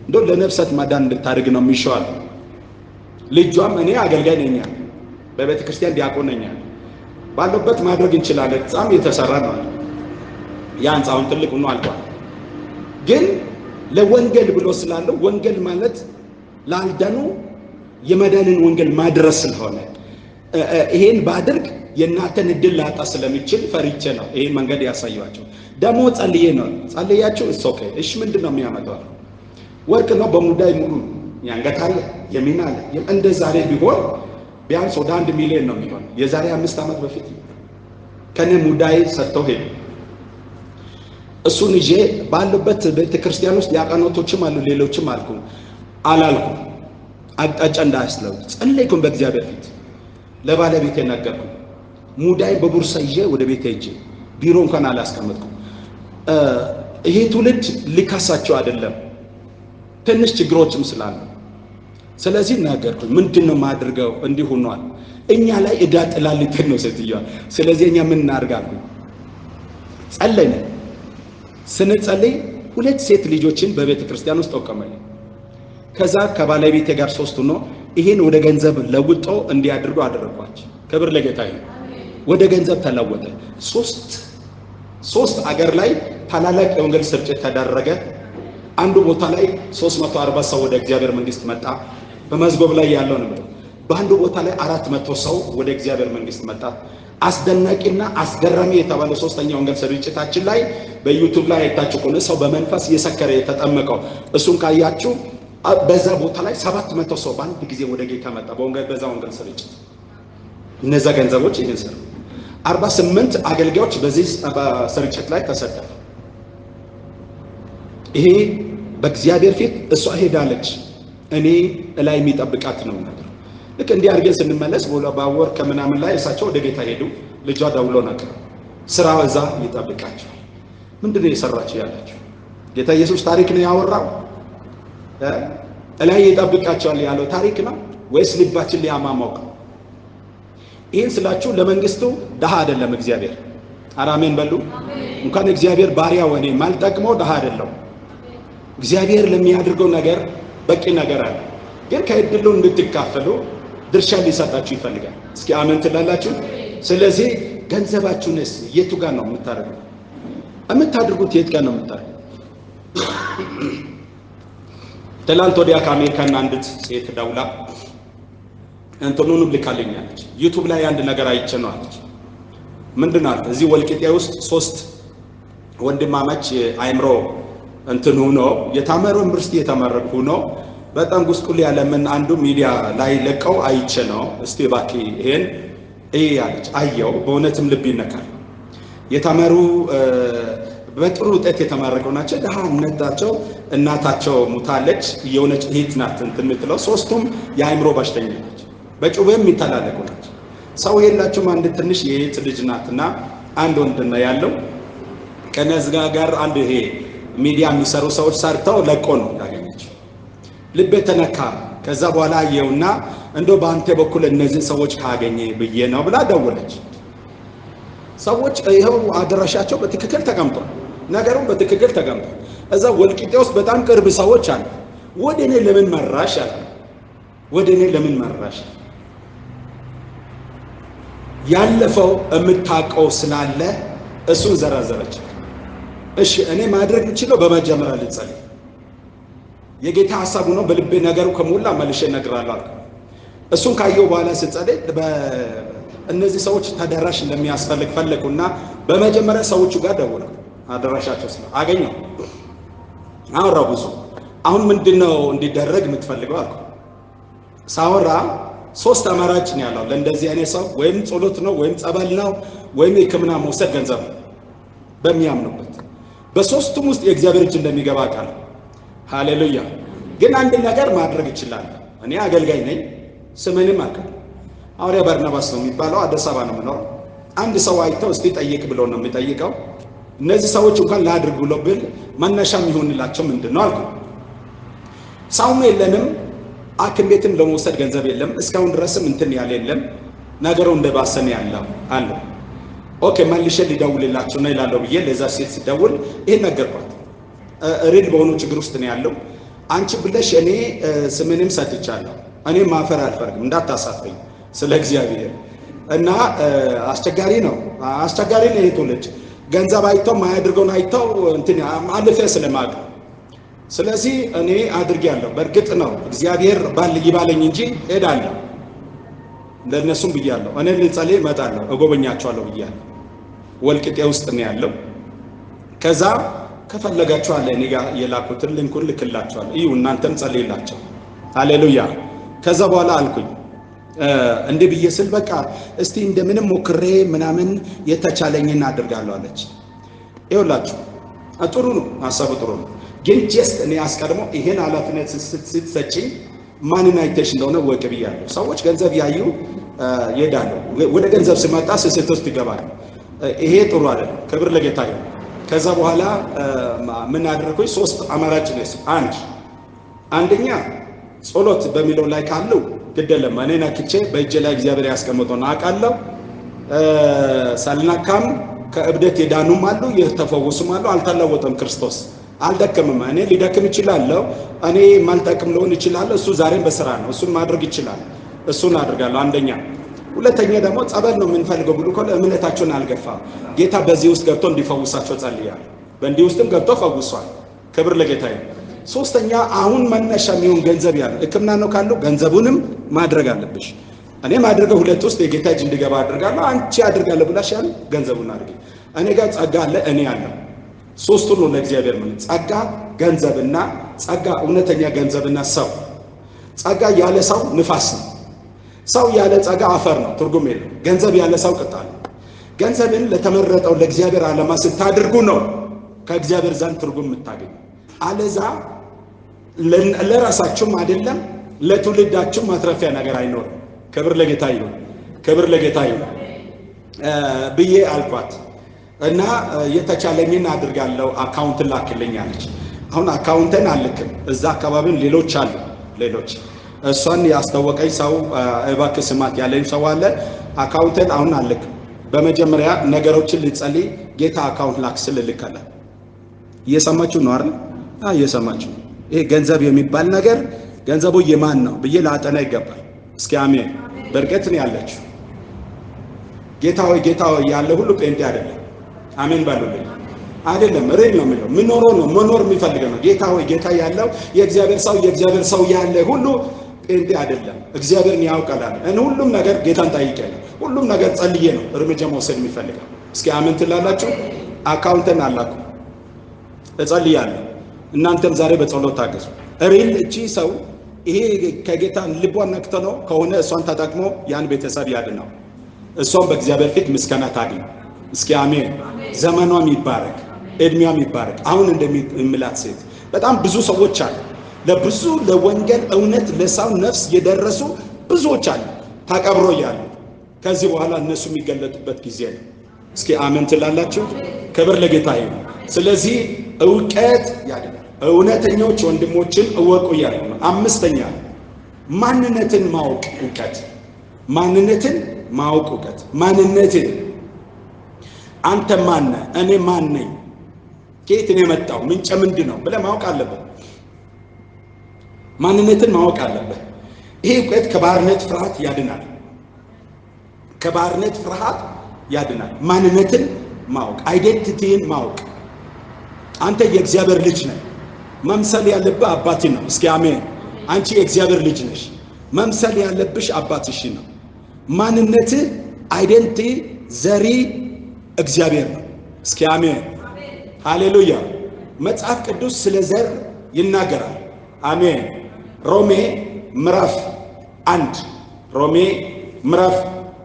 እንደው ለነፍሳት ማዳን እንድታደርግ ነው የሚሻል። ልጇም እኔ አገልጋይ ነኝ በቤተ ክርስቲያን ዲያቆን ነኝ ባለበት ማድረግ እንችላለን። ህንጻም የተሰራ ነው። ያ ህንጻውን ትልቅ ነው አልቋል። ግን ለወንጌል ብሎ ስላለው ወንጌል ማለት ላልዳኑ የመዳንን ወንጌል ማድረስ ስለሆነ ይሄን ባድርግ የእናንተን እድል ላጣ ስለሚችል ፈሪቼ ነው ይሄን መንገድ ያሳየኋቸው። ደግሞ ጸልዬ ነው ጸልያችሁ እሱ ኦኬ እሺ ምንድነው የሚያመጣው? ወርቅ ነው በሙዳይ ሙሉ ያንገት አለ የሚና አለ። እንደ ዛሬ ቢሆን ቢያንስ ወደ 1 ሚሊዮን ነው የሚሆን። የዛሬ 5 ዓመት በፊት ከነ ሙዳይ ሰጥተው ሄዱ። እሱን ይዤ ባሉበት ቤተክርስቲያን ውስጥ ያቀኖቶችም አሉ ሌሎችም አላልኩም። አቅጣጫ እንዳያስለው ጸለይኩም በእግዚአብሔር ፊት ለባለቤቴ ነገርኩ። ሙዳይ በቡርሳ ይዤ ወደ ቤቴ ሄጄ ቢሮ እንኳን አላስቀመጥኩም። ይሄ ትውልድ ሊካሳቸው አይደለም ትንሽ ችግሮችም ስላሉ ስለዚህ ነገርኩ። ምንድነው ማድርገው? እንዲህ ሆኗል። እኛ ላይ እዳ ጥላልተን ነው ሴትዮዋ። ስለዚህ እኛ ምን እናርጋለን? ጸለይን። ስንጸልይ 2 ሴት ልጆችን በቤተ ክርስቲያን ውስጥ ተቀመጠ። ከዛ ከባለቤቴ ጋር 3 ነው ይሄን ወደ ገንዘብ ለውጦ እንዲያድርጉ አደረኳቸው። ክብር ለጌታ ይሁን። ወደ ገንዘብ ተለወጠ። 3 አገር ላይ ታላላቅ የወንጌል ስርጭት ተደረገ። አንዱ ቦታ ላይ 340 ሰው ወደ እግዚአብሔር መንግስት መጣ። በመዝገብ ላይ ያለው ነው። በአንዱ ቦታ ላይ 400 ሰው ወደ እግዚአብሔር መንግስት መጣ። አስደናቂና አስገራሚ የተባለ ሶስተኛ ወንጌል ስርጭታችን ላይ በዩቲዩብ ላይ አይታችሁ ከሆነ ሰው በመንፈስ እየሰከረ የተጠመቀው እሱን ካያችሁ በዛ ቦታ ላይ 700 ሰው በአንድ ጊዜ ወደ ጌታ መጣ። በዛ ወንጌል ስርጭት እነዛ ገንዘቦች ይህን ሰሩ። 48 አገልጋዮች በዚህ ስርጭት ላይ ተሰደፉ። ይሄ በእግዚአብሔር ፊት እሷ ሄዳለች፣ እኔ ላይ የሚጠብቃት ነው ነገር። ልክ እንዲህ አድርገን ስንመለስ በወር ከምናምን ላይ እሳቸው ወደ ጌታ ሄዱ። ልጇ ደውሎ ነገር ስራ እዛ ይጠብቃቸው። ምንድን ነው የሰራችው ያላችሁ? ጌታ ኢየሱስ ታሪክ ነው ያወራው? ላይ ይጠብቃቸዋል ያለው ታሪክ ነው ወይስ ልባችን ሊያማማው? ይህን ስላችሁ ለመንግስቱ ድሃ አይደለም እግዚአብሔር። አሜን በሉ። እንኳን እግዚአብሔር ባሪያ ወኔ ማልጠቅመው ድሃ አይደለም። እግዚአብሔር ለሚያደርገው ነገር በቂ ነገር አለ። ግን ከእድሉ እንድትካፈሉ ድርሻ ሊሰጣችሁ ይፈልጋል። እስኪ አሜን ትላላችሁ? ስለዚህ ገንዘባችሁንስ የቱ ጋር ነው የምታደርጉት? የት ጋር ነው የምታደርጉት? ትላንት ወዲያ ከአሜሪካን አንዲት ሴት ደውላ እንትኑን ልካልኛለች። ዩቲዩብ ላይ አንድ ነገር አይቼ ነው አለች። ምንድን ነው? እዚህ ወልቂጤ ውስጥ 3 ወንድማማች አይምሮ እንትን ሆኖ የተማሩ ዩኒቨርሲቲ የተመረቁ ነው በጣም ጉስቁል ያለ ምን አንዱ ሚዲያ ላይ ለቀው አይቼ ነው። እስቲ እባክህ ይሄን ያለች አየው። በእውነትም ልብ ይነካል። የተማሩ በጥሩ ውጤት የተመረቁ ናቸው። ድሃነታቸው እናታቸው ሙታለች፣ የሆነች እህት ናት እንትን የምትለው። 3ቱም የአይምሮ በሽተኛ ናቸው፣ በጩቤም የሚተላለቁ ናቸው። ሰው የላችሁም። አንድ ትንሽ የእህት ልጅ ናትና አንድ ወንድ ነው ያለው። ከነዚህ ጋር አንድ ይሄ ሚዲያ የሚሰሩ ሰዎች ሰርተው ለቆ ነው ያገኘችው። ልቤ ተነካ። ከዛ በኋላ አየውና እንደው በአንተ በኩል እነዚህን ሰዎች ካገኘ ብዬ ነው ብላ ደወለች። ሰዎች ይኸው አድራሻቸው በትክክል ተቀምጧል፣ ነገሩን በትክክል ተቀምጧል። እዛ ወልቂጤ ውስጥ በጣም ቅርብ ሰዎች አሉ። ወደ እኔ ለምን መራሽ አለ። ወደ እኔ ለምን መራሽ? ያለፈው የምታውቀው ስላለ እሱን ዘረዘረች። እሺ እኔ ማድረግ የምችለው በመጀመሪያ ልጸልይ፣ የጌታ ሐሳቡ ነው በልቤ ነገሩ ከሞላ መልሼ እነግራለሁ አልኩ። እሱን ካየው በኋላ ስጸልይ እነዚህ ሰዎች ተደራሽ እንደሚያስፈልግ ፈለኩና በመጀመሪያ ሰዎቹ ጋር ደወልኩ። አደራሻቸው ስለ አገኘው አወራሁ ብዙ። አሁን ምንድነው እንዲደረግ የምትፈልገው አልኩ። ሳወራ 3 አማራጭ ነው ያለው ለእንደዚህ አይነት ሰው። ወይም ጸሎት ነው፣ ወይም ጸበል ነው፣ ወይም ሕክምና መውሰድ ገንዘብ ነው በሚያምኑበት። በ3ቱም ውስጥ የእግዚአብሔር እጅ እንደሚገባ ቃል ሃሌሉያ። ግን አንድ ነገር ማድረግ እችላለሁ። እኔ አገልጋይ ነኝ፣ ስምንም አውቃለሁ። ሐዋርያ በርናባስ ነው የሚባለው፣ አዲስ አበባ ነው የምኖረው። አንድ ሰው አይተው እስቲ ጠይቅ ብሎ ነው የሚጠይቀው። እነዚህ ሰዎች እንኳን ላድርግ ብሎ ብል መነሻ የሚሆንላቸው ምንድን ነው አልኩ። ሰውም የለንም፣ ሐኪም ቤትም ለመውሰድ ገንዘብ የለም፣ እስካሁን ድረስም እንትን ያለ የለም። ነገሩ እንደባሰነ ያለው አለ። ኦኬ መልሼ ሊደውልላቸው ነው ይላለው ብዬ ለዛ ሴት ሲደውል ይሄን ነገርኳት። ሪል በሆኑ ችግር ውስጥ ነው ያለው። አንቺ ብለሽ እኔ ስምንም ሰጥቻለሁ፣ እኔ ማፈር አልፈርግም፣ እንዳታሳፍኝ ስለ እግዚአብሔር እና አስቸጋሪ ነው የትውልድ ገንዘብ አይተው ማያድርገውን አይተው እንትን አለፈ ስለማቅ። ስለዚህ እኔ አድርጌያለሁ። በእርግጥ ነው እግዚአብሔር ይባለኝ እንጂ ሄዳለሁ፣ ለነሱም ብያለሁ። እኔ ልጸልይ እመጣለሁ፣ እጎበኛቸዋለሁ ብያለሁ። ወልቂጤ ውስጥ ነው ያለው። ከዛ ከፈለጋችሁ አለ እኔ ጋር የላኩትን ሊንኩን ልክላችኋለሁ፣ እዩ እናንተም ጸልይላቸው። ሃሌሉያ። ከዛ በኋላ አልኩኝ እንደ ብዬ ስል በቃ እስቲ እንደምንም ሞክሬ ምናምን የተቻለኝን አድርጋለሁ አለች። ይኸውላችሁ ጥሩ ነው ሐሳቡ ጥሩ ነው፣ ግን ጀስት እኔ አስቀድሞ ይሄን ኃላፊነት ስትሰጪኝ ማንን አይተሽ እንደሆነ ወቅ ብያለሁ። ሰዎች ገንዘብ ያዩ ይሄዳሉ። ወደ ገንዘብ ሲመጣ ስህተት ውስጥ ይገባሉ። ይሄ ጥሩ አይደለም። ክብር ለጌታ ይሁን። ከዛ በኋላ ምን አደረኩኝ? 3 አማራጭ ነው። አንደኛ ጸሎት በሚለው ላይ ካለው ግደለም እኔ ነክቼ በእጄ ላይ እግዚአብሔር ያስቀመጠውን አውቃለሁ። ሳልናካም ከእብደት የዳኑም አሉ፣ የተፈወሱም አሉ። አልተለወጠም ክርስቶስ፣ አልደከምም። እኔ ሊደክም ይችላለሁ፣ እኔ ማልጠቅም ልሆን ይችላለሁ። እሱ ዛሬም በስራ ነው፣ እሱን ማድረግ ይችላል። እሱን አድርጋለሁ። አንደኛ። ሁለተኛ ደግሞ ጸበል ነው የምንፈልገው ብሎ ከሆነ እምነታቸውን አልገፋም። ጌታ በዚህ ውስጥ ገብቶ እንዲፈውሳቸው ጸልያለሁ። በእንዲህ ውስጥም ገብቶ ፈውሷል። ክብር ለጌታ ይሁን። ሶስተኛ አሁን መነሻ የሚሆን ገንዘብ ያለው ሕክምና ነው ካለው ገንዘቡንም ማድረግ አለብሽ። እኔ ማድረገው ሁለት ውስጥ የጌታ እጅ እንዲገባ አድርጋለሁ። አንቺ አድርጋለሁ ብላሽ ያለ ገንዘቡን አድርጊ። እኔ ጋር ጸጋ አለ፣ እኔ አለው። ሶስቱ ነው ለእግዚአብሔር ምን ጸጋ፣ ገንዘብና ጸጋ፣ እውነተኛ ገንዘብና ሰው። ጸጋ ያለ ሰው ንፋስ ነው። ሰው ያለ ጸጋ አፈር ነው፣ ትርጉም የለው። ገንዘብ ያለ ሰው ቅጣል ነው። ገንዘብን ለተመረጠው ለእግዚአብሔር ዓላማ ስታድርጉ ነው ከእግዚአብሔር ዘንድ ትርጉም የምታገኙ። አለዛ ለራሳችሁም አይደለም ለትውልዳችሁ ማትረፊያ ነገር አይኖርም። ክብር ለጌታ ይሁን፣ ክብር ለጌታ ይሁን ብዬ አልኳት እና የተቻለኝን አድርጋለሁ። አካውንት ላክልኝ አለች። አሁን አካውንትን አልክም፣ እዛ አካባቢን ሌሎች አሉ። ሌሎች እሷን ያስታወቀኝ ሰው እባክህ ስማት ያለኝ ሰው አለ። አካውንትን አሁን አልክም። በመጀመሪያ ነገሮችን ልጸልይ ጌታ አካውንት ላክ ስል ልከለ። እየሰማችሁ ነው አይደል? እየሰማችሁ። ይሄ ገንዘብ የሚባል ነገር ገንዘቡ የማን ነው ብዬ ላጠና ይገባል። እስኪ አሜን። በርቀት ነው ያለችው። ጌታ ሆይ ያለ ሁሉ ጴንጤ አይደለም። አሜን ባሉልኝ። አይደለም ሬል ነው የሚለው ምኖረው ነው መኖር የሚፈልገው ነው። ጌታ ሆይ ጌታ ያለው የእግዚአብሔር ሰው ያለ ሁሉ ጴንጤ አይደለም። እግዚአብሔርን ያውቃል። እኔ ሁሉም ነገር ጌታን ጠይቄያለሁ። ሁሉም ነገር ጸልዬ ነው እርምጃ መውሰድ የሚፈልገው። እስኪ አሜን ትላላችሁ። አካውንትን አላኩ እጸልያለሁ። እናንተም ዛሬ በጸሎት ታገዙ። ሪል እቺ ሰው ይሄ ከጌታ ልቧን ነክቶ ነው ከሆነ እሷን ተጠቅሞ ያን ቤተሰብ ያድነው። እሷም በእግዚአብሔር ፊት ምስጋና ታግኝ። እስኪ አሜን። ዘመኗም ይባረክ፣ እድሜዋም ይባረክ። አሁን እንደሚላት ሴት በጣም ብዙ ሰዎች አሉ። ለብዙ ለወንጌል እውነት ለሰው ነፍስ የደረሱ ብዙዎች አሉ ተቀብሮ ያሉ። ከዚህ በኋላ እነሱ የሚገለጡበት ጊዜ ነው። እስኪ አሜን ትላላችሁ። ክብር ለጌታ ይሁን። ስለዚህ እውቀት ያድናል። እውነተኞች ወንድሞችን እወቁ ያለ ነው። አምስተኛ ማንነትን ማወቅ እውቀት። ማንነትን ማወቅ እውቀት። ማንነትን አንተ ማን ነህ? እኔ ማን ነኝ? ከየት ነው የመጣው? ምንጭ ምንድን ነው ብለህ ማወቅ አለበት። ማንነትን ማወቅ አለበት። ይሄ እውቀት ከባርነት ፍርሃት ያድናል። ከባርነት ፍርሃት ያድናል። ማንነትን ማወቅ፣ አይዴንቲቲን ማወቅ። አንተ የእግዚአብሔር ልጅ ነህ። መምሰል ያለብህ አባትህ ነው። እስኪ አሜን። አንቺ የእግዚአብሔር ልጅ ነሽ። መምሰል ያለብሽ አባትሽ ነው። ማንነትህ አይዴንቲቲ ዘሪ እግዚአብሔር ነው። እስኪ አሜን ሃሌሉያ። መጽሐፍ ቅዱስ ስለ ዘር ይናገራል። አሜን። ሮሜ ምዕራፍ 1 ሮሜ ምዕራፍ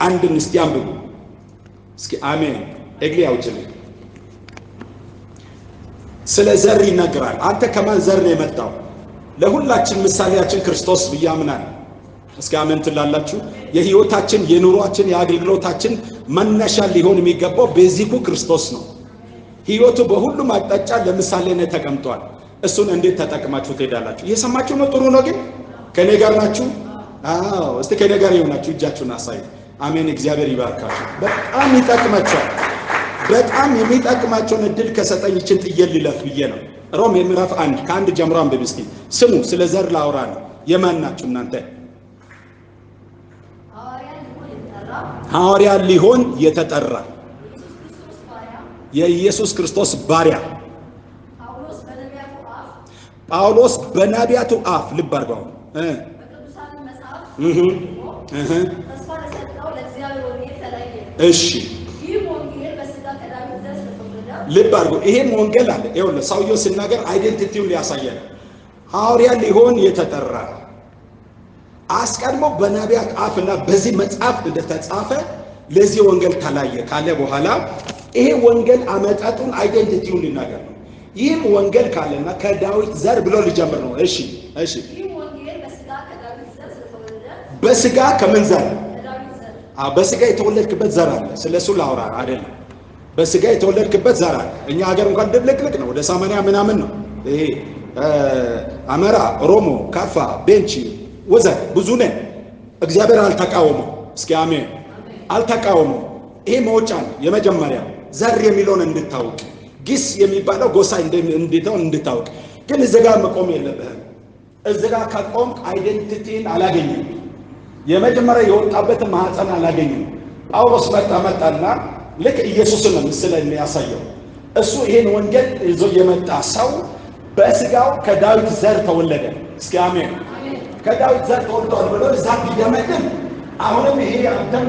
1 እስቲ አንብቡ። እስኪ አሜን። እግሊ አውጭልኝ። ስለ ዘር ይናገራል። አንተ ከማን ዘር ነው የመጣው? ለሁላችን ምሳሌያችን ክርስቶስ ብዬ አምናለሁ። እስኪ አሜን ትላላችሁ። የህይወታችን የኑሯችን የአገልግሎታችን መነሻ ሊሆን የሚገባው ቤዚኩ ክርስቶስ ነው። ህይወቱ በሁሉም አቅጣጫ ለምሳሌነት ተቀምጧል። እሱን እንዴት ተጠቅማችሁ ትሄዳላችሁ? እየሰማችሁ ነው? ጥሩ ነው። ግን ከኔ ጋር ናችሁ? አዎ። እስቲ ከኔ ጋር ይሆናችሁ እጃችሁን አሳዩ። አሜን። እግዚአብሔር ይባርካችሁ። በጣም ይጠቅማችኋል። በጣም የሚጠቅማቸውን እድል ከሰጠኝ ይችን ጥየል ሊለፍ ብዬ ነው። ሮሜ ምዕራፍ 1 ከ1 ጀምሮ አንብቡ እስቲ። ስሙ። ስለ ዘር ላውራ ነው። የማን ናችሁ እናንተ? ሐዋርያ ሊሆን የተጠራ የኢየሱስ ክርስቶስ ባሪያ ጳውሎስ በነቢያቱ አፍ ልብ አድርገው እሺ ልብ አድርገው። ይሄም ወንጌል አለ። ይኸውልህ ሰውየው ሲናገር አይዴንቲቲውን ሊያሳየን ሐዋርያ ሊሆን የተጠራ አስቀድሞ በነቢያት አፍና በዚህ መጽሐፍ እንደተጻፈ ለዚህ ወንጌል ተላየ ካለ በኋላ ይሄ ወንጌል አመጣጡን አይዴንቲቲውን ሊናገር ነው። ይህም ወንጌል ካለና ከዳዊት ዘር ብሎ ሊጀምር ነው። እሺ በስጋ ከምን ዘር? በስጋ የተወለድክበት ዘር አለ። ስለሱ ላውራ አይደለም። በስጋ የተወለድክበት ዘር አለ። እኛ ሀገር እንኳን ድብልቅልቅ ነው። ወደ 80 ምናምን ነው። ይሄ አማራ፣ ኦሮሞ፣ ካፋ፣ ቤንቺ ወዘተ ብዙ ነን። እግዚአብሔር አልተቃወመው። እስኪ አሜን። አልተቃወመው። ይሄ መውጫ ነው። የመጀመሪያ ዘር የሚለውን እንድታውቅ ግስ የሚባለው ጎሳ እንዴተው እንድታውቅ። ግን እዚህ ጋር መቆም የለብህም። እዚህ ጋር ከቆምክ አይዴንቲቲን አላገኘም። የመጀመሪያ የወጣበትን ማህፀን አላገኘም። ጳውሎስ መጣና ልክ ኢየሱስን ነው ምስል የሚያሳየው። እሱ ይሄን ወንጌል ይዞ የመጣ ሰው በስጋው ከዳዊት ዘር ተወለደ። እስኪ አሜን። ከዳዊት ዘር ተወልዷል ብሎ እዛ ቢደመድም አሁንም ይሄ አንተም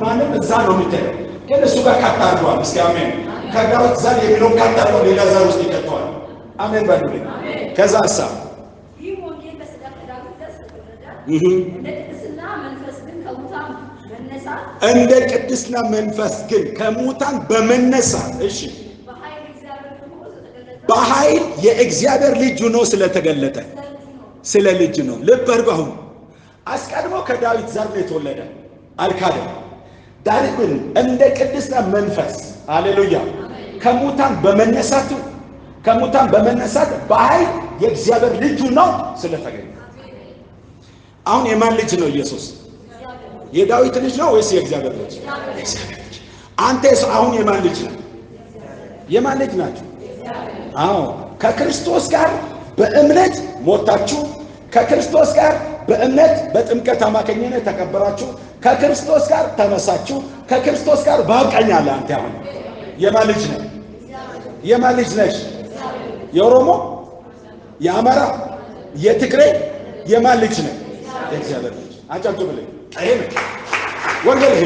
ማንም እዛ ነው የሚታየው፣ ግን እሱ ጋር ካት አድርጓል። እስኪ አሜን። ከዳዊት ዘር የሚለው ካት አድርጎ ሌላ ዘር ውስጥ ይከተዋል። አሜን በሉልኝ። ከዛ ሐሳብ ይህ ወንጌል በሥጋ ከዳዊት ዘር ስለተወለደ እንደ ቅድስና መንፈስ ግን ከሙታን በመነሳት እሺ በኃይል የእግዚአብሔር ልጅ ሆኖ ስለተገለጠ ስለ ልጅ ነው። ልብ አድርጉ። አሁን አስቀድሞ ከዳዊት ዘር ነው የተወለደ አልካደም። ዳዊት ግን እንደ ቅድስና መንፈስ ሃሌሉያ ከሙታን በመነሳት በኃይል የእግዚአብሔር ልጅ ሆኖ ስለተገለጠ። አሁን የማን ልጅ ነው ኢየሱስ? የዳዊት ልጅ ነው ወይስ የእግዚአብሔር ልጅ? የእግዚአብሔር ልጅ። አንተስ አሁን የማን ልጅ ነው? የማን ልጅ ናችሁ? አዎ ከክርስቶስ ጋር በእምነት ሞታችሁ፣ ከክርስቶስ ጋር በእምነት በጥምቀት አማካኝነት ተቀበራችሁ፣ ከክርስቶስ ጋር ተነሳችሁ፣ ከክርስቶስ ጋር በአብ ቀኝ አለ። አንተ አሁን የማን ልጅ ነህ? የማን ልጅ ነሽ? የኦሮሞ፣ የአማራ፣ የትግሬ የማን ልጅ ነህ? የእግዚአብሔር ልጅ። አጨብጭብልኝ። ይሄ ወንጌል ይሄ።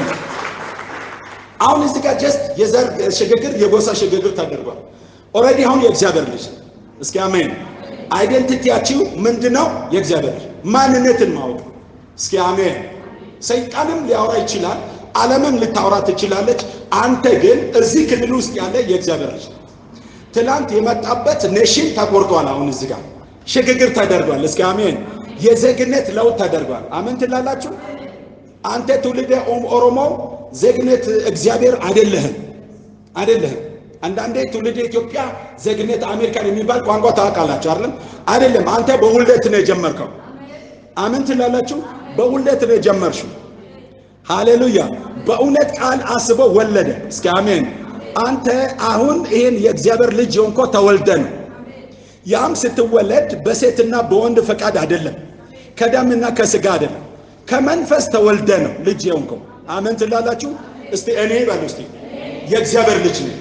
አሁን እዚህ ጋር ጀስት የዘር ሽግግር የጎሳ ሽግግር ተደርጓል። ኦልሬዲ አሁን የእግዚአብሔር ልጅ። እስኪ አሜን። አይደንቲቲያችሁ ምንድነው? የእግዚአብሔር ልጅ። ማንነትን ማወቅ። እስኪ አሜን። ሰይጣንም ሊያወራ ይችላል፣ ዓለምም ልታወራ ትችላለች። አንተ ግን እዚህ ክልል ውስጥ ያለ የእግዚአብሔር ልጅ። ትላንት የመጣበት ኔሽን ተቆርጧል። አሁን እዚህ ጋር ሽግግር ተደርጓል። እስኪ አሜን። የዜግነት ለውጥ ተደርጓል። አሜን ትላላችሁ? አንተ ትውልደ ኦሮሞ ዜግነት እግዚአብሔር አይደለህም። አንዳንዴ ትውልደ ኢትዮጵያ ዜግነት አሜሪካን የሚባል ቋንቋ ታውቃላችሁ አይደለም? አይደለም። አንተ በውልደት ነው የጀመርከው። አሜን ትላላችሁ? በውልደት ነው የጀመርሽው። ሃሌሉያ። በእውነት ቃል አስቦ ወለደ። እስኪ አሜን። አንተ አሁን ይሄን የእግዚአብሔር ልጅ የሆንከው ተወልደ ነው። ያም ስትወለድ በሴትና በወንድ ፈቃድ አይደለም፣ ከደምና ከስጋ አይደለም፣ ከመንፈስ ተወልደ ነው ልጅ የሆንከው። አሜን ትላላችሁ? እስቲ እኔ በሉ እስቲ የእግዚአብሔር ልጅ ነኝ።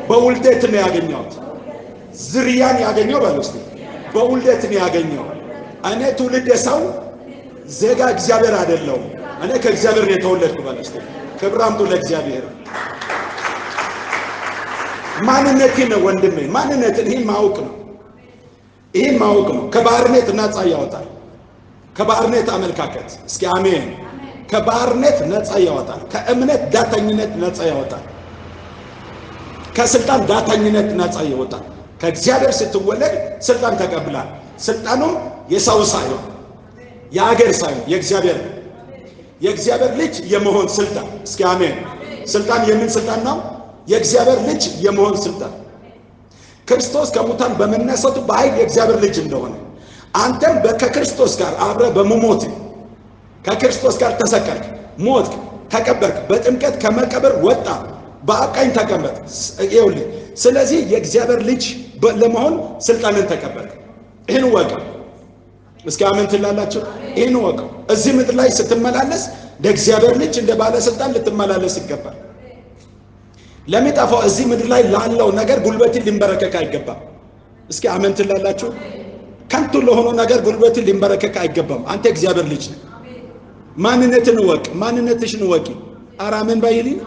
በውልደት ነው ያገኘሁት። ዝርያን ያገኘው በሉ እስቲ በውልደት ነው ያገኘው። እኔ ትውልደ ሰው ዜጋ እግዚአብሔር አይደለሁም። እኔ ከእግዚአብሔር ነው የተወለድኩ በሉ እስቲ። ክብር አምጡ ለእግዚአብሔር። ማንነቴን ነው ወንድሜ፣ ማንነትን ይህን ማወቅ ነው። ይህን ማወቅ ነው። ከባርነት ነፃ ያወጣል። ከባርነት አመለካከት እስኪ አሜን። ከባርነት ነፃ ያወጣል። ከእምነት ዳተኝነት ነፃ ያወጣል። ከስልጣን ዳተኝነት ነፃ ያወጣል። ከእግዚአብሔር ስትወለድ ስልጣን ተቀብላል። ስልጣኑም የሰው ሳይሆን የአገር ሳይሆን የእግዚአብሔር ልጅ የመሆን ስልጣን። እስኪ አሜን። ስልጣን የምን ስልጣን ነው? የእግዚአብሔር ልጅ የመሆን ስልጣን። ክርስቶስ ከሙታን በመነሳቱ በኃይል የእግዚአብሔር ልጅ እንደሆነ አንተም ከክርስቶስ ጋር አብረ በመሞት ከክርስቶስ ጋር ተሰቀልክ፣ ሞትክ፣ ተቀበርክ፣ በጥምቀት ከመቀበር ወጣ፣ በአብ ቀኝ ተቀመጥ። ይኸውልህ፣ ስለዚህ የእግዚአብሔር ልጅ ለመሆን ስልጣንን ተቀበልክ። ይህን ወቀው። እስኪ አሜን ትላላችሁ? ይህን ወቀው። እዚህ ምድር ላይ ስትመላለስ ለእግዚአብሔር ልጅ እንደ ባለስልጣን ልትመላለስ ይገባል። ለሚጠፋው እዚህ ምድር ላይ ላለው ነገር ጉልበትን ሊንበረከክ አይገባም። እስኪ አሜን ትላላችሁ? ከንቱ ለሆነው ነገር ጉልበትን ሊንበረከክ አይገባም። አንተ እግዚአብሔር ልጅ ነህ። ማንነትን ወቅ፣ ማንነትሽን ወቂ። ኧረ አሜን ባይልኝ።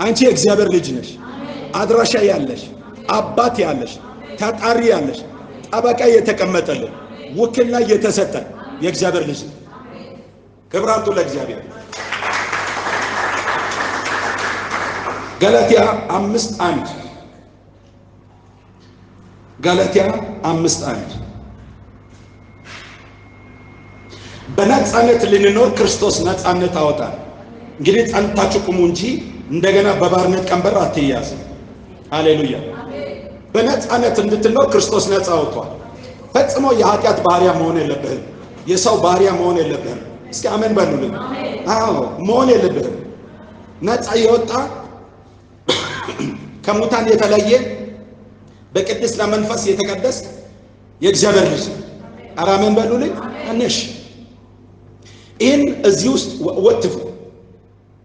አንቺ የእግዚአብሔር ልጅ ነሽ። አድራሻ ያለሽ፣ አባት ያለሽ፣ ተጣሪ ያለሽ፣ ጠበቃ የተቀመጠልን፣ ውክልና የተሰጠ የእግዚአብሔር ልጅ ነሽ። ክብር አምጡ ለእግዚአብሔር። ገላትያ 5:1 ገላትያ 5:1 በነፃነት ልንኖር ክርስቶስ ነፃነት አወጣን። እንግዲህ ጸንታችሁ ቁሙ እንጂ እንደገና በባርነት ቀንበር አትያዙ። ሃሌሉያ። በነፃነት እንድትኖር ክርስቶስ ነፃ አውጥቷል። ፈጽሞ የኃጢአት ባሪያ መሆን የለብህም። የሰው ባሪያ መሆን የለብህም። እስኪ አሜን በሉልኝ። አዎ መሆን የለብህም። ነፃ የወጣ ከሙታን የተለየ በቅድስና መንፈስ የተቀደስ የእግዚአብሔር ልጅ። ኧረ አሜን በሉልኝ። እነሽ ይህን እዚህ ውስጥ ወትፉ፣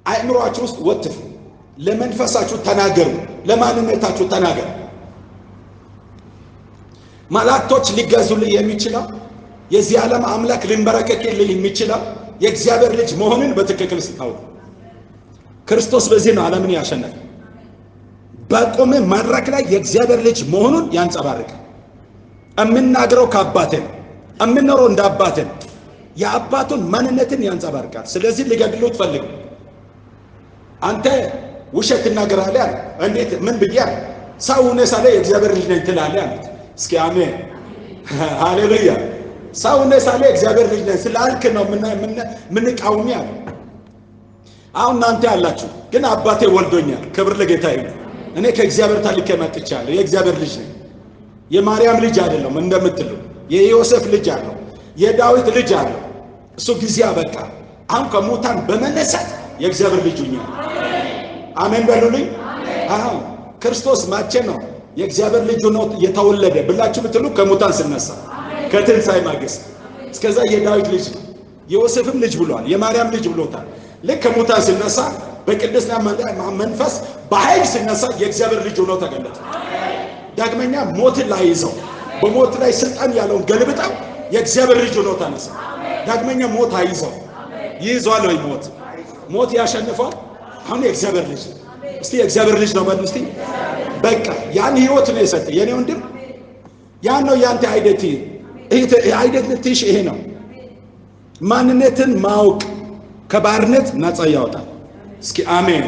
አእምሮአችሁ ውስጥ ወትፉ። ለመንፈሳችሁ ተናገሩ፣ ለማንነታችሁ ተናገሩ። መላእክቶች ሊገዙልህ የሚችለው የዚህ ዓለም አምላክ ሊንበረከክልህ የሚችለው የእግዚአብሔር ልጅ መሆንን በትክክል ስታውቅ። ክርስቶስ በዚህ ነው ዓለምን ያሸነፈ። በቆመ መድረክ ላይ የእግዚአብሔር ልጅ መሆኑን ያንጸባርቅ። እምናገረው ከአባቴ ነው፣ እምኖረው እንደ አባቴ ነው። የአባቱን ማንነትን ያንጸባርቃል። ስለዚህ ሊገድሉት ፈልግ። አንተ ውሸት ትናገራለህ አለ። እንዴት? ምን ብያለሁ? ሰው ሆነህ ሳለ የእግዚአብሔር ልጅ ነኝ ትላለህ አሉት። እስኪ አሜን ሃሌሉያ። ሰው ሆነህ ሳለ የእግዚአብሔር ልጅ ነኝ ስላልክ ነው ምንቃወም ያለ። አሁን እናንተ ያላችሁ ግን አባቴ ወልዶኛል። ክብር ለጌታ ይሁን። እኔ ከእግዚአብሔር ታልኬ መጥቻለሁ። የእግዚአብሔር ልጅ ነኝ። የማርያም ልጅ አይደለም እንደምትሉ፣ የዮሴፍ ልጅ አለው፣ የዳዊት ልጅ አለው። እሱ ጊዜ አበቃ። አሁን ከሙታን በመነሳት የእግዚአብሔር ልጅ ሆኛል። አሜን በሉልኝ። አዎ ክርስቶስ ማቼ ነው የእግዚአብሔር ልጅ ሆኖ የተወለደ ብላችሁ ብትሉ ከሙታን ስነሳ ከትንሣኤ ማግስት። እስከዛ የዳዊት ልጅ ነው፣ የዮሴፍም ልጅ ብሏል፣ የማርያም ልጅ ብሎታል። ልክ ከሙታን ሲነሳ በቅድስና መንፈስ በኃይል ሲነሳ የእግዚአብሔር ልጅ ሆኖ ተገለጠ። ዳግመኛ ሞትን ላይ ይዘው በሞት ላይ ስልጣን ያለውን ገልብጠው የእግዚአብሔር ልጅ ሆኖ ተነሳ። ዳግመኛ ሞት አይዘው ይይዟል ወይ? ሞት ያሸንፈዋል። አሁን የእግዚአብሔር ልጅ እስቲ የእግዚአብሔር ልጅ ነው በል እስቲ። በቃ ያን ህይወት ነው የሰጠ የኔ ወንድም። ያን ነው ያንተ አይደንቲቲ ይሄ ነው። ማንነትን ማወቅ ከባርነት ነፃ ያወጣል። እስኪ አሜን።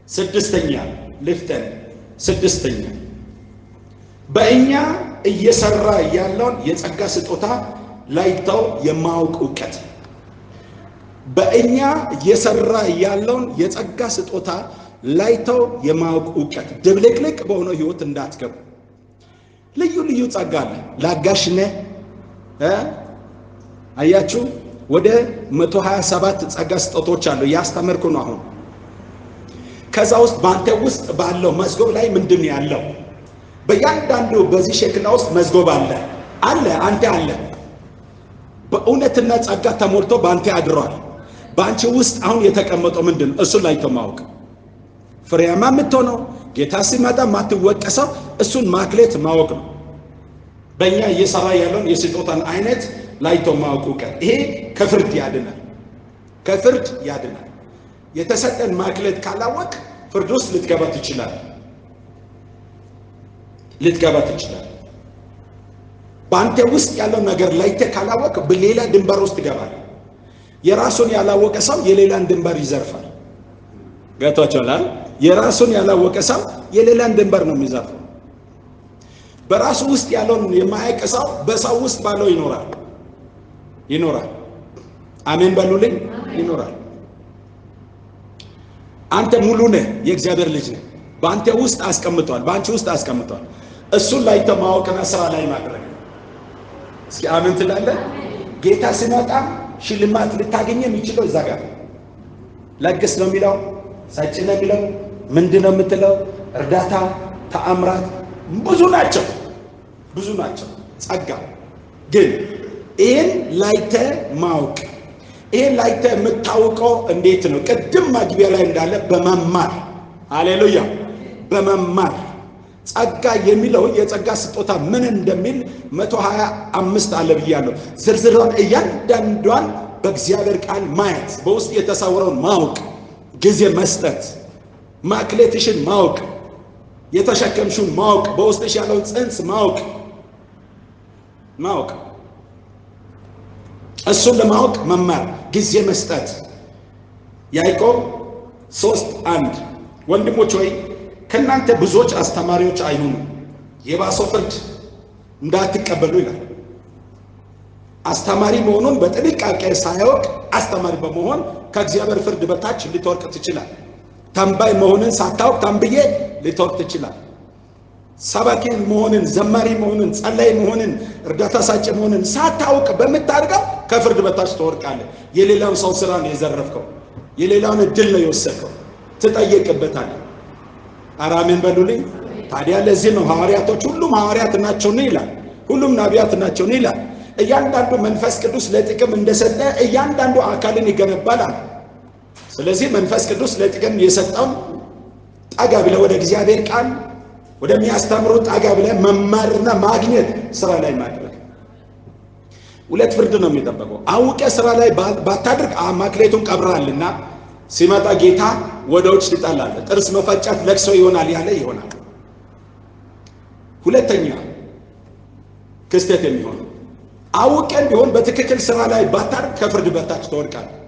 ስድስተኛ ልፍተን። ስድስተኛ በእኛ እየሰራ ያለውን የጸጋ ስጦታ ላይተው የማወቅ ዕውቀት። በእኛ እየሰራ ያለውን የጸጋ ስጦታ ላይተው የማወቅ ዕውቀት። ድብልቅልቅ በሆነው ህይወት እንዳትገቡ። ልዩ ልዩ ጸጋ አለ። ላጋሽነ አያችሁ ወደ 127 ጸጋ ስጦታዎች አሉ። ያስተምርኩ ነው አሁን። ከዛ ውስጥ በአንተ ውስጥ ባለው መዝገብ ላይ ምንድን ያለው? በእያንዳንዱ በዚህ ሸክላ ውስጥ መዝገብ አለ። አንተ አለ። በእውነትና ጸጋ ተሞልቶ በአንተ አድሯል። በአንቺ ውስጥ አሁን የተቀመጠው ምንድን ነው? እሱን ላይቶ ማወቅ። ፍሬያማ የምትሆነው ጌታ ሲመጣ ማትወቀሰው እሱን ማክሌት ማወቅ ነው። በእኛ እየሰራ ያለውን የስጦታን አይነት ላይቶ ማወቅ ዕውቀት። ይሄ ከፍርድ ያድናል። ከፍርድ ያድናል። የተሰጠን ማክሌት ካላወቅ ፍርድ ውስጥ ልትገባ ትችላለህ። በአንተ ውስጥ ያለው ነገር ላይተ ካላወቅ በሌላ ድንበር ውስጥ ትገባለህ። የራሱን ያላወቀ ሰው የሌላን ድንበር ይዘርፋል። ገብቷችኋል? የራሱን ያላወቀ ሰው የሌላን ድንበር ነው የሚዘርፈው። በራሱ ውስጥ ያለውን የማያውቅ ሰው በሰው ውስጥ ባለው ይኖራል። አሜን በሉልኝ። ይኖራል። አንተ ሙሉ ነህ፣ የእግዚአብሔር ልጅ ነህ። በአንተ ውስጥ አስቀምጧል፣ በአንቺ ውስጥ አስቀምጧል። እሱን ላይተ ማወቅና ስራ ላይ ማድረግ። እስኪ አሜን ትላለህ? ጌታ ሲመጣ ሽልማት ልታገኝ የሚችለው እዛ ጋር ለግስ ነው የሚለው፣ ሰጪ ነው የሚለው፣ ምንድን ነው የምትለው፣ እርዳታ፣ ተአምራት ብዙ ናቸው። ጸጋ ግን ይህን ላይተ ማወቅ። ይህን ላይተ የምታውቀው እንዴት ነው? ቅድም መግቢያ ላይ እንዳለ በመማር ሃሌሉያ፣ በመማር ጸጋ የሚለው የጸጋ ስጦታ ምን እንደሚል 125 አለ ብያለሁ። ዝርዝሯን እያንዳንዷን በእግዚአብሔር ቃል ማየት፣ በውስጥ የተሰወረውን ማወቅ፣ ጊዜ መስጠት፣ ማክሌትሽን ማወቅ፣ የተሸከምሽውን ማወቅ፣ በውስጥሽ ያለውን ጽንስ ማወቅ እሱን ለማወቅ መማር፣ ጊዜ መስጠት። ያዕቆብ 3:1 ወንድሞች ሆይ ከእናንተ ብዙዎች አስተማሪዎች አይሁኑ፣ የባሰው ፍርድ እንዳትቀበሉ ይላል። አስተማሪ መሆኑን በጥንቃቄ ሳያውቅ አስተማሪ በመሆን ከእግዚአብሔር ፍርድ በታች ልትወርቅ ትችላል። ተንባይ መሆንን ሳታውቅ ተንብዬ ልትወርቅ ትችላል። ሰባኪ መሆንን፣ ዘማሪ መሆንን፣ ጸላይ መሆንን፣ እርዳታ ሳጭ መሆንን ሳታውቅ በምታደርገው ከፍርድ በታች ትወርቃለህ። የሌላውን ሰው ስራ ነው የዘረፍከው፣ የሌላውን እድል ነው የወሰድከው፣ ትጠየቅበታለህ። አራሜን በሉልኝ። ታዲያ ለዚህ ነው ሐዋርያቶች ሁሉም ሐዋርያት ናቸው ይላል፣ ሁሉም ነቢያት ናቸው ይላል። እያንዳንዱ መንፈስ ቅዱስ ለጥቅም እንደሰጠ እያንዳንዱ አካልን ይገነባል። ስለዚህ መንፈስ ቅዱስ ለጥቅም የሰጠውን ጠጋ ብለህ ወደ እግዚአብሔር ቃል ወደሚያስተምሩ ጠጋ ብለህ መማርና ማግኘት፣ ስራ ላይ ማድረግ። ሁለት ፍርድ ነው የሚጠበቀው። አውቀ ስራ ላይ ባታድርግ ማክሌቱን ቀብራልና ሲመጣ ጌታ ወደ ውጭ ይጣላል። ጥርስ መፈጨት ለቅሶ ይሆናል ያለ ይሆናል። ሁለተኛ ክስተት የሚሆነው አውቀን ቢሆን በትክክል ስራ ላይ ባታድርግ ከፍርድ በታች ትወድቃለህ።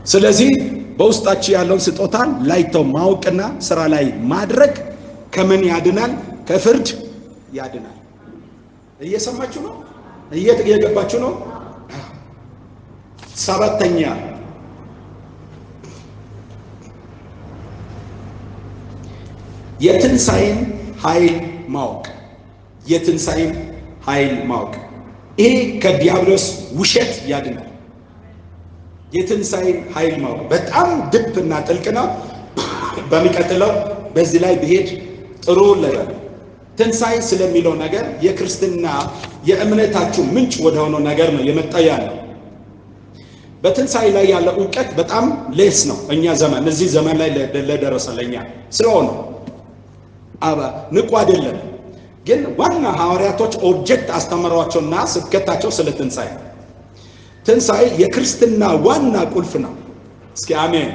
ስለዚህ በውስጣችሁ ያለውን ስጦታን ላይተው ማወቅና ስራ ላይ ማድረግ ከምን ያድናል? ከፍርድ ያድናል። እየሰማችሁ ነው? እየገባችሁ ነው? ሰባተኛ የትንሣኤን ኃይል ማወቅ። የትንሣኤን ኃይል ማወቅ ይሄ ከዲያብሎስ ውሸት ያድናል። የትንሣኤን ኃይል ማወቅ በጣም ድብ እና ጥልቅ ነው። በሚቀጥለው በዚህ ላይ ብሄድ ጥሩ ለበለ ትንሣኤ ስለሚለው ነገር የክርስትና የእምነታችሁ ምንጭ ወደሆነው ነገር ነው የመጣ ያለው። በትንሣኤ ላይ ያለ እውቀት በጣም ሌስ ነው። እኛ ዘመን እዚህ ዘመን ላይ ለደረሰ ለኛ ስለሆነ ንቁ አይደለም። ግን ዋና ሐዋርያቶች ኦብጀክት አስተምሯቸውና ስብከታቸው ስለ ትንሣኤ ትንሣኤ የክርስትና ዋና ቁልፍ ነው። እስኪ አሜን።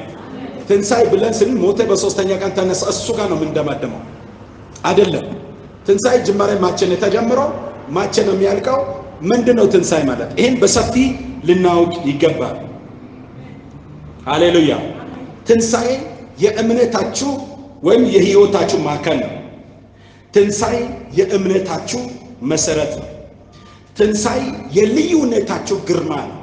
ትንሣኤ ብለን ስንል ሞተ በሶስተኛ ቀን ተነሳ እሱ ጋር ነው የምንደመድመው አይደለም። ትንሣኤ ጅማሬ ማቼ ነው የተጀመረው፣ ማቼ ነው የሚያልቀው? ምንድነው ትንሣኤ ማለት? ይሄን በሰፊ ልናውቅ ይገባል። ሃሌሉያ። ትንሣኤ የእምነታችሁ ወይም የህይወታችሁ ማዕከል ነው። ትንሣኤ የእምነታችሁ መሰረት ነው። ትንሣኤ የልዩነታችሁ ግርማ ነው።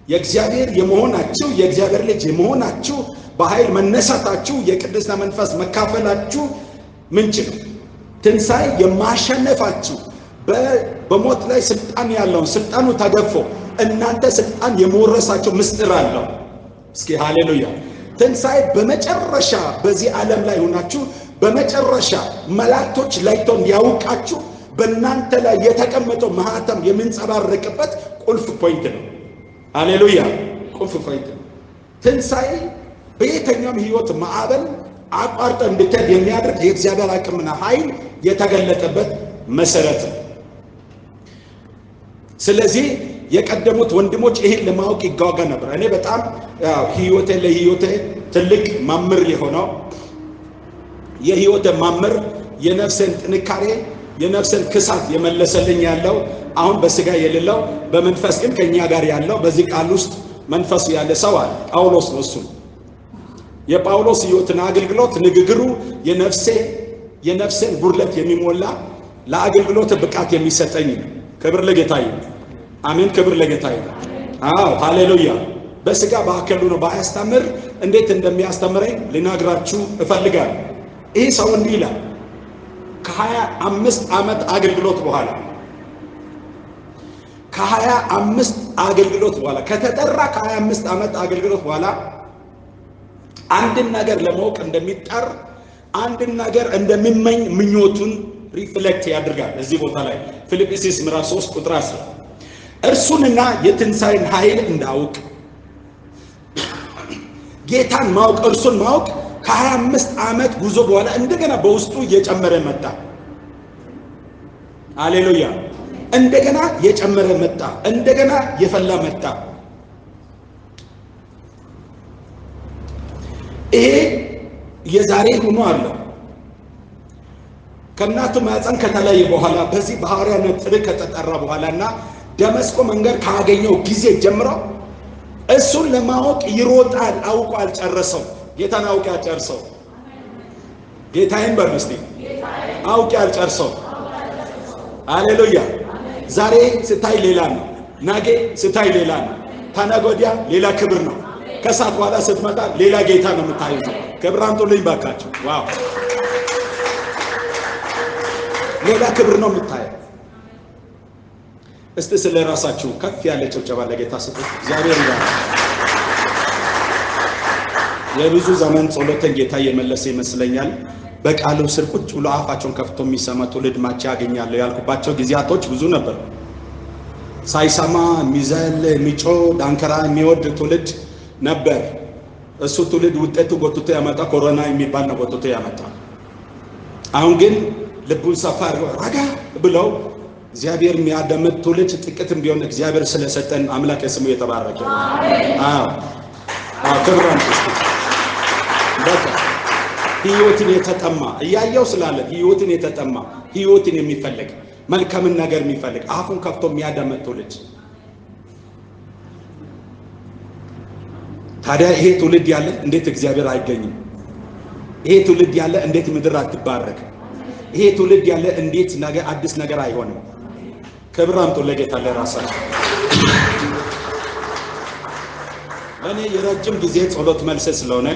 የእግዚአብሔር የመሆናችሁ የእግዚአብሔር ልጅ የመሆናችሁ በኃይል መነሳታችሁ የቅድስና መንፈስ መካፈላችሁ ምንጭ ነው። ትንሣኤ የማሸነፋችሁ በሞት ላይ ስልጣን ያለውን ስልጣኑ ተገፎ እናንተ ስልጣን የመወረሳችሁ ምስጢር አለው። እስኪ ሃሌሉያ። ትንሣኤ በመጨረሻ በዚህ ዓለም ላይ ሆናችሁ በመጨረሻ መላእክቶች ላይተው እንዲያውቃችሁ በእናንተ ላይ የተቀመጠው ማህተም የሚንጸባረቅበት ቁልፍ ፖይንት ነው። ሃሌሉያ። ቁልፍ ፖይንት ነው። ትንሣኤ በየትኛውም ህይወት ማዕበል አቋርጠ እንድትሄድ የሚያደርግ የእግዚአብሔር አቅምና ኃይል የተገለጠበት መሰረት ነው። ስለዚህ የቀደሙት ወንድሞች ይሄን ለማወቅ ይጓጓ ነበር። እኔ በጣም ለህይወቴ ትልቅ መምህር የሆነው የህይወቴ መምህር የነፍስን ጥንካሬ የነፍስን ክሳት የመለሰልኝ ያለው አሁን በስጋ የሌለው በመንፈስ ግን ከኛ ጋር ያለው በዚህ ቃል ውስጥ መንፈሱ ያለ ሰው አለ። ጳውሎስ ነው። እሱ የጳውሎስ ህይወትና አገልግሎት ንግግሩ የነፍሴን ጉድለት የሚሞላ ለአገልግሎት ብቃት የሚሰጠኝ ነው። ክብር ለጌታ ይሁን። አሜን። ክብር ለጌታ ይሁን። አዎ ሃሌሉያ። በስጋ በአካሉ ነው ባያስተምር እንዴት እንደሚያስተምረኝ ልነግራችሁ እፈልጋለሁ። ይህ ሰው እንዲህ ይላል። ከ25 ዓመት አገልግሎት በኋላ ከተጠራ ከ25 ዓመት አገልግሎት በኋላ አንድን ነገር ለማወቅ እንደሚጣር አንድን ነገር እንደሚመኝ ምኞቱን ሪፍሌክት ያደርጋል። እዚህ ቦታ ላይ ፊልጵስዩስ ምዕራፍ 3 ቁጥር 10 እርሱንና የትንሣኤን ኃይል እንዳውቅ ጌታን ማወቅ እርሱን ማወቅ ከ25 ዓመት ጉዞ በኋላ እንደገና በውስጡ እየጨመረ መጣ። ሃሌሉያ። እንደገና የጨመረ መጣ። እንደገና የፈላ መጣ። ይሄ የዛሬ ሆኖ አለ። ከእናቱ ማኅፀን ከተለየ በኋላ በዚህ በሐዋርያነት ጥሪ ከተጠራ በኋላና ደመስቆ መንገድ ካገኘው ጊዜ ጀምሮ እሱን ለማወቅ ይሮጣል። አውቆ አልጨረሰው። ጌታን አውቄ አልጨርሰው። ጌታዬን በል እስቲ አውቄ አልጨርሰው። ሃሌሉያ። ዛሬ ስታይ ሌላ ነው፣ ነገ ስታይ ሌላ ነው፣ ከነገ ወዲያ ሌላ ክብር ነው፣ ከሰዓት በኋላ ስትመጣ ሌላ ጌታ ነው የምታዩት። ክብር አምጡልኝ ባካችሁ። ዋው! ሌላ ክብር ነው የምታየው። እስቲ ስለ ራሳችሁ ከፍ ያለ ጭብጨባ ለጌታ ስጡ። እግዚአብሔር ይባርክ። የብዙ ዘመን ጸሎትን ጌታ የመለሰ ይመስለኛል። በቃሉ ስር ቁጭ ብሎ አፋቸውን ከፍቶ የሚሰማ ትውልድ ማቻ ያገኛለሁ ያልኩባቸው ጊዜያቶች ብዙ ነበር። ሳይሰማ የሚዘል የሚጮህ ዳንከራ የሚወድ ትውልድ ነበር። እሱ ትውልድ ውጤቱ ጎትቶ ያመጣ ኮሮና የሚባል ነው ጎትቶ ያመጣ። አሁን ግን ልቡን ሰፋ አድርገው ረጋ ብለው እግዚአብሔር የሚያዳምጥ ትውልድ ጥቂትም ቢሆን እግዚአብሔር ስለሰጠን አምላክ ስሙ የተባረከ ነው። ክብራን በቃ ህይወትን የተጠማ እያየው ስላለ ህይወትን የተጠማ ህይወትን የሚፈልግ መልካምን ነገር የሚፈልግ አፉን ከፍቶ የሚያዳምጥ ትውልድ። ታዲያ ይሄ ትውልድ ያለ እንዴት እግዚአብሔር አይገኝም? ይሄ ትውልድ ያለ እንዴት ምድር አትባረክ? ይሄ ትውልድ ያለ እንዴት ነገር አዲስ ነገር አይሆንም? ክብር አምጡ ለጌታ ለራሳችሁ። ለኔ የረጅም ጊዜ ጸሎት መልስ ስለሆነ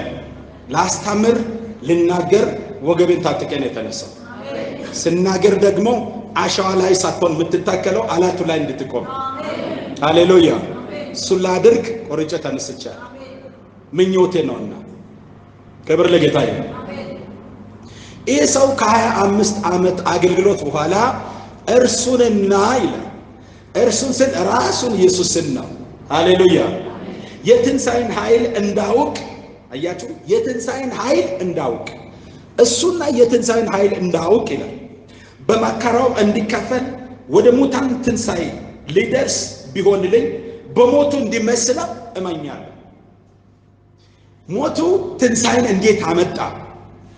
ላስተምር ልናገር ወገቤን ታጥቀ ነው የተነሳው። ስናገር ደግሞ አሸዋ ላይ ሳትሆን የምትታከለው አላቱ ላይ እንድትቆም። ሃሌሉያ። እሱን ላድርግ ቆርጬ ተነስቻለሁ። ምኞቴ ነውና ክብር ለጌታ ይሁን። ይህ ሰው ከ25 ዓመት አገልግሎት በኋላ እርሱንና ይላል እርሱን ስል ራሱን ኢየሱስን ነው። ሃሌሉያ። የትንሣኤን ኃይል እንዳውቅ አያችሁ፣ የትንሣኤን ኃይል እንዳውቅ እሱና የትንሣኤን ኃይል እንዳውቅ ይላል በመከራው እንዲካፈል ወደ ሙታን ትንሣኤ ሊደርስ ቢሆንልኝ በሞቱ እንዲመስለው እመኛለሁ። ሞቱ ትንሣኤን እንዴት አመጣ?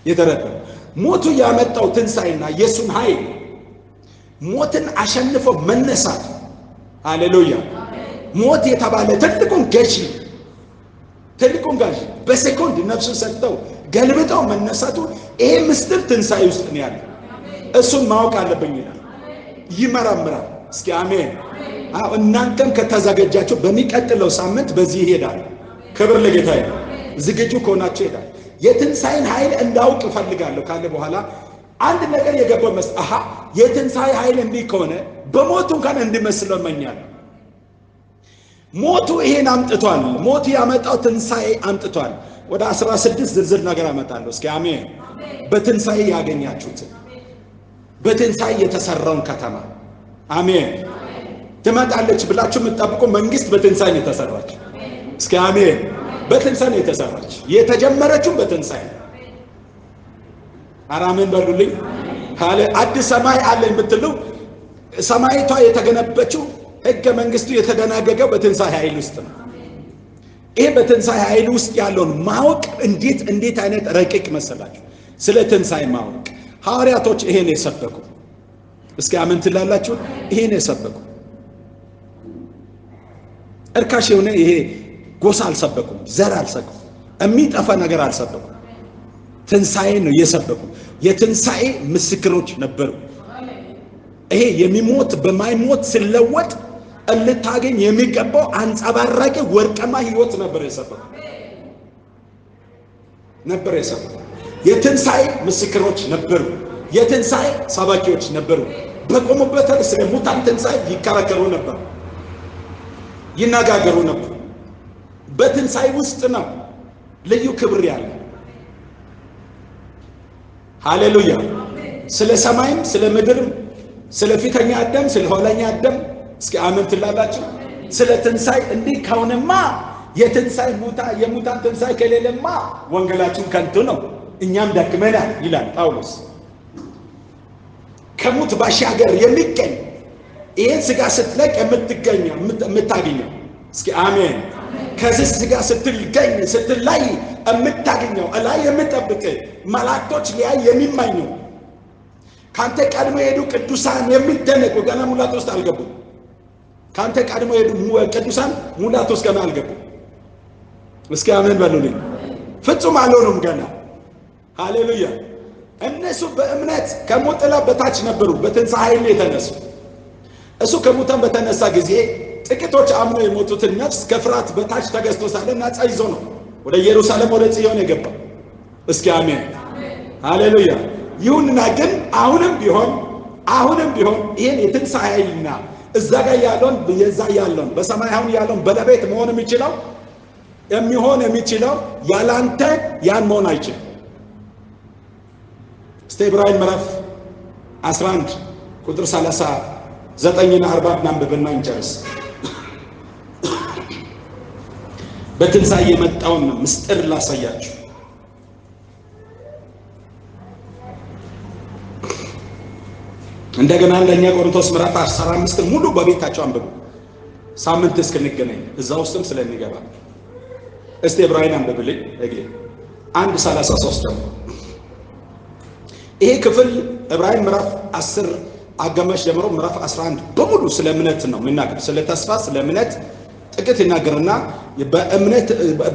የተረዳው ሞቱ ያመጣው ትንሣኤና የሱን ኃይል ሞትን አሸንፎ መነሳት። ሃሌሉያ። ሞት የተባለ ትልቁን ገዢ በሴኮንድ ነፍሱን ሰጥተው ገልብጠው መነሳቱ ይሄ ምስጢር ትንሣኤ ውስጥ ነው ያለ። እሱን ማወቅ አለብኝ ይላል። ይመረምራል። እስኪ አሜን። እናንተም ከተዘጋጃችሁ በሚቀጥለው ሳምንት በዚህ ይሄዳል። ክብር ለጌታ ይሁን። ዝግጁ ከሆናችሁ ይሄዳል። የትንሣኤን ኃይል እንዳውቅ እፈልጋለሁ ካለ በኋላ አንድ ነገር የገባው የትንሣኤ ኃይል እንዲህ ከሆነ በሞቱ እንኳን እንዲመስለው እመኛለሁ። ሞቱ ይሄን አምጥቷል። ሞቱ ያመጣው ትንሣኤ አምጥቷል። ወደ 16 ዝርዝር ነገር አመጣለሁ። እስኪ አሜን። በትንሣኤ ያገኛችሁትን በትንሣኤ የተሰራውን ከተማ አሜን ትመጣለች ብላችሁ የምትጠብቁ መንግስት በትንሣኤ የተሰራች። እስኪ አሜን። በትንሣኤ የተሰራች የተጀመረችው በትንሣኤ አራምን በሉልኝ። አዲስ ሰማይ አለኝ ብትሉ ሰማይቷ የተገነበችው ሕገ መንግስቱ የተደናገገው በትንሣኤ ኃይል ውስጥ ነው። ይሄ በትንሣኤ ኃይል ውስጥ ያለውን ማወቅ እንዴት አይነት ረቂቅ መሰላችሁ! ስለ ትንሣኤ ማወቅ ሐዋርያቶች ይሄን የሰበኩ። እስኪ አሜን ትላላችሁ? ይሄን የሰበኩ እርካሽ የሆነ ይሄ ጎሳ አልሰበኩም፣ ዘር አልሰበኩም፣ የሚጠፋ ነገር አልሰበኩም። ትንሣኤ ነው የሰበኩ። የትንሣኤ ምስክሮች ነበሩ። ይሄ የሚሞት በማይሞት ሲለወጥ እንድታገኝ የሚገባው አንጸባራቂ ወርቃማ ህይወት ነበር የሰበኩ። የትንሣኤ ምስክሮች ነበሩ። የትንሣኤ ሰባኪዎች ነበሩ። በቆሙበት ስለ ሙታን ትንሣኤ ይከራከሩ ነበር፣ ይነጋገሩ ነበር። በትንሣኤ ውስጥ ነው ልዩ ክብር ያለ። ሃሌሉያ። ስለ ሰማይም ስለ ምድርም ስለ ፊተኛ አዳም ስለ ኋለኛ አዳም እስኪ አሜን ትላላችሁ? ስለ ትንሣኤ እንዲህ ከሆነማ የትንሣኤ የሙታን ትንሣኤ ከሌለማ ወንጌላችን ከንቱ ነው፣ እኛም ደክመናል ይላል ጳውሎስ። ከሙት ባሻገር የሚገኝ ይህን ስጋ ስትለቅ የምታገኘው እስኪ አሜን። ከዚህ ስጋ ስትላይ የምታገኘው እላይ የምጠብቅ መላእክቶች ሊያይ የሚማኘው ካንተ ቀድሞ የሄዱ ቅዱሳን የሚደነቁ ገና ሙላት ውስጥ አልገቡም። ካንተ ቀድሞ የሄዱ ቅዱሳን ሙላት ውስጥ ገና አልገቡም። እስኪ አሜን በሉልኝ። ፍጹም አልሆኑም ገና። ሃሌሉያ። እነሱ በእምነት ከሞት ጥላ በታች ነበሩ፣ በትንሣኤ ኃይል የተነሱ። እሱ ከሙታን በተነሳ ጊዜ ጥቂቶች አምነው የሞቱትን ነፍስ ከፍርሃት በታች ተገዝቶ ሳለ ነፃ ይዞ ነው ወደ ኢየሩሳሌም ወደ ጽዮን የገባው። እስኪ አሜን ሃሌሉያ። ይሁንና ግን አሁንም ቢሆን ይሄን የትንሣኤ ኃይልና እዛ ጋር ያለውን የዛ ያለውን በሰማይ አሁን ያለውን በለቤት መሆን የሚችለው ያላንተ ያን መሆን አይችልም። ዕብራውያን ምዕራፍ 11 ቁጥር 39 እና 40 እናንብብና እንጨርስ። በትንሣኤ የመጣውን ምስጢር ላሳያችሁ። እንደገና አንደኛ ቆሮንቶስ ምዕራፍ 15 ሙሉ በቤታቸው አንብቡ። ሳምንት እስክንገናኝ እዛ ውስጥም ስለሚገባ እስቲ ዕብራውያን አንብብልኝ እግሌ 1:33 ደግሞ ይሄ ክፍል ዕብራውያን ምዕራፍ 10 አጋማሽ ጀምሮ ምዕራፍ 11 በሙሉ ስለ እምነት ነው የሚናገር። ስለ ተስፋ፣ ስለ እምነት ጥቂት ይናገርና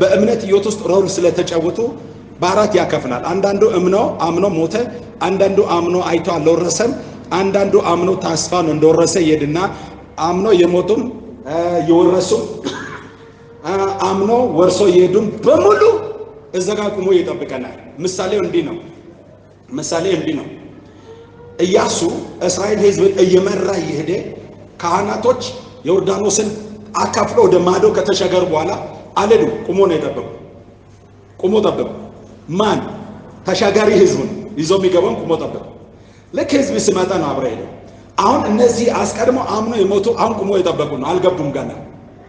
በእምነት ሕይወት ውስጥ ሮል ስለተጫወቱ በአራት ያከፍላል። አንዳንዱ አምኖ ሞተ፣ አንዳንዱ አምኖ አይቶ አልወረሰም፣ አንዳንዱ አምኖ ተስፋ ነው እንደወረሰ ይሄድና አምኖ የሞቱም የወረሱም አምኖ ወርሶ ይሄዱም በሙሉ እዛ ጋር ቆሞ ይጠብቀናል። ምሳሌው እንዲህ ነው። ኢያሱ እስራኤል ሕዝብን እየመራ ይሄደ ካህናቶች ዮርዳኖስን አካፍሎ ወደ ማዶ ከተሻገሩ በኋላ አለዱ ቆሞ ነው የጠበቁ። ቆሞ ጠበቁ። ማን ተሻጋሪ ሕዝብ ነው ይዞ የሚገባው ቆሞ ጠበቁ። ልክ ሕዝብ ሲመጣ ነው አብረ ሄደ። አሁን እነዚህ አስቀድሞ አምኖ የሞቱ አሁን ቆሞ የጠበቁ ነው፣ አልገቡም ገና።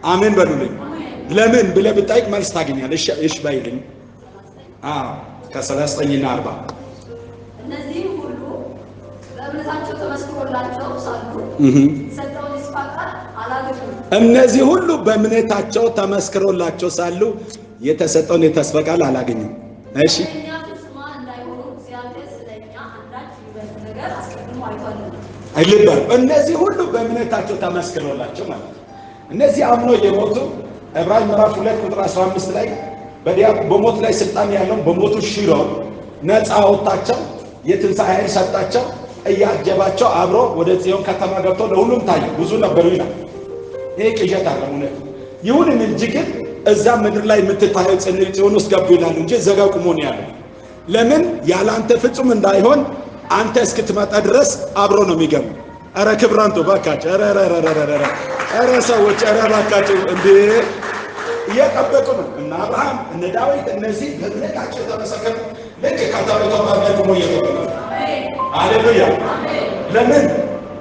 አሜን በሉልኝ። ለምን ብለህ ብጠይቅ መልስ ታገኛለህ። እሺ ባይልኝ ከ39 እና 40 እነዚህ ሁሉ በእምነታቸው ተመስክሮላቸው ሳሉ የሰጠውን የተስፋ ቃል አላገኙም። እነዚህ ሁሉ በእምነታቸው ተመስክሮላቸው ሳሉ የተሰጠውን የተስፋ ቃል አላገኙም። እሺ እኛ ፍጹማን እንዳይሆኑ እግዚአብሔር ስለኛ አንዳች የሚበልጥ ነገር አስቀድሞ አይቷልና። አይልባል። እነዚህ ሁሉ በእምነታቸው ተመስክሮላቸው ማለት ነው። እነዚህ አምኖ የሞቱ ዕብራውያን ምዕራፍ 2 ቁጥር 15 ላይ በሞት ላይ ስልጣን ያለው በሞቱ ሽሮ ነፃ አወጣቸው፣ የትንሣኤ ኃይል ሰጣቸው፣ እያጀባቸው አብሮ ወደ ጽዮን ከተማ ገብቶ ለሁሉም ታየ። ብዙ ነበሩ ይላል። ይሄ ቅዠት አለ እውነት። ይሁን እንጂ ግን እዛ ምድር ላይ የምትታየው ጽዮን ውስጥ ገቡ ይላሉ እንጂ ዘጋ ቁሞ ነው ያለው። ለምን? ያለ አንተ ፍጹም እንዳይሆን አንተ እስክትመጣ ድረስ አብሮ ነው የሚገቡ። ኧረ ክብራንቶ ባካቸው፣ ኧረ ሰዎች፣ ኧረ ባካቸው እንዴ! እየጠበቁ ነው። እነ አብርሃም እነ ዳዊት እነዚህ በእምነታቸው የተመሰከሩ ልክ ከተማይቷ ባርነት ቆሞ እየጠበቁ ነው። ሃሌሉያ! ለምን?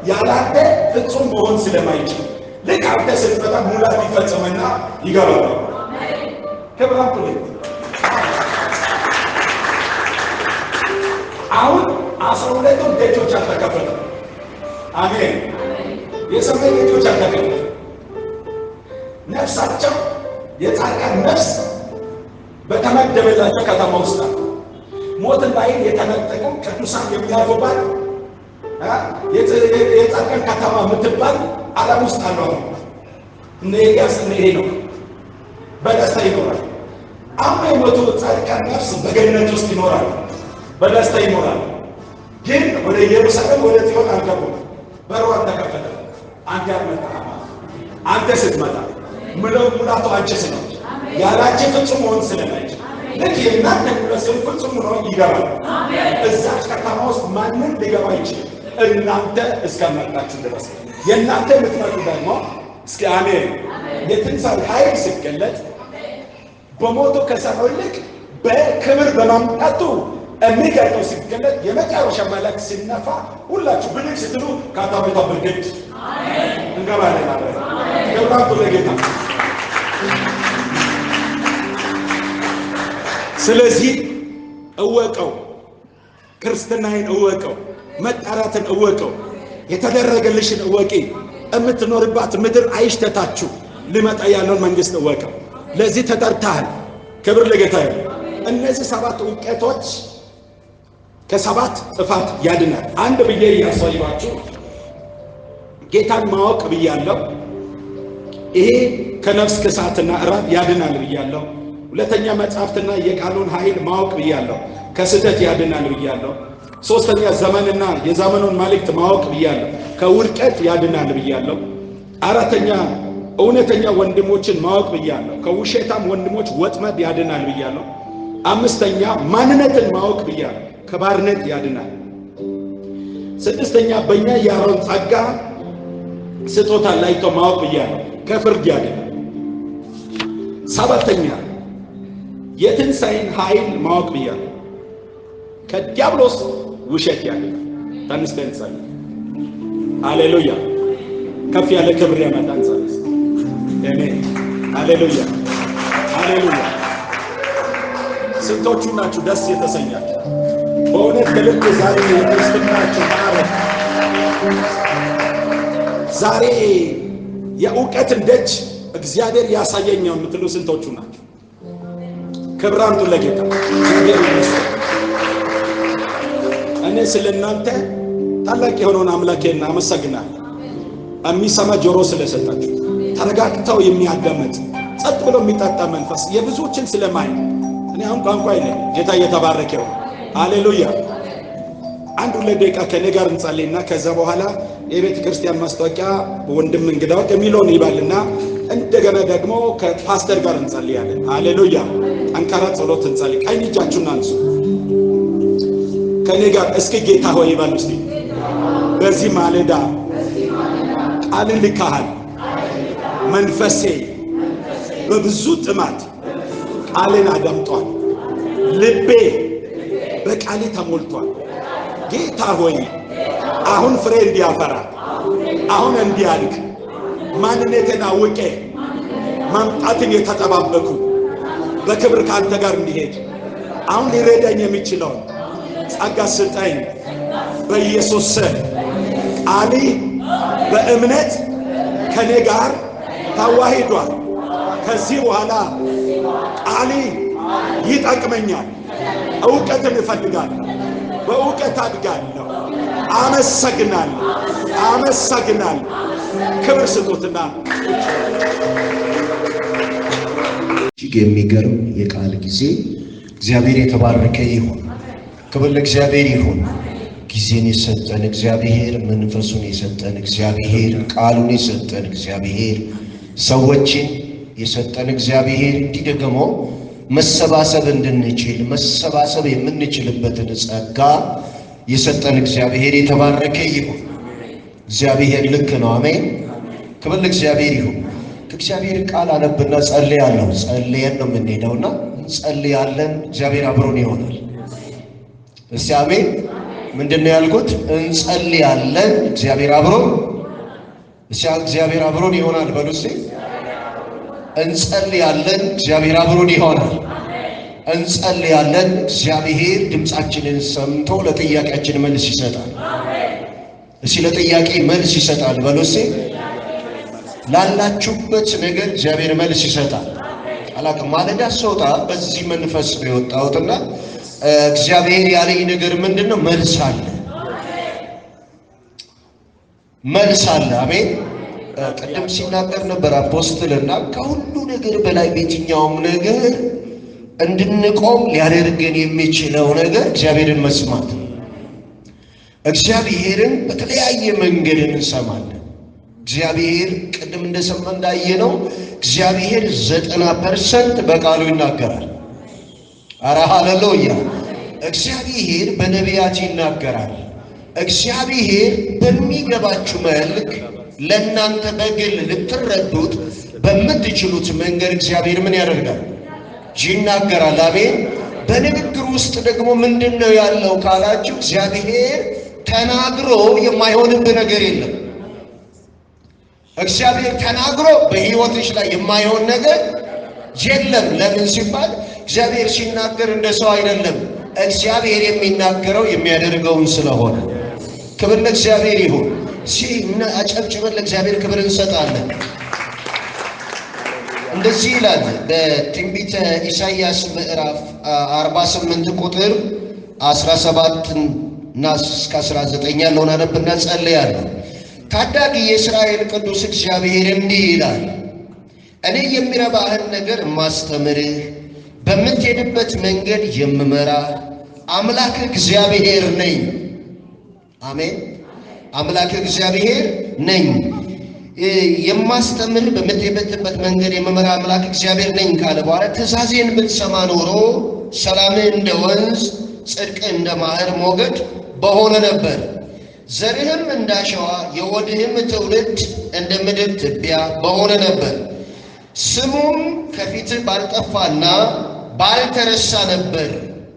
ያለ አንተ ፍጹም መሆን ስለማይችል ልክ አንተ ስትመጣ ሙላት ይፈጸምና ይገባል። ክብራንቶ አሁን 12 ደጆች አልተከፈቱም። አሜን። የሰማይ ደጆች አልተከፈቱም። ነፍሳቸው የጻድቃን ነፍስ በተመደበላቸው ከተማ ውስጥ ነው። ሞትን ላይ የተነጠቁ ቅዱሳን የሚያርፉባት የጻድቃን ከተማ የምትባል ዓለም ውስጥ አለው። እነ ኤልያስ እነ ሄኖክ በደስታ ይኖራል። አሁን የሞቱ ጻድቃን ነፍስ በገነት ውስጥ ይኖራል፣ በደስታ ይኖራል። ግን ወደ ኢየሩሳሌም ወደ ጽዮን አልገቡም። በሩ አልተከፈተ። አንተ ያልመጣህ አንተ ስትመጣ ምለው ሙላቱ አንቺ ስለሆንሽ ያላንቺ ፍጹም መሆን ስለማይችል ልክ የእናንተ ሁለቱም ፍጹም ሆኖ ይገባል። እዛች ከተማ ውስጥ ማንም ሊገባ ይችላል እናንተ እስከመጣችሁ ድረስ። የእናንተ የምትመጡ ደግሞ እስኪ አሜን። የትንሣኤ ኃይል ሲገለጥ በሞቱ ከሰራው ይልቅ በክብር በማምጣቱ የሚገልጠው ሲገለጥ የመጨረሻ መለክ ሲነፋ ሁላችሁ ብድግ ስትሉ ከተማይቷ ብርግድ እንገባለን ማለት ነው። ገብራቱ ለጌታ። ስለዚህ እወቀው፣ ክርስትናዬን እወቀው፣ መጣራትን እወቀው፣ የተደረገልሽን እወቂ። የምትኖርባት ምድር አይሽተታችሁ፣ ሊመጣ ያለውን መንግስት እወቀው። ለዚህ ተጠርተሃል። ክብር ለጌታ ይሁን። እነዚህ 7 ውጤቶች ከ7 ጥፋት ያድናል። አንድ ብዬ ያሳያችሁ ጌታን ማወቅ ብያለሁ። ይሄ ከነፍስ ክሳትና እራብ ያድናል ብያለሁ። ሁለተኛ መጽሐፍትና የቃሉን ኃይል ማወቅ ብያለሁ፣ ከስህተት ያድናል ብያለሁ። ሶስተኛ ዘመንና የዘመኑን መልእክት ማወቅ ብያለሁ፣ ከውድቀት ያድናል ብያለሁ። አራተኛ እውነተኛ ወንድሞችን ማወቅ ብያለሁ፣ ከውሸታም ወንድሞች ወጥመድ ያድናል ብያለሁ። አምስተኛ ማንነትን ማወቅ ብያለሁ፣ ከባርነት ያድናል። ስድስተኛ በእኛ ያለውን ጸጋ ስጦታ ላይቶ ማወቅ ብያለሁ፣ ከፍርድ ያድናል። ሰባተኛ የትንሣኤን ኃይል ማወቅ ብያለሁ፣ ከዲያብሎስ ውሸት ያድናል። ተነስተን እንጸልይ። ሃሌሉያ! ከፍ ያለ ክብር ያመጣን ጸሎት። አሜን። ሃሌሉያ! ሃሌሉያ! ስንቶቹ ናችሁ ደስ የተሰኛችሁ? በእውነት ከልብ ዛሬ የክርስትናችሁ ማዕረግ ዛሬ የእውቀትን ደጅ እግዚአብሔር ያሳየኝ ነው የምትሉ ስንቶቹ ናቸው? ክብር አምጡ ለጌታ። እግዚአብሔር ይመስገን። እኔ ስለናንተ ታላቅ የሆነውን አምላኬን አመሰግናለሁ። የሚሰማ ጆሮ ስለሰጣችሁ፣ ተረጋግተው የሚያዳምጥ ጸጥ ብሎ የሚጠጣ መንፈስ የብዙዎችን ስለማይ እኔ አሁን ቋንቋ የለኝም። ጌታ እየተባረከ ይሁን። ሃሌሉያ። አንድ ሁለት ደቂቃ ከኔ ጋር እንጸልይና ከዛ በኋላ የቤተ ክርስቲያን ማስታወቂያ ወንድም እንግዳው የሚለውን ይባልና እንደገና ደግሞ ከፓስተር ጋር እንጸልያለን። ሃሌሉያ። ጠንካራ ጸሎት እንጸልይ። ቀኝ እጃችሁን አንሱ ከኔ ጋር እስኪ ጌታ ሆይ ይባሉ እስቲ። በዚህ ማለዳ ቃልን ልካሃል። መንፈሴ በብዙ ጥማት ቃልን አዳምጧል። ልቤ በቃል ተሞልቷል። ጌታ ሆይ አሁን ፍሬ እንዲያፈራ፣ አሁን እንዲያድግ፣ ማንነቴን አውቄ ማምጣትን የተጠባበኩ በክብር ካንተ ጋር እንዲሄድ አሁን ሊረዳኝ የሚችለው ጸጋ ስጠኝ በኢየሱስ ስም። ቃሊ በእምነት ከኔ ጋር ተዋሂዷል። ከዚህ በኋላ ቃሊ ይጠቅመኛል። እውቀትን እፈልጋለሁ። በእውቀት አድጋለሁ። አመሰግናለሁ። አመሰግናለሁ። ክብር ስጡትና እጅግ የሚገርም የቃል ጊዜ እግዚአብሔር የተባረከ ይሁን። ክብር ለእግዚአብሔር ይሁን። ጊዜን የሰጠን እግዚአብሔር፣ መንፈሱን የሰጠን እግዚአብሔር፣ ቃሉን የሰጠን እግዚአብሔር፣ ሰዎችን የሰጠን እግዚአብሔር፣ እንዲህ ደግሞ መሰባሰብ እንድንችል መሰባሰብ የምንችልበትን ጸጋ የሰጠን እግዚአብሔር የተባረከ ይሁን። እግዚአብሔር ልክ ነው። አሜን። ክብር ለእግዚአብሔር ይሁን። ከእግዚአብሔር ቃል አነብና ጸልያለሁ። ጸልየን ነው የምንሄደውና እንጸልያለን። እግዚአብሔር አብሮን ይሆናል። እስቲ አሜን። ምንድነው ያልኩት? እንጸልያለን። እግዚአብሔር አብሮን እግዚአብሔር አብሮን ይሆናል በሉ እስቲ። እንጸልያለን። እግዚአብሔር አብሮን ይሆናል። እንጸልያለን። እግዚአብሔር ድምፃችንን ሰምቶ ለጥያቄያችን መልስ ይሰጣል። እስቲ ለጥያቄ መልስ ይሰጣል በሉ እስቲ። ላላችሁበት ነገር እግዚአብሔር መልስ ይሰጣል። አላውቅም፣ ማለዳ ስወጣ በዚህ መንፈስ ነው የወጣሁትና እግዚአብሔር ያለኝ ነገር ምንድነው? መልስ አለ። መልስ አለ። አሜን። ቅድም ሲናገር ነበር አፖስትልና ከሁሉ ነገር በላይ በየትኛውም ነገር እንድንቆም ሊያደርገን የሚችለው ነገር እግዚአብሔርን መስማት ነው። እግዚአብሔርን በተለያየ መንገድ እንሰማለን። እግዚአብሔር ቅድም እንደሰማ እንዳየነው እግዚአብሔር 90% በቃሉ ይናገራል። አረ ሃሌሉያ! እግዚአብሔር በነቢያት ይናገራል። እግዚአብሔር በሚገባችሁ መልክ ለእናንተ በግል ልትረዱት በምትችሉት መንገድ እግዚአብሔር ምን ያደርጋል? ይናገራል። አሜን። በንግግር ውስጥ ደግሞ ምንድነው ያለው ካላችሁ እግዚአብሔር ተናግሮ የማይሆንብህ ነገር የለም። እግዚአብሔር ተናግሮ በሕይወትሽ ላይ የማይሆን ነገር የለም። ለምን ሲባል እግዚአብሔር ሲናገር እንደ ሰው አይደለም። እግዚአብሔር የሚናገረው የሚያደርገውን ስለሆነ ክብር ለእግዚአብሔር ይሁን። አጨብጭበን ለእግዚአብሔር ክብር እንሰጣለን። እንደዚህ ይላል በትንቢተ ኢሳይያስ ምዕራፍ 48 ቁጥር 17 እና እስከ 19 ያለውን አነብና ጸልያለሁ። ታዳጊ የእስራኤል ቅዱስ እግዚአብሔር እንዲህ ይላል፣ እኔ የሚረባህን ነገር ማስተምርህ፣ በምትሄድበት መንገድ የምመራ አምላክ እግዚአብሔር ነኝ። አሜን። አምላክ እግዚአብሔር ነኝ። የማስተምር በምትሄድበት መንገድ የምመራ አምላክ እግዚአብሔር ነኝ ካለ በኋላ ትእዛዜን ብትሰማ ኖሮ ሰላምህ እንደ ወንዝ ጽድቅህ እንደ ማዕር ሞገድ በሆነ ነበር። ዘርህም እንዳሸዋ የሆድህም ትውልድ እንደ ምድር ትቢያ በሆነ ነበር። ስሙም ከፊትህ ባልጠፋና ባልተረሳ ነበር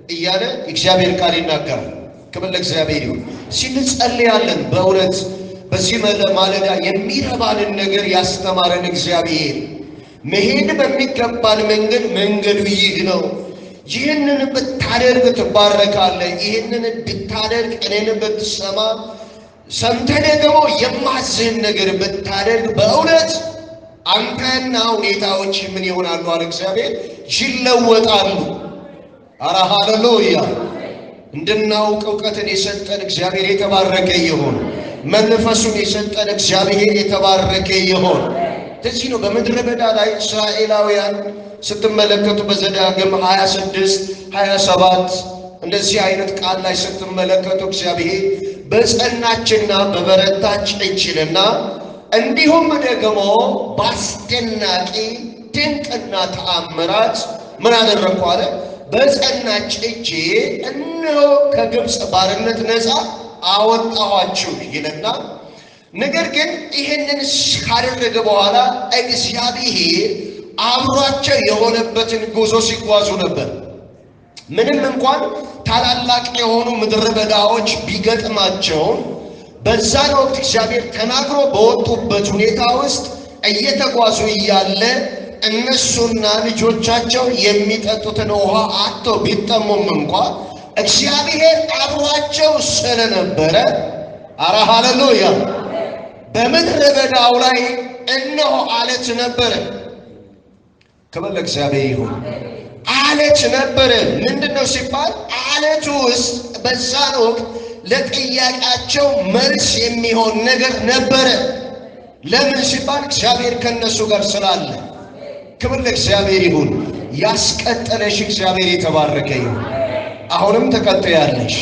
እያለ እግዚአብሔር ቃል ይናገራል። ክብር ለእግዚአብሔር ይሁን። ሲንጸልያለን በእውነት በዚህ ማለዳ የሚረባንን ነገር ያስተማረን እግዚአብሔር መሄድ በሚገባን መንገዱ ይህ ነው። ይህንን ብታደርግ ትባረካለህ። ይህንን ብታደርግ እኔን ብትሰማ ሰምተህ ደግሞ የማዝህን ነገር ብታደርግ በእውነት አንተና ሁኔታዎች ምን ይሆናሉ አለ እግዚአብሔር? ይለወጣሉ። አረ ሃሌሉያ! እንድናውቅ እውቀትን የሰጠን እግዚአብሔር የተባረከ ይሁን። መንፈሱን የሰጠን እግዚአብሔር የተባረከ ይሁን። ለዚህ ነው በምድረ በዳ ላይ እስራኤላውያን ስትመለከቱ በዘዳግም 26 27 እንደዚህ አይነት ቃል ላይ ስትመለከቱ እግዚአብሔር በጸናችና በበረታች እጅና እንዲሁም ደግሞ በአስደናቂ ድንቅና ተአምራት ምን አደረግኩ አለ? በጸናች እጄ እነሆ ከግብፅ ባርነት ነፃ አወጣኋችሁ ይልና፣ ነገር ግን ይህንን ካደረገ በኋላ እግዚአብሔር አብሯቸው የሆነበትን ጉዞ ሲጓዙ ነበር። ምንም እንኳን ታላላቅ የሆኑ ምድረ በዳዎች ቢገጥማቸውም በዛን ወቅት እግዚአብሔር ተናግሮ በወጡበት ሁኔታ ውስጥ እየተጓዙ እያለ እነሱና ልጆቻቸው የሚጠጡትን ውሃ አጥተው ቢጠሙም እንኳ እግዚአብሔር አብሯቸው ስለነበረ፣ አረ ሃሌሉያ! በምድረ በዳው ላይ እነሆ አለት ነበረ። ክብር ለእግዚአብሔር ይሁን። አለት ነበረ። ምንድነው ሲባል አለቱ ውስጥ በዛን ወቅት ለጥያቄያቸው መልስ የሚሆን ነገር ነበረ። ለምን ሲባል እግዚአብሔር ከነሱ ጋር ስላለ። ክብር ለእግዚአብሔር ይሁን። ያስቀጠለሽ እግዚአብሔር የተባረከ ይሁን። አሁንም ትቀጥያለሽ።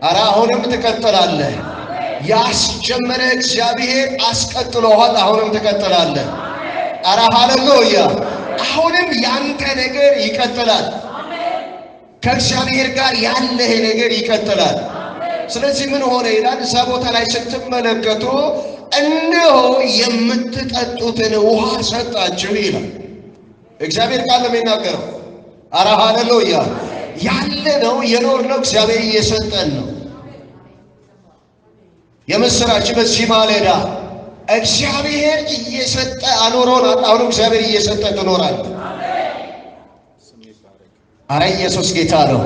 አረ አሁንም ትቀጥላለህ። ያስጀመረ እግዚአብሔር አስቀጥሎሃል። አሁንም ትቀጥላለህ። አረ ሃሌሉያ! አሁንም ያንተ ነገር ይቀጥላል። ከእግዚአብሔር ጋር ያለህ ነገር ይቀጥላል። ስለዚህ ምን ሆነ ይላል እዛ ቦታ ላይ ስትመለከቱ፣ እነሆ የምትጠጡትን ውሃ ሰጣችሁ ይላል እግዚአብሔር ቃል ነው የሚናገረው። አረ ሃሌሉያ! ያለነው የኖርነው እግዚአብሔር እየሰጠን ነው። የምስራች በዚህ ማለዳ እግዚአብሔር እየሰጠ አኖሮናል። አሁንም እግዚአብሔር እየሰጠ ትኖራለህ። አረ ኢየሱስ ጌታ ነው።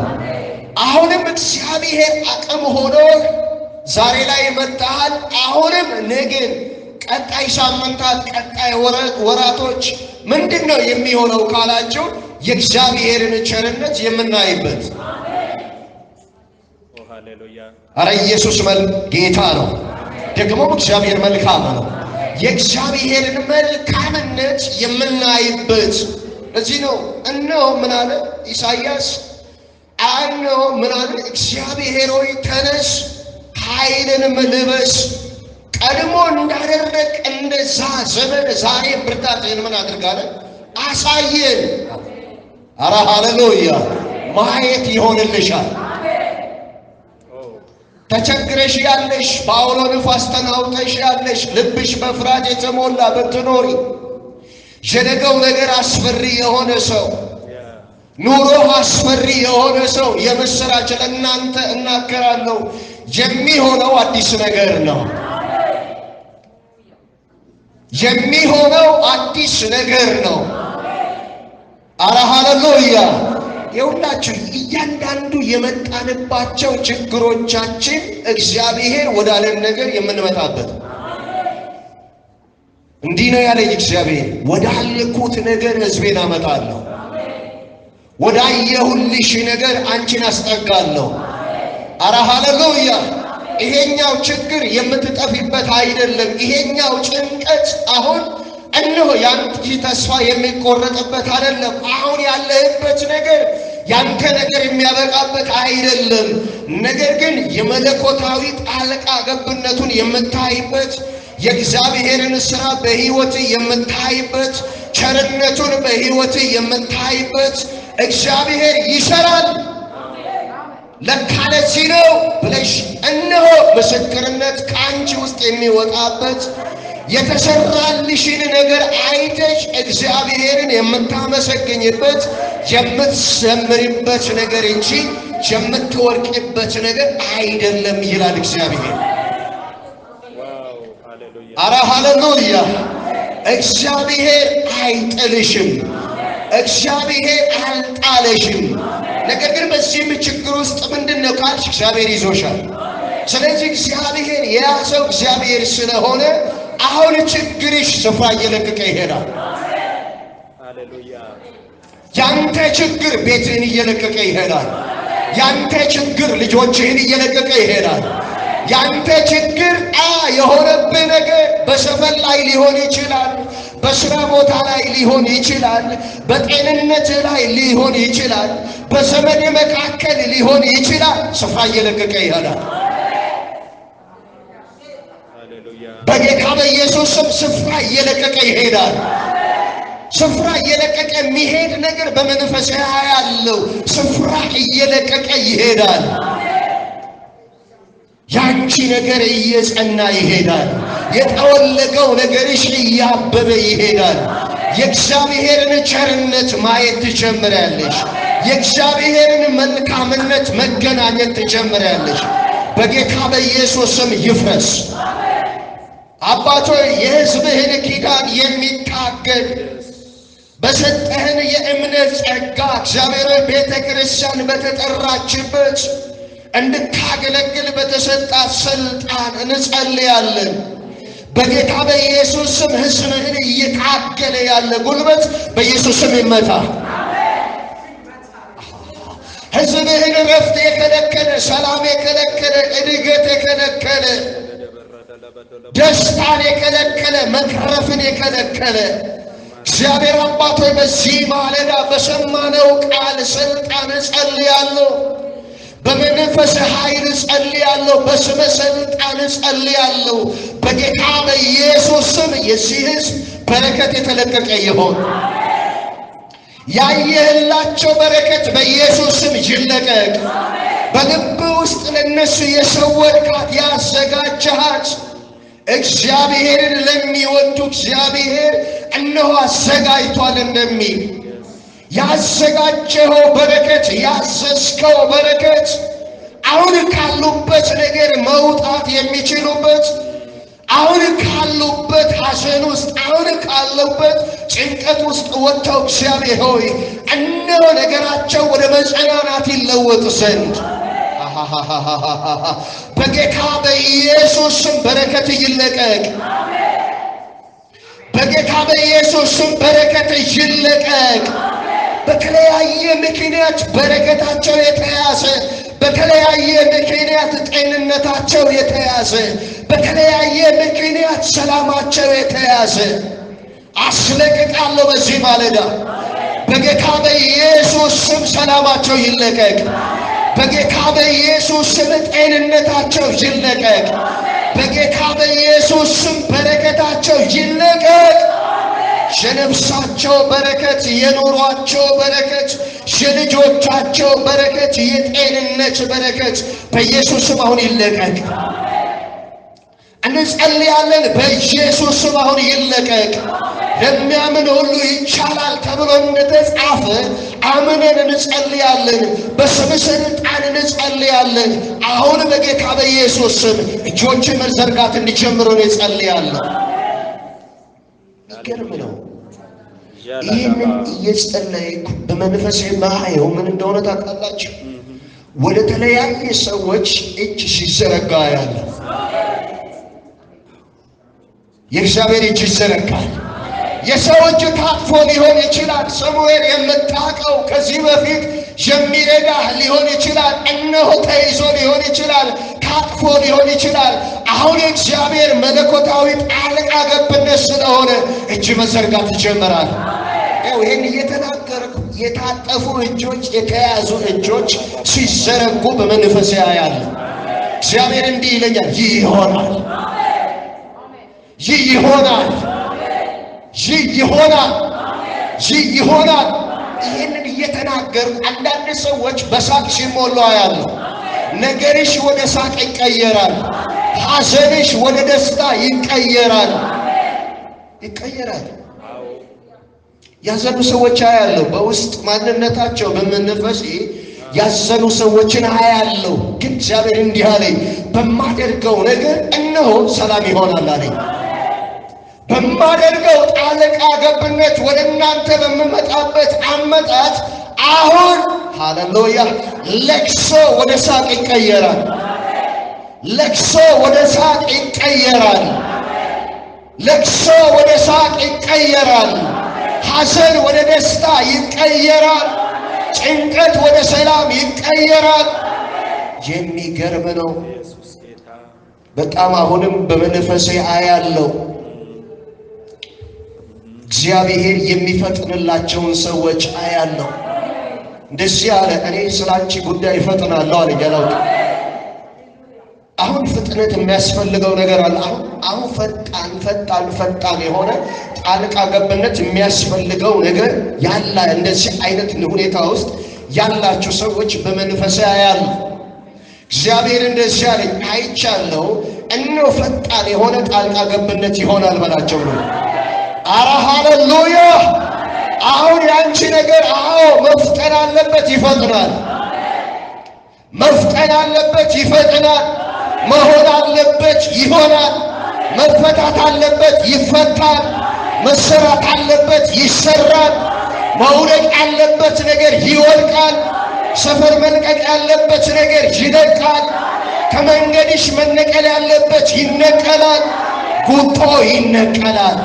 አሁንም እግዚአብሔር አቅም ሆኖ ዛሬ ላይ መጣሃል። አሁንም ነገን፣ ቀጣይ ሳምንታት፣ ቀጣይ ወራቶች ምንድነው የሚሆነው ካላችሁ የእግዚአብሔርን ቸርነት የምናይበት። አረ ኢየሱስ ጌታ ነው። ደግሞም እግዚአብሔር መልካም ነው። የእግዚአብሔርን መልካምነት የምናይበት እዚህ ነው። እነሆ ምን አለ ኢሳይያስ? እነሆ ምን አለ? እግዚአብሔር ሆይ ተነስ፣ ኃይልንም ልበስ፣ ቀድሞ እንዳደረግ እንደዛ ዘመን ዛሬ ብርታትህን ምን አድርጋለ? አሳየን። አረ ሃሌሉያ! ማየት ይሆንልሻል። ተቸግረሽ ያለሽ፣ በአውሎ ንፋስ ተናውጠሽ ያለሽ፣ ልብሽ በፍርሃት የተሞላ ብትኖሪ፣ የነገው ነገር አስፈሪ የሆነ ሰው፣ ኑሮ አስፈሪ የሆነ ሰው የምስራች ለእናንተ እናገራለሁ። የሚሆነው አዲስ ነገር ነው። የሚሆነው አዲስ ነገር ነው። አረ ሃሌሉያ! የሁላችን እያንዳንዱ የመጣንባቸው ችግሮቻችን እግዚአብሔር ወዳለን ነገር የምንመጣበት እንዲህ ነው ያለኝ እግዚአብሔር። ወዳልኩት ነገር ሕዝቤን አመጣለሁ፣ ወዳየሁልሽ ነገር አንቺን አስጠጋለሁ። አረ ሃሌሉያ! ይሄኛው ችግር የምትጠፊበት አይደለም። ይሄኛው ጭንቀት አሁን እነሆ ያንቺ ተስፋ የሚቆረጥበት አይደለም። አሁን ያለህበት ነገር ያንተ ነገር የሚያበቃበት አይደለም። ነገር ግን የመለኮታዊ ጣልቃ ገብነቱን የምታይበት፣ የእግዚአብሔርን ሥራ በሕይወት የምታይበት፣ ቸርነቱን በሕይወት የምታይበት፣ እግዚአብሔር ይሰራል ለካ ለዚህ ነው ብለሽ እነሆ ምስክርነት ከአንቺ ውስጥ የሚወጣበት፣ የተሰራልሽን ነገር አይተሽ እግዚአብሔርን የምታመሰግኝበት፣ የምትዘምሪበት ነገር እንጂ የምትወርቅበት ነገር አይደለም ይላል እግዚአብሔር። አረ ሃሌሉያ! እግዚአብሔር አይጥልሽም፣ እግዚአብሔር አልጣለሽም። ነገር ግን በዚህም ችግር ውስጥ ምንድነው ካልሽ እግዚአብሔር ይዞሻል። ስለዚህ እግዚአብሔር የያዘው እግዚአብሔር ስለሆነ አሁን ችግርሽ ስፍራ እየለቀቀ ይሄዳል። ያንተ ችግር ቤትህን እየለቀቀ ይሄዳል። ያንተ ችግር ልጆችህን እየለቀቀ ይሄዳል። ያንተ ችግር የሆነብህ ነገር በሰፈር ላይ ሊሆን ይችላል፣ በስራ ቦታ ላይ ሊሆን ይችላል፣ በጤንነትህ ላይ ሊሆን ይችላል፣ በዘመድ መካከል ሊሆን ይችላል። ስፍራ እየለቀቀ ይሄዳል። በጌታ በኢየሱስ ስም ስፍራ እየለቀቀ ይሄዳል። ስፍራ እየለቀቀ የሚሄድ ነገር በመንፈስ ያለው ስፍራ እየለቀቀ ይሄዳል። ያንቺ ነገር እየጸና ይሄዳል። የጠወለገው ነገርሽ እያበበ ይሄዳል። የእግዚአብሔርን ቸርነት ማየት ትጀምሪያለሽ። የእግዚአብሔርን መልካምነት መገናኘት ትጀምሪያለሽ። በጌታ በኢየሱስ ስም ይፍረስ። አባቶይ የሕዝብህን ኪዳን የሚታገድ በሰጠህን የእምነት ጸጋ እግዚአብሔር ቤተ ክርስቲያን በተጠራችበት እንድታገለግል በተሰጣት ስልጣን እንጸልያለን። በጌታ በኢየሱስ ስም ሕዝብህን እየታገለ ያለ ጉልበት በኢየሱስ ስም ይመታ። ሕዝብህን ረፍት የከለከለ፣ ሰላም የከለከለ፣ እድገት የከለከለ፣ ደስታን የከለከለ፣ መትረፍን የከለከለ እግዚአብሔር አባቶይ በዚህ ማለዳ በሰማነው ቃል ስልጣን እጸልያለሁ። በመንፈስ ኃይል እጸልያለሁ። በስመ ስልጣን እጸልያለሁ። በጌታ በኢየሱስ ስም የዚህ ሕዝብ በረከት የተለቀቀ ይሆን። ያየህላቸው በረከት በኢየሱስ ስም ይለቀቅ። በልብ ውስጥ ለነሱ የሰወርካት ያዘጋጀሃት እግዚአብሔርን ለሚወዱ እግዚአብሔር እነሆ አዘጋጅቷል እንደሚል ያዘጋጀኸው በረከት ያዘዝከው በረከት አሁን ካሉበት ነገር መውጣት የሚችሉበት አሁን ካሉበት ሐዘን ውስጥ አሁን ካሉበት ጭንቀት ውስጥ ወጥተው እግዚአብሔር ሆይ እነሆ ነገራቸው ወደ መጽናናት ይለወጥ ዘንድ በጌታ በኢየሱስ ስም በረከት ይለቀቅ። በጌታ በኢየሱስ ስም በረከት ይለቀቅ። በተለያየ ምክንያት በረከታቸው የተያዘ፣ በተለያየ ምክንያት ጤንነታቸው የተያዘ፣ በተለያየ ምክንያት ሰላማቸው የተያዘ አስለቅቃለሁ በዚህ ማለዳ። በጌታ በኢየሱስ ስም ሰላማቸው ይለቀቅ። በጌታ በኢየሱስ ስም ጤንነታቸው ይለቀቅ። በጌታ በኢየሱስ ስም በረከታቸው ይለቀቅ። የነፍሳቸው በረከት፣ የኑሯቸው በረከት፣ የልጆቻቸው በረከት፣ የጤንነት በረከት በኢየሱስ ስም አሁን ይለቀቅ። እንጸልያለን። በኢየሱስ ስም አሁን ይለቀቅ። ለሚያምን ሁሉ ይቻላል ተብሎ እንደተጻፈ አምነን እንጸልያለን። በስም ስልጣን እንጸልያለን። አሁን በጌታ በኢየሱስ ስም እጆችን መዘርጋት እንዲጀምሩ እንጸልያለን። ይገርም ነው። ይህንን እየጸለይኩ በመንፈሴ ማየው ምን እንደሆነ ታውቃላችሁ? ወደ ተለያየ ሰዎች እጅ ሲዘረጋ ያለ የእግዚአብሔር እጅ ይዘረጋል። የሰው እጅ ታጥፎ ሊሆን ይችላል። ሰሙኤል የምታውቀው ከዚህ በፊት የሚረዳህ ሊሆን ይችላል። እነሆ ተይዞ ሊሆን ይችላል። ታጥፎ ሊሆን ይችላል። አሁን የእግዚአብሔር መለኮታዊ ጣልቃ ገብነት ስለሆነ እጅ መዘርጋት ይጀምራል። ይህን እየተናገርኩ የታጠፉ እጆች፣ የተያዙ እጆች ሲዘረጉ በመንፈስ ያያል። እግዚአብሔር እንዲህ ይለኛል፣ ይህ ይሆናል፣ ይህ ይሆናል፣ ይህ ይሆናል፣ ይህ ይሆናል። ይህንን እየተናገርኩ አንዳንድ ሰዎች በሳቅ ሲሞሉ አያለሁ። ነገርሽ ወደ ሳቅ ይቀየራል። ሐዘንሽ ወደ ደስታ ይቀየራል። ይቀየራል። ያዘኑ ሰዎች አያለሁ። በውስጥ ማንነታቸው በመንፈሴ ያዘኑ ሰዎችን አያለሁ። ግን እግዚአብሔር እንዲህ አለኝ፣ በማደርገው ነገር እነሆ ሰላም ይሆናል አለኝ። በማደርገው ጣልቃ ገብነት ወደ እናንተ በምመጣበት አመጣት አሁን ሃሌሉያ ለቅሶ ወደ ሳቅ ይቀየራል። ለቅሶ ወደ ሳቅ ይቀየራል። ለቅሶ ወደ ሳቅ ይቀየራል። ሐዘን ወደ ደስታ ይቀየራል። ጭንቀት ወደ ሰላም ይቀየራል። የሚገርም ነው በጣም። አሁንም በመንፈሴ አያለው እግዚአብሔር የሚፈጥንላቸውን ሰዎች አያለው። እንደዚህ አለ፣ እኔ ስላንቺ ጉዳይ እፈጥናለሁ አለኝ። አላውቅም። አሁን ፍጥነት የሚያስፈልገው ነገር አለ። አሁን ፈጣን የሆነ ጣልቃ ገብነት የሚያስፈልገው ነገር ያለ እንደዚህ አይነት ሁኔታ ውስጥ ያላችሁ ሰዎች በመንፈስ ያያሉ። እግዚአብሔር እንደዚህ አለኝ፣ አይቻለሁ። እነሆ ፈጣን የሆነ ጣልቃ ገብነት ይሆናል በላቸው ነው። አረ ሃሌሉያ! አሁን ያንቺ ነገር መፍጠን አለበት፣ ይፈጥናል። መፍጠን አለበት፣ ይፈጥናል። መሆን አለበት፣ ይሆናል። መፈታት አለበት፣ ይፈታል። መሰራት አለበት፣ ይሰራል። መውደቅ ያለበት ነገር ይወድቃል። ሰፈር መልቀቅ ያለበት ነገር ይለቃል። ከመንገድሽ መነቀል ያለበት ይነቀላል። ጉጦ ይነቀላል።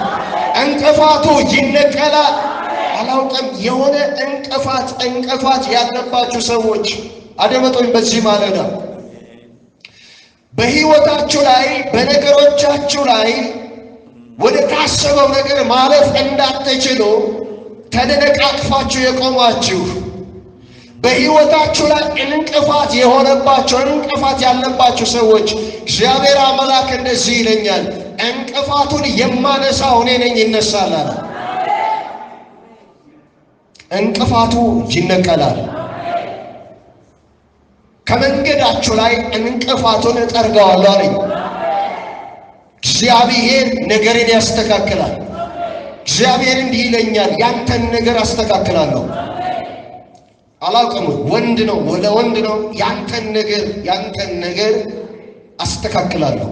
እንቅፋቱ ይነቀላል። አላውቅም፣ የሆነ እንቅፋት ያለባችሁ ሰዎች አደመጡኝ። በዚህ ማለዳ በሕይወታችሁ ላይ በነገሮቻችሁ ላይ ወደ ታሰበው ነገር ማለፍ እንዳትችሉ ተደነቃቅፋችሁ የቆማችሁ በሕይወታችሁ ላይ እንቅፋት የሆነባችሁ እንቅፋት ያለባችሁ ሰዎች እግዚአብሔር አምላክ እንደዚህ ይለኛል፣ እንቅፋቱን የማነሳው እኔ ነኝ፣ ይነሳል አለ። እንቅፋቱ ይነቀላል። ከመንገዳችሁ ላይ እንቅፋቱን እጠርገዋለሁ አለኝ። እግዚአብሔር ነገርን ያስተካክላል። እግዚአብሔር እንዲህ ይለኛል፣ ያንተን ነገር አስተካክላለሁ። አላውቅም፣ ወንድ ነው ለወንድ ነው። ያንተን ነገር አስተካክላለሁ።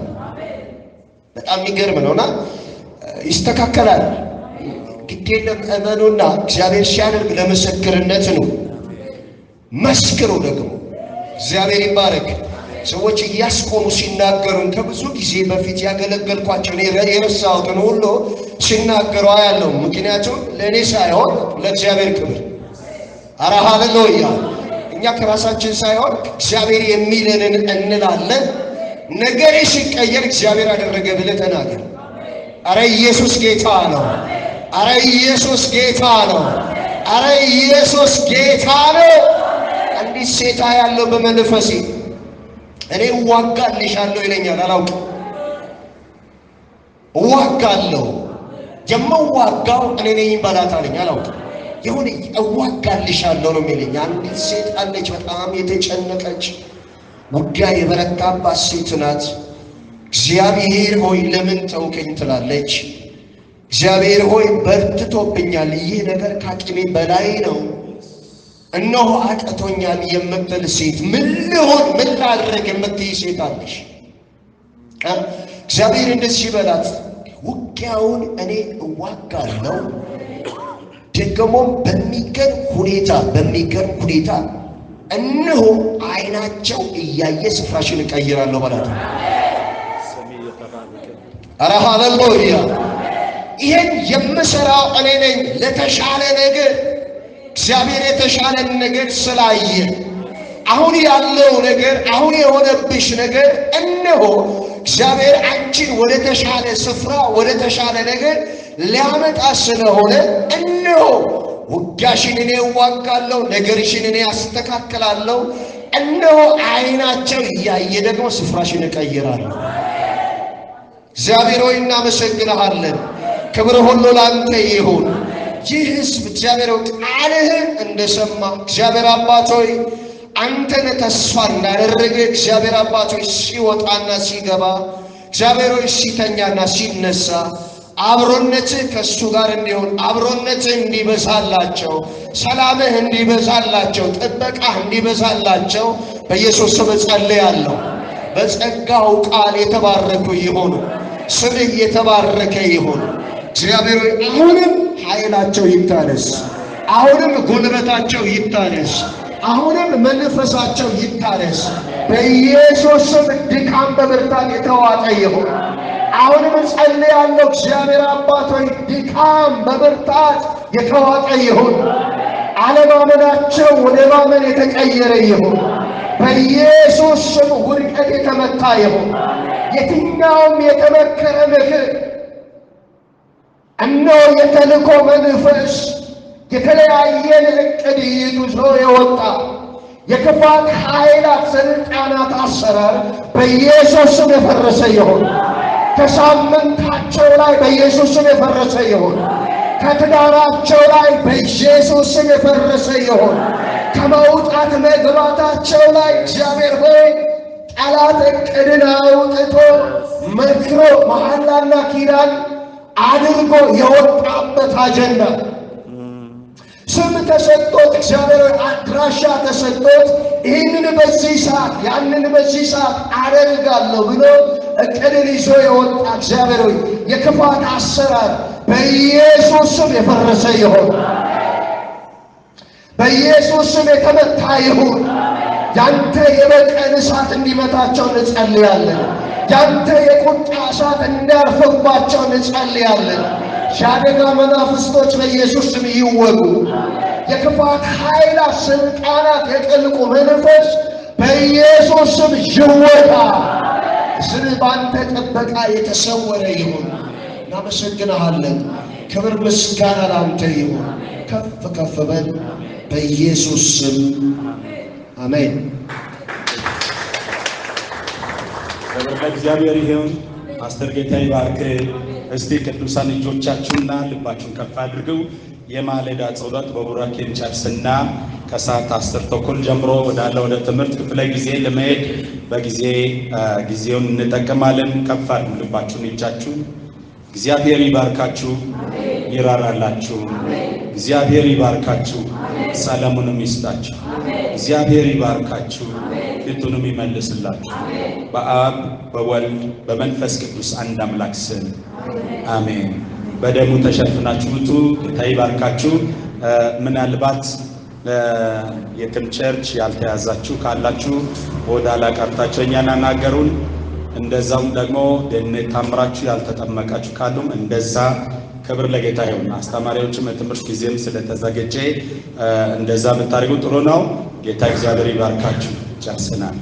በጣም የሚገርም ነውና ይስተካከላል። ግዴለም እመኑና እግዚአብሔር ሲያደርግ ለምስክርነት ነው። መስክሩ ደግሞ። እግዚአብሔር ይባረክ። ሰዎች እያስቆሙ ሲናገሩን ከብዙ ጊዜ በፊት ያገለገልኳቸውን የረሳሁትን ሁሉ ሲናገሩ አያለው። ምክንያቱም ለእኔ ሳይሆን ለእግዚአብሔር ክብር። አረ ሃሌሉያ! እኛ ከራሳችን ሳይሆን እግዚአብሔር የሚለንን እንላለን። ነገሬ ሲቀየር እግዚአብሔር አደረገ ብለህ ተናገር። አረ ኢየሱስ ጌታ ነው። አረ ኢየሱስ ጌታ ነው። አረ ኢየሱስ ጌታ ነው። አንዲት ሴታ ያለው በመንፈሴ እኔ እዋጋልሻለሁ ይለኛል። አላውቅም፣ እዋጋለሁ። የምዋጋው እኔ ነኝ በላት አለኝ። አላውቅም፣ የሆነ እዋጋልሻለሁ ነው የሚለኝ። አንዲት ሴት አለች፣ በጣም የተጨነቀች ውጊያ የበረታባት ሴት ናት። እግዚአብሔር ሆይ ለምን ተውከኝ ትላለች። እግዚአብሔር ሆይ በርትቶብኛል፣ ይህ ነገር ከአቅሜ በላይ ነው፣ እነሆ አቅቶኛል የምትል ሴት፣ ምን ልሆን ምን ላድርግ የምትይ ሴት አለሽ። እግዚአብሔር እንደዚህ ይበላት፣ ውጊያውን እኔ እዋጋለሁ፣ ደግሞም በሚገርም ሁኔታ እነሆ ዓይናቸው እያየ ስፍራሽን እቀይራለሁ ማለት ነው። ኧረ ሃሌሉያ! ይሄን የምሰራው እኔ ነኝ ለተሻለ ነገር። እግዚአብሔር የተሻለን ነገር ስላየ አሁን ያለው ነገር አሁን የሆነብሽ ነገር እነሆ እግዚአብሔር አንቺን ወደ ተሻለ ስፍራ ወደ ተሻለ ነገር ሊያመጣ ስለሆነ እነሆ ውጊያሽን እኔ እዋጋለሁ፣ ነገርሽን እኔ አስተካክላለሁ። እነሆ ዓይናቸው እያየ ደግሞ ስፍራሽን እቀይራለሁ። እግዚአብሔር ሆይ እናመሰግንሃለን። ክብር ሁሉ ላንተ ይሁን። ይህ ሕዝብ እግዚአብሔር ቃልህን እንደሰማ እግዚአብሔር አባት ሆይ አንተን ተስፋ እንዳደረገ እግዚአብሔር አባት ሆይ ሲወጣና ሲገባ እግዚአብሔር ሆይ ሲተኛና ሲነሳ አብሮነትህ ከእሱ ጋር እንዲሆን አብሮነትህ እንዲበዛላቸው ሰላምህ እንዲበዛላቸው ጥበቃህ እንዲበዛላቸው በኢየሱስ ስም ጸልያለሁ። በጸጋው ቃል የተባረኩ ይሆኑ። ስምህ የተባረከ ይሁን። እግዚአብሔር ሆይ አሁንም ኃይላቸው ይታደስ፣ አሁንም ጉልበታቸው ይታደስ፣ አሁንም መንፈሳቸው ይታደስ። በኢየሱስ ስም ድካም በብርታት የተዋጠ ይሁን። አሁንም ጸልያለሁ እግዚአብሔር አባት ሆይ ድካም በብርታት የተዋጠ ይሁን። አለማመናቸው ወደ ማመን የተቀየረ ይሁን። በኢየሱስ ስም ውድቀት የተመታ ይሁን። የትኛውም የተመከረ ምክር እነሆ የተልእኮ መንፈስ የተለያየን ዕቅድ ይዞ የወጣ የክፋት ኃይላት ስልጣናት አሰራር በኢየሱስ ስም የፈረሰ ይሁን። ከሳምንታቸው ላይ በኢየሱስ ስም የፈረሰ ይሁን። ከትዳራቸው ላይ በኢየሱስ ስም የፈረሰ ይሁን። ከመውጣት መግባታቸው ላይ እግዚአብሔር ሆይ ጠላት ዕቅድን አውጥቶ መክሮ መሐላና ኪዳን አድርጎ የወጣበት አጀንዳ ስም ተሰጥቶት እግዚአብሔር አድራሻ ተሰጥቶት ይህንን በዚህ ሰዓት ያንን በዚህ ሰዓት አደርጋለሁ ብሎ ዕቅድን ይዞ የወጣ እግዚአብሔር ሆይ የክፋት አሰራር በኢየሱስ ስም የፈረሰ ይሁን። በኢየሱስ ስም የተመታ ይሁን። ያንተ የበቀል እሳት እንዲመታቸው እንጸልያለን። ያንተ የቁጣ እሳት እንዲያርፍባቸው እንጸልያለን። የአደጋ መናፍስቶች በኢየሱስ ስም ይወጉ። የክፋት ኃይላት ስልጣናት የጥልቁ መንፈስ በኢየሱስ ስም ይወጋ። ስም ባንተ ጥበቃ የተሰወረ ይሁን። እናመሰግንሃለን። ክብር ምስጋና ላንተ ይሁን። ከፍ ከፍ በል በኢየሱስ ስም አሜን። ክብር ለእግዚአብሔር ይሁን። ፓስተር ጌታ ይባርክ። እስቲ ቅዱሳን እጆቻችሁና ልባችሁን ከፍ አድርገው የማለዳ ጸሎት በቡራኬ እንጨርስና ከሰዓት 10 ተኩል ጀምሮ ወደ ትምህርት ክፍለ ጊዜ ለመሄድ በጊዜ ጊዜውን እንጠቀማለን። ከፍ አድርጉ ልባችሁን እጃችሁን። እግዚአብሔር ይባርካችሁ፣ ይራራላችሁ። እግዚአብሔር ይባርካችሁ፣ ሰላሙንም ይስጣችሁ። እግዚአብሔር ይባርካችሁ፣ ፊቱንም ይመልስላችሁ። በአብ በወልድ በመንፈስ ቅዱስ አንድ አምላክ ስም አሜን። በደሙ ተሸፍናችሁ ውጡ። ጌታ ይባርካችሁ። ምናልባት የትም ቸርች ያልተያዛችሁ ካላችሁ ወደ አላቀርታችሁ እኛን አናገሩን። እንደዛውም ደግሞ ደህንነት ታምራችሁ ያልተጠመቃችሁ ካሉም እንደዛ። ክብር ለጌታ ይሁን። አስተማሪዎችም የትምህርት ጊዜም ስለተዘጋጀ እንደዛ ብታደርጉ ጥሩ ነው። ጌታ እግዚአብሔር ይባርካችሁ። ጨርሰናል።